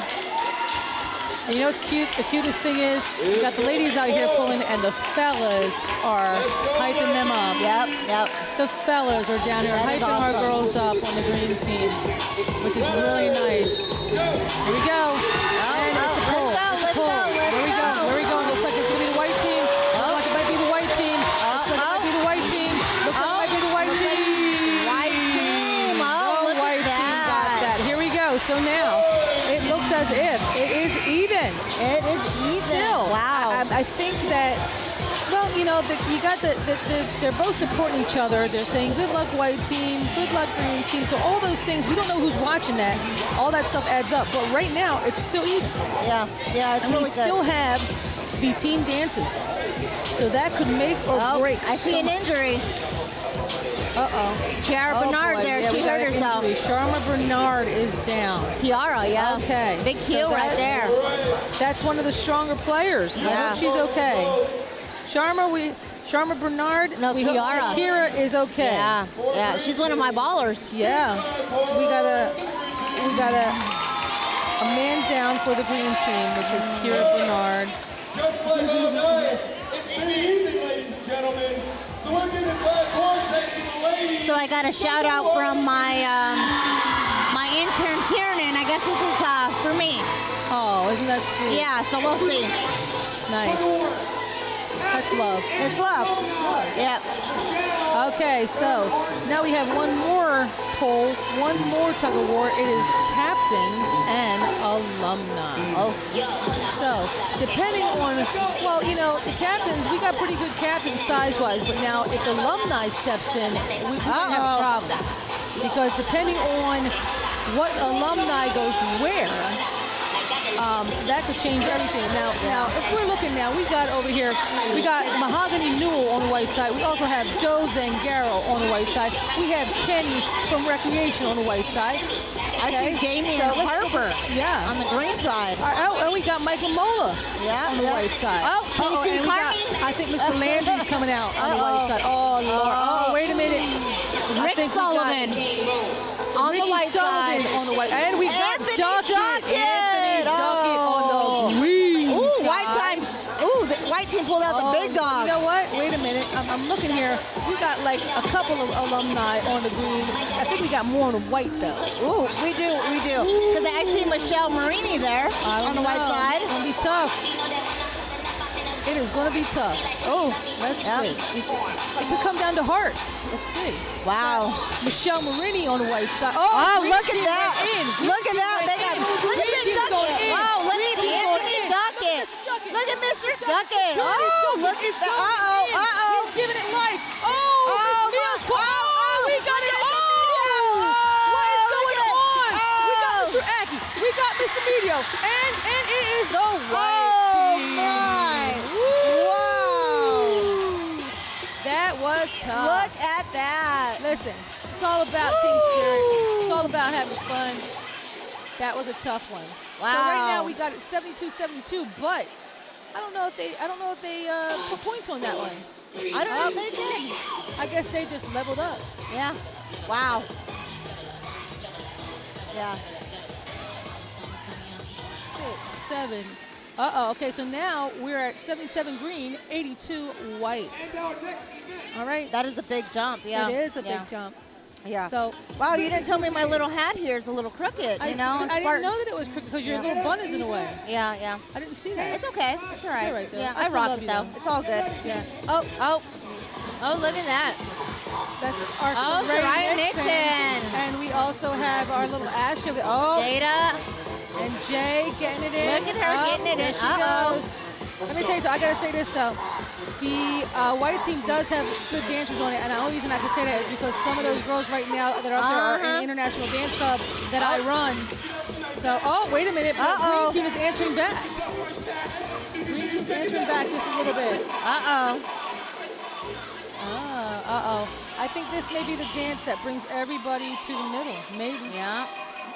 And you know what's cute? The cutest thing is we got the ladies out here pulling, and the fellas are hyping them up. Yep. The fellas are down here hyping our girls up on the green team, which is really nice. Here we go. And it's a pull. Let's go. Where we going? Looks like it's going to be the white team. Looks like it might be the white team. Looks like it might be the white team. Looks like it might be the white team. White team. The white team got that. Here we go. So now it looks as if it is even. It is even. Still. Wow. I think that, well, you know, you got they're both supporting each other. They're saying, good luck, white team, good luck, green team. So all those things, we don't know who's watching that. All that stuff adds up. But right now, it's still even. Yeah, it's and really we still have the team dances. So that could make or break. I see an injury. Kiara Bernard there, yeah, she hurt herself. Sharma Bernard is down. Kiara, yeah. Okay. Big heel right there. That's one of the stronger players. Yeah. I hope she's okay. Sharma Bernard. No, Kiara. Kira is okay. Yeah, she's one of my ballers. Yeah. We got a man down for the green team, which is Kira Bernard. Just like all night, it's pretty easy, ladies and gentlemen. So we're giving 5 points back to the ladies. So I got a shout out from my my intern Tiernan. I guess this is for me. Oh, isn't that sweet? Yeah, so we'll see. Nice. That's love. It's love. Yep. Okay, so now we have one more poll, one more tug of war. It is captains and alumni. So depending on, well, you know, the captains, we got pretty good captains size-wise, but now if alumni steps in, we have a problem. Because depending on what alumni goes where, that could change everything. Now, if we're looking now, we got over here, we got Mahogany Newell on the white side. We also have Joe Zangaro on the white side. We have Kenny from Recreation on the white side. I see Jamie and Harper on the green side. And we got Michael Mola on the white side. And we got, I think Mr. Landry's coming out on the white side. Oh, Lord. Oh, wait a minute. Rick Sullivan on the white side. On the white. And we got Anthony Duckett. Oh. On the green Ooh, side. white time. Ooh, the white team pulled out the big dog. You know what? Wait a minute. I'm looking here. We got like a couple of alumni on the green. I think we got more on the white though. Ooh, we do. Because I see Michelle Marini there on the white side. It's gonna be tough. It is gonna be tough. Oh, let's see. It could come down to heart. Let's see. Wow. Michelle Marini on the white side. Oh, green look at team that. went in. Look at that. They got look at Miss Duckett. Wow, look at Anthony Duckett. Look at Mr. Duckett. Oh, look at that. Uh-oh. He's giving it life. Oh, Miss Mills. Oh, we got it. Oh, what is going on? We got Mr. Aki. We got Mr. Medio. And it is the white team. My. Wow. That was tough. Look at that. Listen, it's all about team spirit. It's all about having fun. That was a tough one. Wow. So right now we got it 72-72, but I don't know if they put points on that one. I don't know if they did. I guess they just leveled up. Yeah. Wow. Yeah. 6, 7. Okay, so now we're at 77 green, 82 white. All right. That is a big jump, yeah. It is a big jump. Yeah. So, wow, you didn't tell me my little hat here is a little crooked, I you know? I didn't know that it was crooked because your little bun is in the way. Yeah. I didn't see that. It's okay. It's all right. It's all right, though. Yeah, I I still rock love it, you, though. though. It's all good. Yeah. Oh, look at that. That's our Ryan Nixon. Nixon. And we also have our little Ashley. Oh. Jada. And Jay getting it in. Look at her getting it in. There she goes. Let me tell you something. I got to say this, though. The white team does have good dancers on it, and the only reason I can say that is because some of those girls right now that are up there are in the International Dance Club that I run. So, wait a minute. The green team is answering back. Green team's answering back just a little bit. I think this may be the dance that brings everybody to the middle. Maybe. Yeah.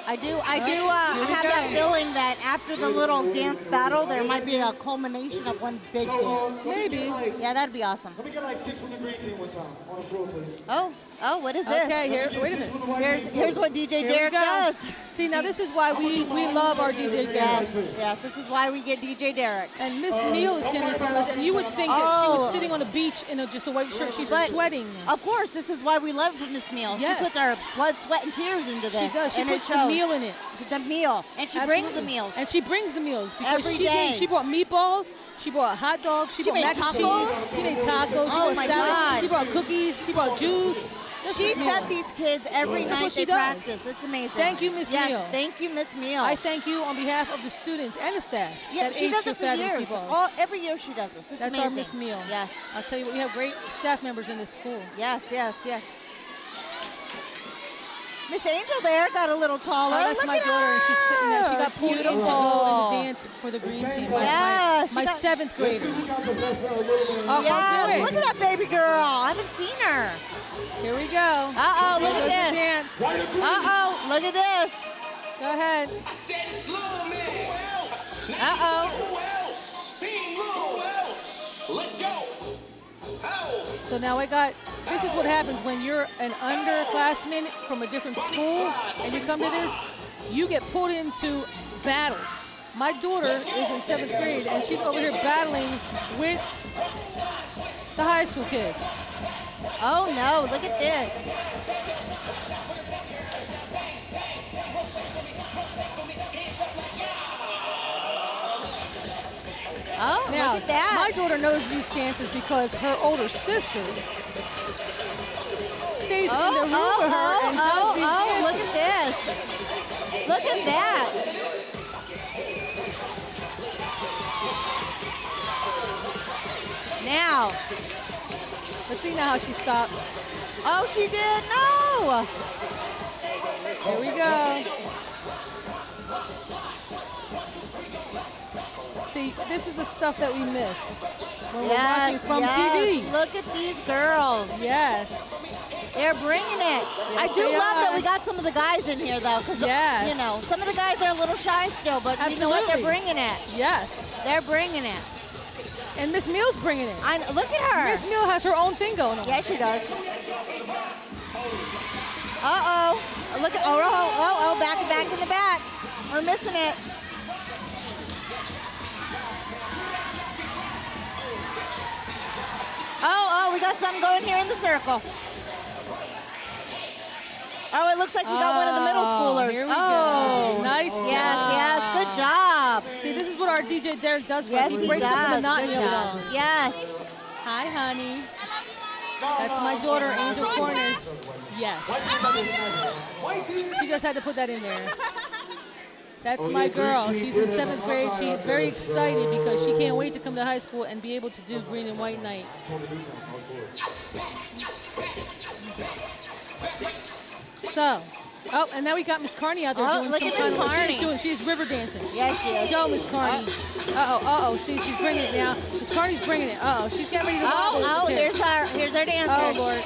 I do have that feeling that after the little dance battle, there might be a culmination of one big dance. Maybe. Yeah, that'd be awesome. Can we get like 6 from the green team one time? On the floor, please. Oh. Oh, what is this? Okay, here, wait a minute. Here's what DJ Here we Derek go. does. See, now this is why we love our DJ Derek. Yes, this is why we get DJ Derek. And Miss Meal is standing in front of us, and you would think that she was sitting on a beach in just a white shirt. She's sweating. Of course, this is why we love Miss Meal. Yes. She puts our blood, sweat, and tears into this. She does. She and puts it the shows. meal in it. The meal. And she brings the meals. And she brings the meals because Every day. she brought meatballs, she brought hot dogs, she brought made mac and tacos? cheese, she made tacos, she Oh brought my salad, God. she brought cookies, she brought juice. That's She Miss Meal. fed these kids every That's night what she they does. practice. It's amazing. Thank you, Miss Yes, Meal. thank you, Miss Meal. I thank you on behalf of the students and the staff. Yeah, that she ate does your it for fabulous years. meatballs. Every year she does this. It's That's amazing. our Miss Meal. Yes. I'll tell you what, we have great staff members in this school. Yes, yes, yes. Miss Angel there got a little taller. Oh, that's Look my at daughter, and she's sitting there. She got pulled in to go in the Beautiful. dance for the green team. Yeah, My seventh grader. Oh, yes, look at that baby girl. I haven't seen her. Here we go. Uh-oh, look Here goes the at dance. this. Uh-oh, look at this. Go ahead. Uh-oh. Let's go. So now this is what happens when you're an underclassman from a different school and you come to this, you get pulled into battles. My daughter is in 7th grade and she's over here battling with the high school kids. Oh no, look at this. Oh, Now, look at that. my daughter knows these dances because her older sister stays in the room with her and does these dances. Look at this. Look at that. Now, let's see now how she stops. Oh, she did. No. Here we go. See, this is the stuff that we miss when we're watching from TV. Look at these girls. Yes. They're bringing it. I do they love that are. we got some of the guys in here, though, because, Yes. you know, some of the guys are a little shy still, but you know what? They're Absolutely. bringing it. Yes. They're bringing it. And Miss Meal's bringing it. Look at her. Miss Meal has her own thing going on. Yeah, she does. Uh-oh. Look at, back in the back. We're missing it. Oh, we got something going here in the circle. Oh, it looks like we got one of the middle schoolers. Here we go. Nice job. Yes, good job. See, this is what our DJ Derek does for Yes, us. He he breaks up the does. monotony of Good it job. all. Yes. Hi, honey. That's my daughter, Angel Corners. Yes. She just had to put that in there. That's my girl. She's in 7th grade. She's very excited because she can't wait to come to high school and be able to do green and white night. So, and now we got Miss Carney out there doing look some at kind Miss of Carney. she's river dancing. Yes, she is. Go, Miss Carney. Uh-oh. See, she's bringing it now. Miss Carney's bringing it. Uh-oh, she's getting ready to wobble. Oh, with it. here's our dancer. Oh, Lord.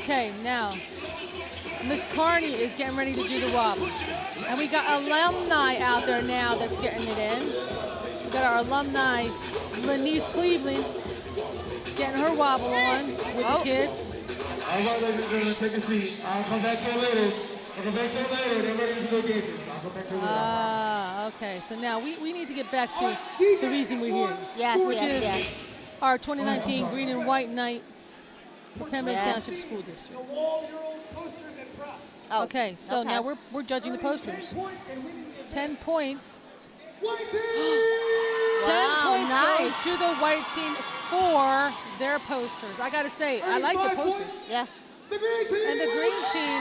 Okay, now, Miss Carney is getting ready to do the wobble. And we got Alumni out there now that's getting it in. We got our alumni, Lanice Cleveland, getting her wobble on with the kids. All right, ladies and gentlemen, take a seat. I'll come back to it later. They're ready to go dances. I'll come back to it later. Okay, so now we need to get back to the reason we're here. Yes, which is yes. our 2019 Green and White Night for Pemberton Yes. Township School District. The wall murals, posters, and props. Oh, Okay, so now we're judging the posters. 10 points. 10 points goes to the white team for their posters. I gotta say, I like the posters. Yeah. The green team. And the green team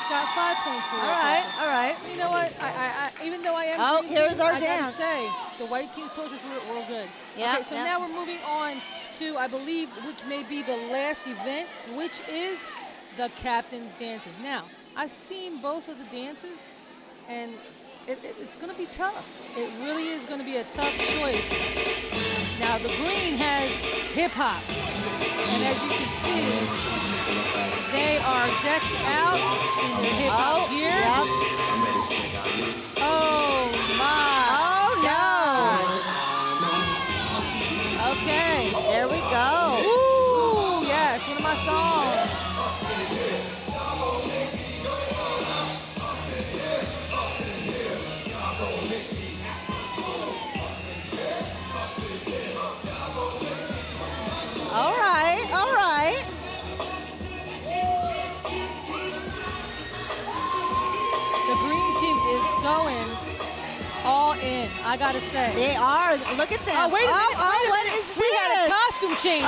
got 5 points for All their right, posters. all right. You know what? I even though I am Oh, green here's team, our I dance. gotta say the white team's posters were real good. Yeah, Okay, so yeah. now we're moving on to, I believe, which may be the last event, which is the captain's dances. Now, I've seen both of the dances, and it's going to be tough. It really is going to be a tough choice. Now, the green has hip-hop, and as you can see, they are decked out in their hip-hop gear. Yep. Oh, my. Oh, no. Okay. There we go. Ooh. going all in, I gotta say. They are. Look at them. Oh, wait a minute. What is this? We had a costume change.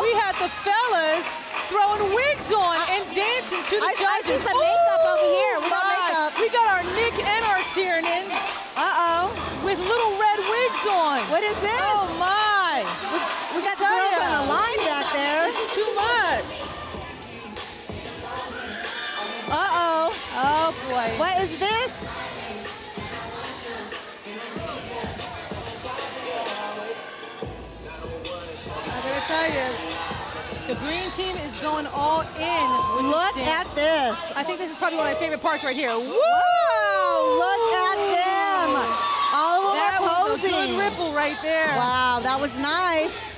We had the fellas throwing wigs on and dancing to the I judges. see the makeup over here. We got God. makeup. We got our Nick and our Tiernan with little red wigs on. What is this? Oh, my. We got the girls on the line back there. This is too much. Oh, boy. What is this? I gotta tell you, the green team is going all in. Look at this. I think this is probably one of my favorite parts right here. Woo! Look at them. All of them That are was a posing. good ripple right there. Wow, that was nice.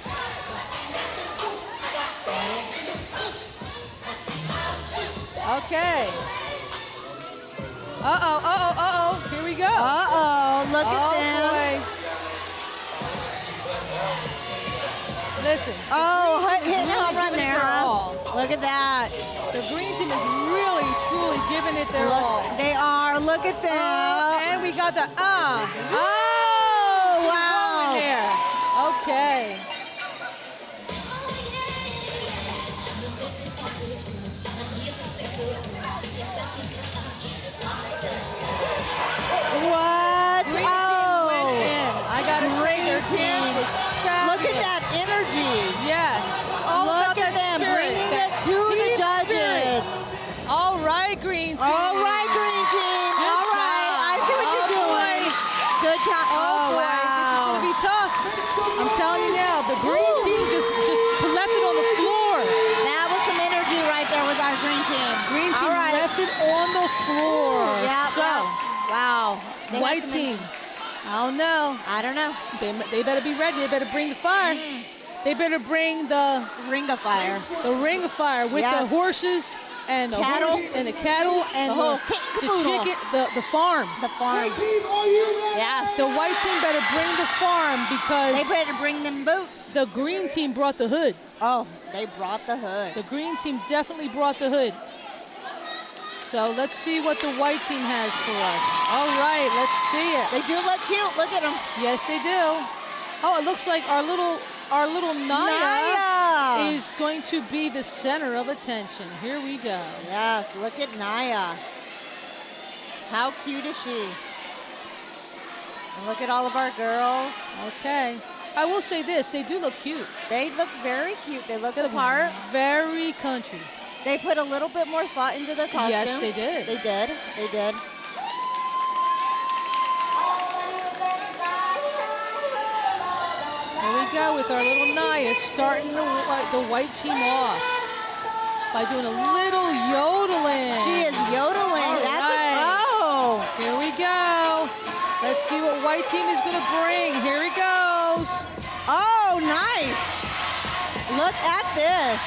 Okay. Uh-oh. Here we go. Look at them. Boy. Listen. Hitting a home run there, huh? Look at that. The green team is really, truly giving it their all. They are. Look at them. And we got the Oh, wow. there. Okay. What? Green team went in. I gotta say their dance was fabulous. Look at that energy. Yes. All Look about at that them spirit, bringing that it to the team judges. spirit. All right, green team. All right, green team. Good All right. job. I see what you're doing. Good job. Oh, boy. Wow. This is gonna be tough. I'm telling you now, the green team just left it on the floor. That was some energy right there with our green team. Green team left it on the floor. Yeah. So, wow. They white have some team. I don't know. I don't know. They better be ready. They better bring the fire. They better bring the ring of fire. The ring of fire with the horses and the cattle and the cattle and the chicken, the farm. The farm. Yeah. The white team better bring the farm because they better bring them boots. The green team brought the hood. Oh, they brought the hood. The green team definitely brought the hood. So let's see what the white team has for us. All right, let's see it. They do look cute. Look at them. Yes, they do. Oh, it looks like our little Naya is going to be the center of attention. Here we go. Yes, look at Naya. How cute is she? And look at all of our girls. Okay. I will say this, they do look cute. They look very cute. They look the part. Very country. They put a little bit more thought into their costumes. Yes, they did. They did. They did. Here we go with our little Naya starting the white team off by doing a little yodeling. She is yodeling. All That's right. Here we go. Let's see what white team is going to bring. Here he goes. Oh, nice. Look at this.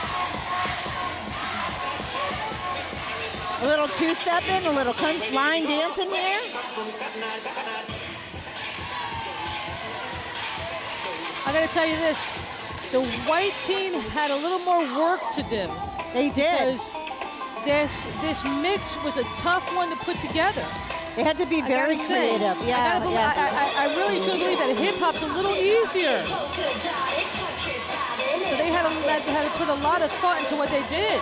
A little two-stepping, a little line dancing here. I got to tell you this. The white team had a little more work to do. They did. Because this mix was a tough one to put together. They had to be very creative. Yeah, I really truly believe that hip-hop's a little easier. So they had to put a lot of thought into what they did.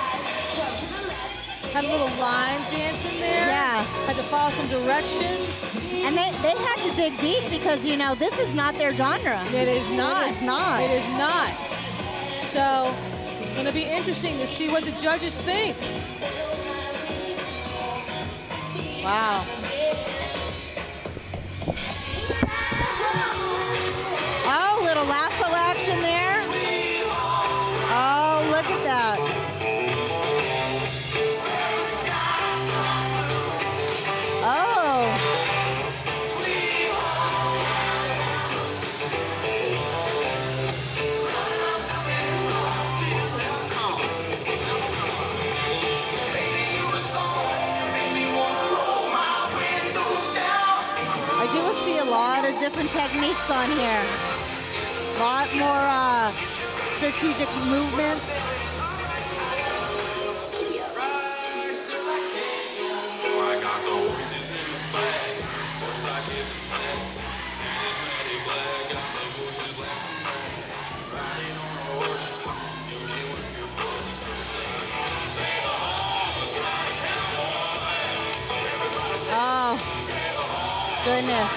Had a little line dance in there. Yeah. Had to follow some directions. And they had to dig deep because, you know, this is not their genre. It is not. It is not. It is not. So it's going to be interesting to see what the judges think. Wow. Oh, little lasso action there. Oh, look at that. Oh. I do see a lot of different techniques on here. A lot more strategic movements. goodness.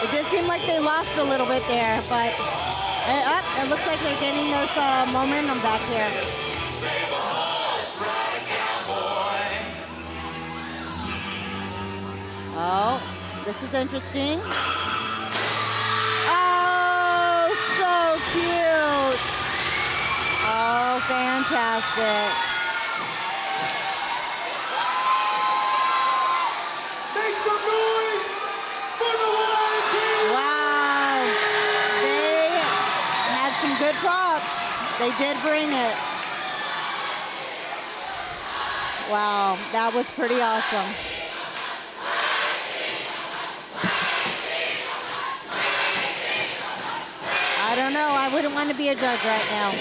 It did seem like they lost a little bit there, but it looks like they're getting their momentum back here. Oh, this is interesting. Oh, so cute. Oh, fantastic. Make some noise for the Wild team! Wow. They had some good props. They did bring it. Wow, that was pretty awesome. I don't know. I wouldn't want to be a judge right now.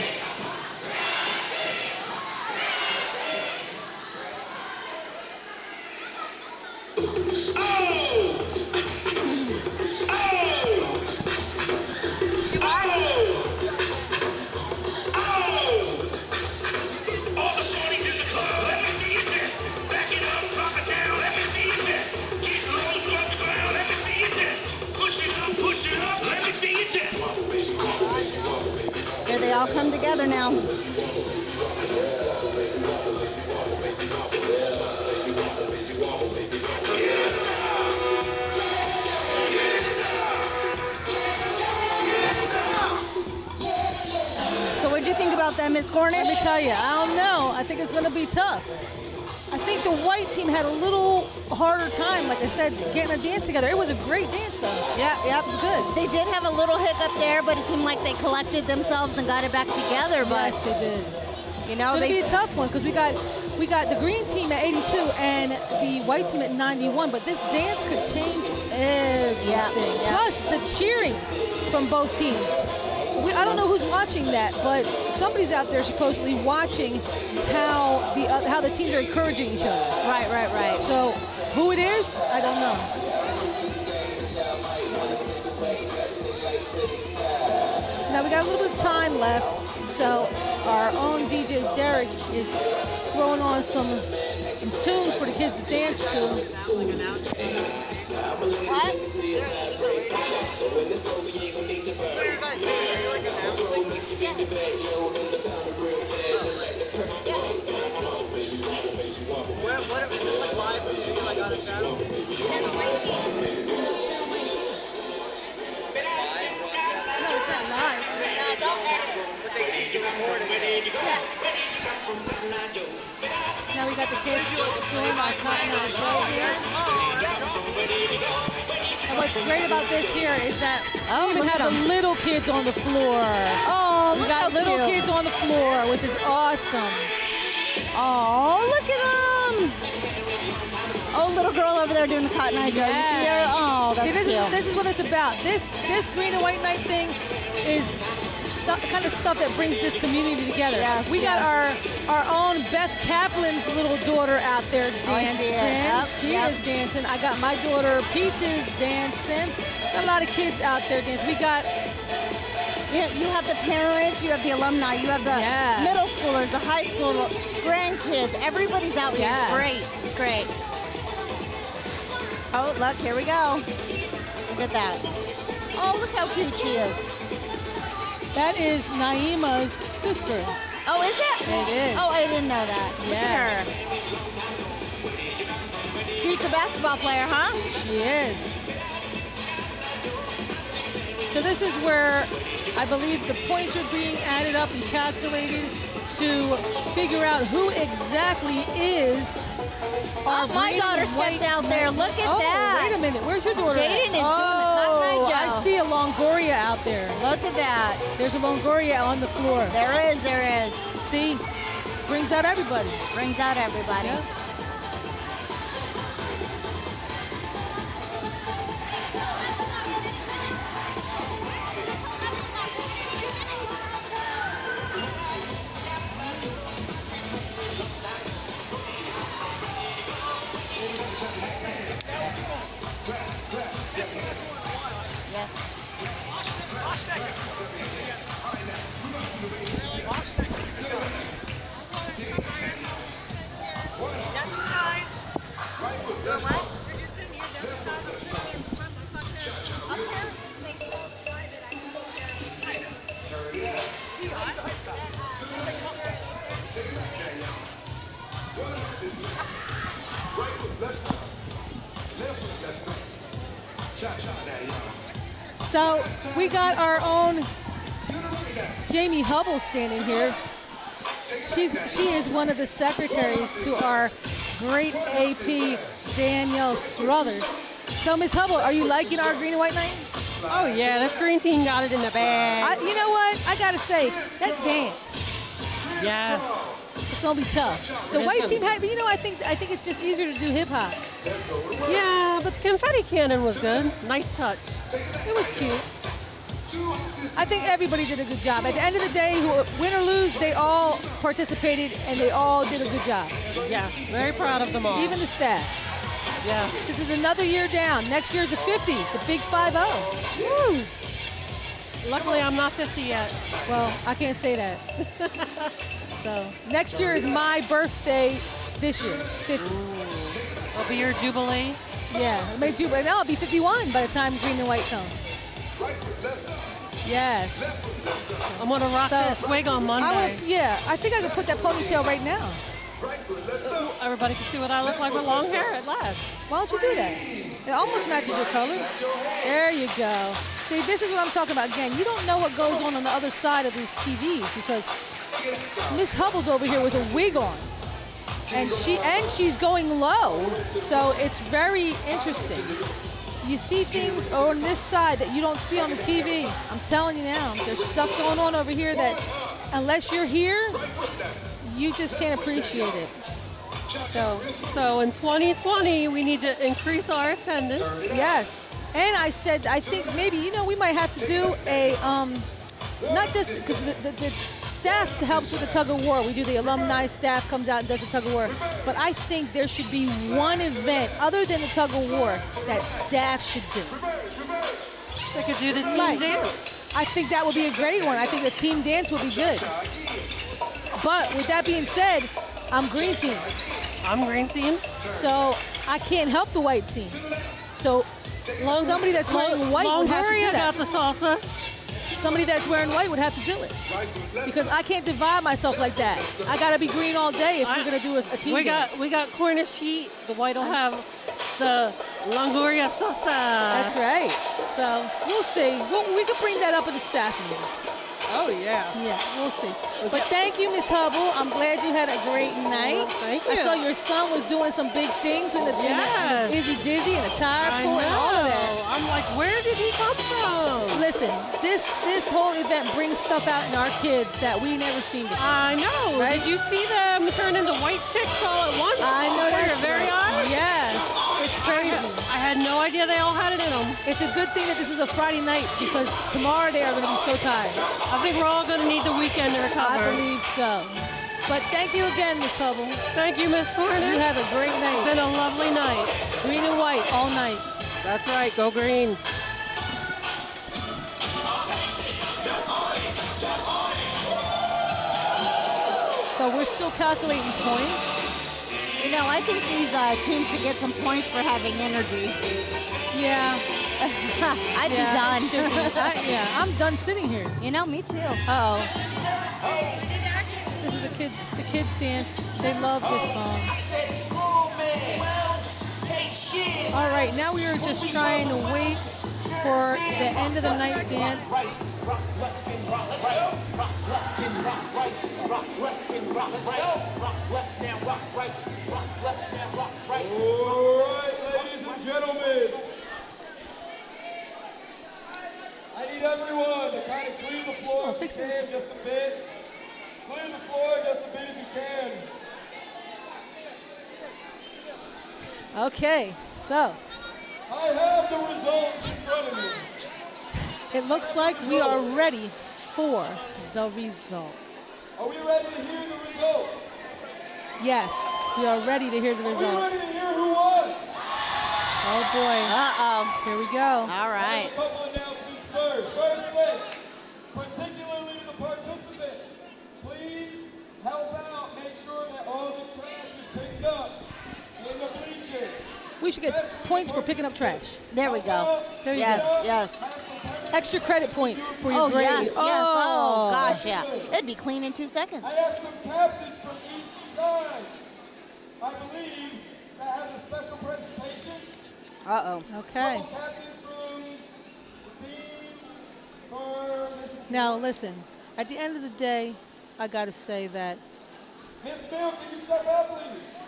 Here they all come together now. So what do you think about them, Miss Cornish? Let me tell you, I don't know. I think it's going to be tough. I think the white team had a little harder time, like I said, getting a dance together. It was a great dance, though. Yeah, it was good. They did have a little hiccup there, but it seemed like they collected themselves and got it back together. But yes, they did. You know, it's going to be a tough one because we got the green team at 82 and the white team at 91. But this dance could change everything. Yeah. Plus the cheering from both teams. I don't know who's watching that, but somebody's out there supposedly watching how the teams are encouraging each other. Right. So who it is, I don't know. So now we got a little bit of time left. So our own DJ Derek is throwing on some tunes for the kids to dance to. Now we got the kids doing my Cotton Eye Joe here. And what's great about this here is that we even have the little kids on the floor. Oh, we got little kids on the floor, which is awesome. Oh, look at them. Oh, little girl over there doing the Cotton Eye Joe. Yes. Oh, that's cute. This is what it's about. This green and white night thing is kind of stuff that brings this community together. Yes, we got our own Beth Kaplan's little daughter out there dancing. She is dancing. I got my daughter Peaches dancing. Got a lot of kids out there dancing. We got you have the parents, you have the alumni, you have the middle schoolers, the high school grandkids. Everybody's out here. It's great. Oh, look, here we go. Look at that. Oh, look how cute she is. That is Naima's sister. Oh, is it? It is. Oh, I didn't know that. Look at her. Future basketball player, huh? She is. So this is where I believe the points are being added up and calculated to figure out who exactly is our my daughter stepped out there. Look at that. Wait a minute. Where's your daughter? Jaden is doing the Cotton Eye Joe. I see a Longoria out there. Look at that. There's a Longoria on the floor. There is. See? Brings out everybody. Yep. So we got our own Jamie Hubble standing here. She is one of the secretaries to our great AP Danielle Struthers. So Miss Hubble, are you liking our green and white night? Oh yeah, this green team got it in the bag. You know what? I gotta say, that dance. Yes. It's gonna be tough. The white team had, I think it's just easier to do hip hop. Yeah, but the confetti cannon was good. Nice touch. It was cute. I think everybody did a good job. At the end of the day, win or lose, they all participated and they all did a good job. Yeah, very proud of them all. Even the staff. Yeah. This is another year down. Next year is the 50, the big 5-0. Woo! Luckily, I'm not 50 yet. Well, I can't say that. So next year is my birthday this year, 50. It'll be your jubilee. Yeah, it may jubilee. Now I'll be 51 by the time green and white comes. Yes. I'm gonna rock this wig on Monday. I think I could put that ponytail right now. Everybody can see what I look like with long hair at last. Why don't you do that? It almost matches your color. There you go. See, this is what I'm talking about. Again, you don't know what goes on the other side of these TVs because Miss Hubble's over here with a wig on, and she's going low, so it's very interesting. You see things on this side that you don't see on the TV. I'm telling you now, there's stuff going on over here that, unless you're here, you just can't appreciate it. So in 2020, we need to increase our attendance. Yes. And I said, I think maybe, we might have to do a, not just, because the staff helps with the tug of war. We do the alumni staff comes out and does the tug of war. But I think there should be one event other than the tug of war that staff should do. They could do the team dance. I think that would be a great one. I think the team dance would be good. But with that being said, I'm green team. I'm green team. So I can't help the white team. So somebody that's wearing white would have to do that. got the salsa. Somebody that's wearing white would have to do it. Because I can't divide myself like that. I got to be green all day if we're going to do a team dance. We got Cornish heat. The white will have the Longoria salsa. That's right. So we'll see. We could bring that up in the staff meeting. Oh, yeah. Yeah, we'll see. But thank you, Miss Hubble. I'm glad you had a great night. Thank you. I saw your son was doing some big things in the Izzy Dizzy and the tire pool and all of that. I'm like, where did he come from? Listen, this whole event brings stuff out in our kids that we never seen before. I know. Right? Did you see them turn into white chicks all at once? I know that. Your very eyes? Yes. It's crazy. I had no idea they all had it in them. It's a good thing that this is a Friday night because tomorrow they are going to be so tired. I think we're all going to need the weekend to recover. I believe so. But thank you again, Miss Hubble. Thank you, Miss Cornish. You have a great night. It's been a lovely night. Green and white all night. That's right. Go green. So we're still calculating points. I think these teams should get some points for having energy. Yeah. I'd be done. I'm done sitting here. Me too. Uh-oh. This is the kids dance. They love this song. All right, now we are just trying to wait for the end of the night dance. All right, ladies and gentlemen. I need everyone to kind of clear the floor if you can, just a bit. Clear the floor just a bit if you can. Okay, so. I have the results in front of me. It looks like we are ready for the results. Are we ready to hear the results? Yes, we are ready to hear the results. Are we ready to hear who won? Oh boy. Uh-oh. Here we go. All right. A couple announcements first. First thing, particularly to the participants, please help out, make sure that all the trash is picked up in the bleachers. We should get points for picking up trash. There we go. There you go. Yes. Extra credit points for your grade. Yes. Oh, gosh, yeah. It'd be clean in 2 seconds. I have some captains from each side. I believe that has a special Uh-oh. Okay. Now listen, at the end of the day, I gotta say that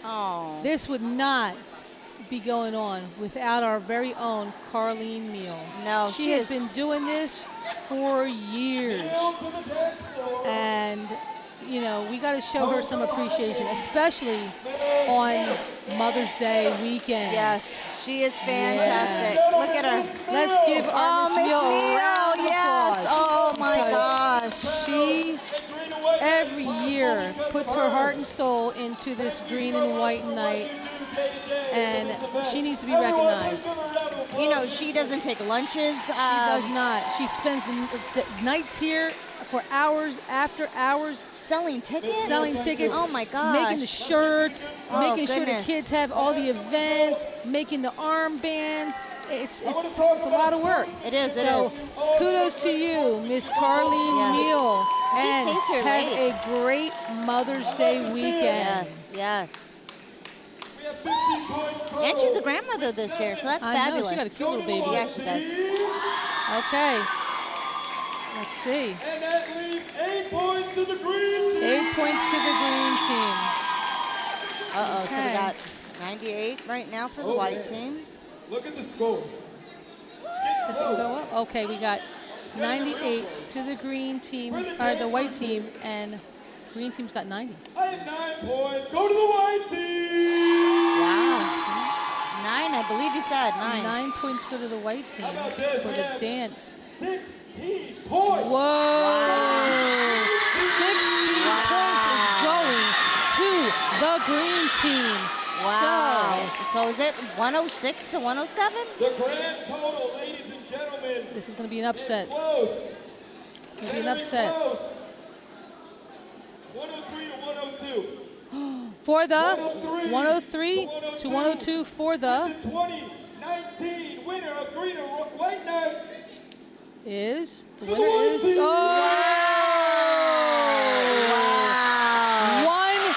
Oh. this would not be going on without our very own Carlene Neal. No, she has been doing this for years. And, you know, we got to show her some appreciation, especially on Mother's Day weekend. Yes, she is fantastic. Yeah. Look at her. Let's give our Miss Neal a round of yes. applause. Oh, my Because gosh. She, every year, puts her heart and soul into this green and white night. And she needs to be recognized. You know, she doesn't take lunches. She does not. She spends the nights here for hours after hours. Selling tickets? Selling tickets. Oh, my gosh. Making the shirts. Oh, making sure the goodness. kids have all the events. Making the armbands. It's a lot of work. It is, So kudos to you, Miss Carlene Neal. She And stays here have late. a great Mother's Day weekend. Yes, yes. And she's a grandmother this year, so that's I know, fabulous. she got a cute little baby. Yeah, she does. Okay. Let's see. And that leaves 8 points to the green team. 8 points to the green team. Uh-oh, so we Okay. got 98 right now for the white team. Look at the score. Did it go up? Okay, we got 98 to the green team, or the white team, and green team's got 90. I have 9 points. Go to the white team. Wow. 9, I believe you said 9. 9 points go to the white team about this? for We the have dance. 16 points. Whoa! 16 points is going to the green team. Wow. So is it 106 to 107? The grand total, ladies and gentlemen. This is going to be an upset. Close. It's going to be an upset. Close. 103 to 102. For the 103 to 102 for the 2019 winner of green and white night is the to the winner white is team. Wow. 1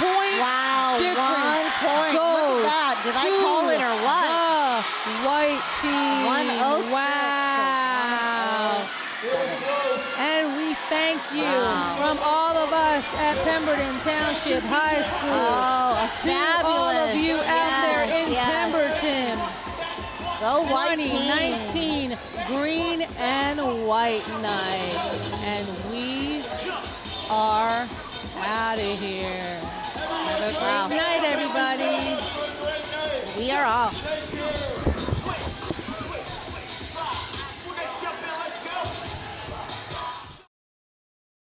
point Wow, difference 1 point. Look goes at that. Did I to call it or what? The white team. 106 to Wow. And we thank you from all of us at Pemberton Township High School. Oh, to all of fabulous. you out there in Yes. Pemberton. Go white team. 2019 green and white night. And we are out of here. Have a great night, everybody. We are off.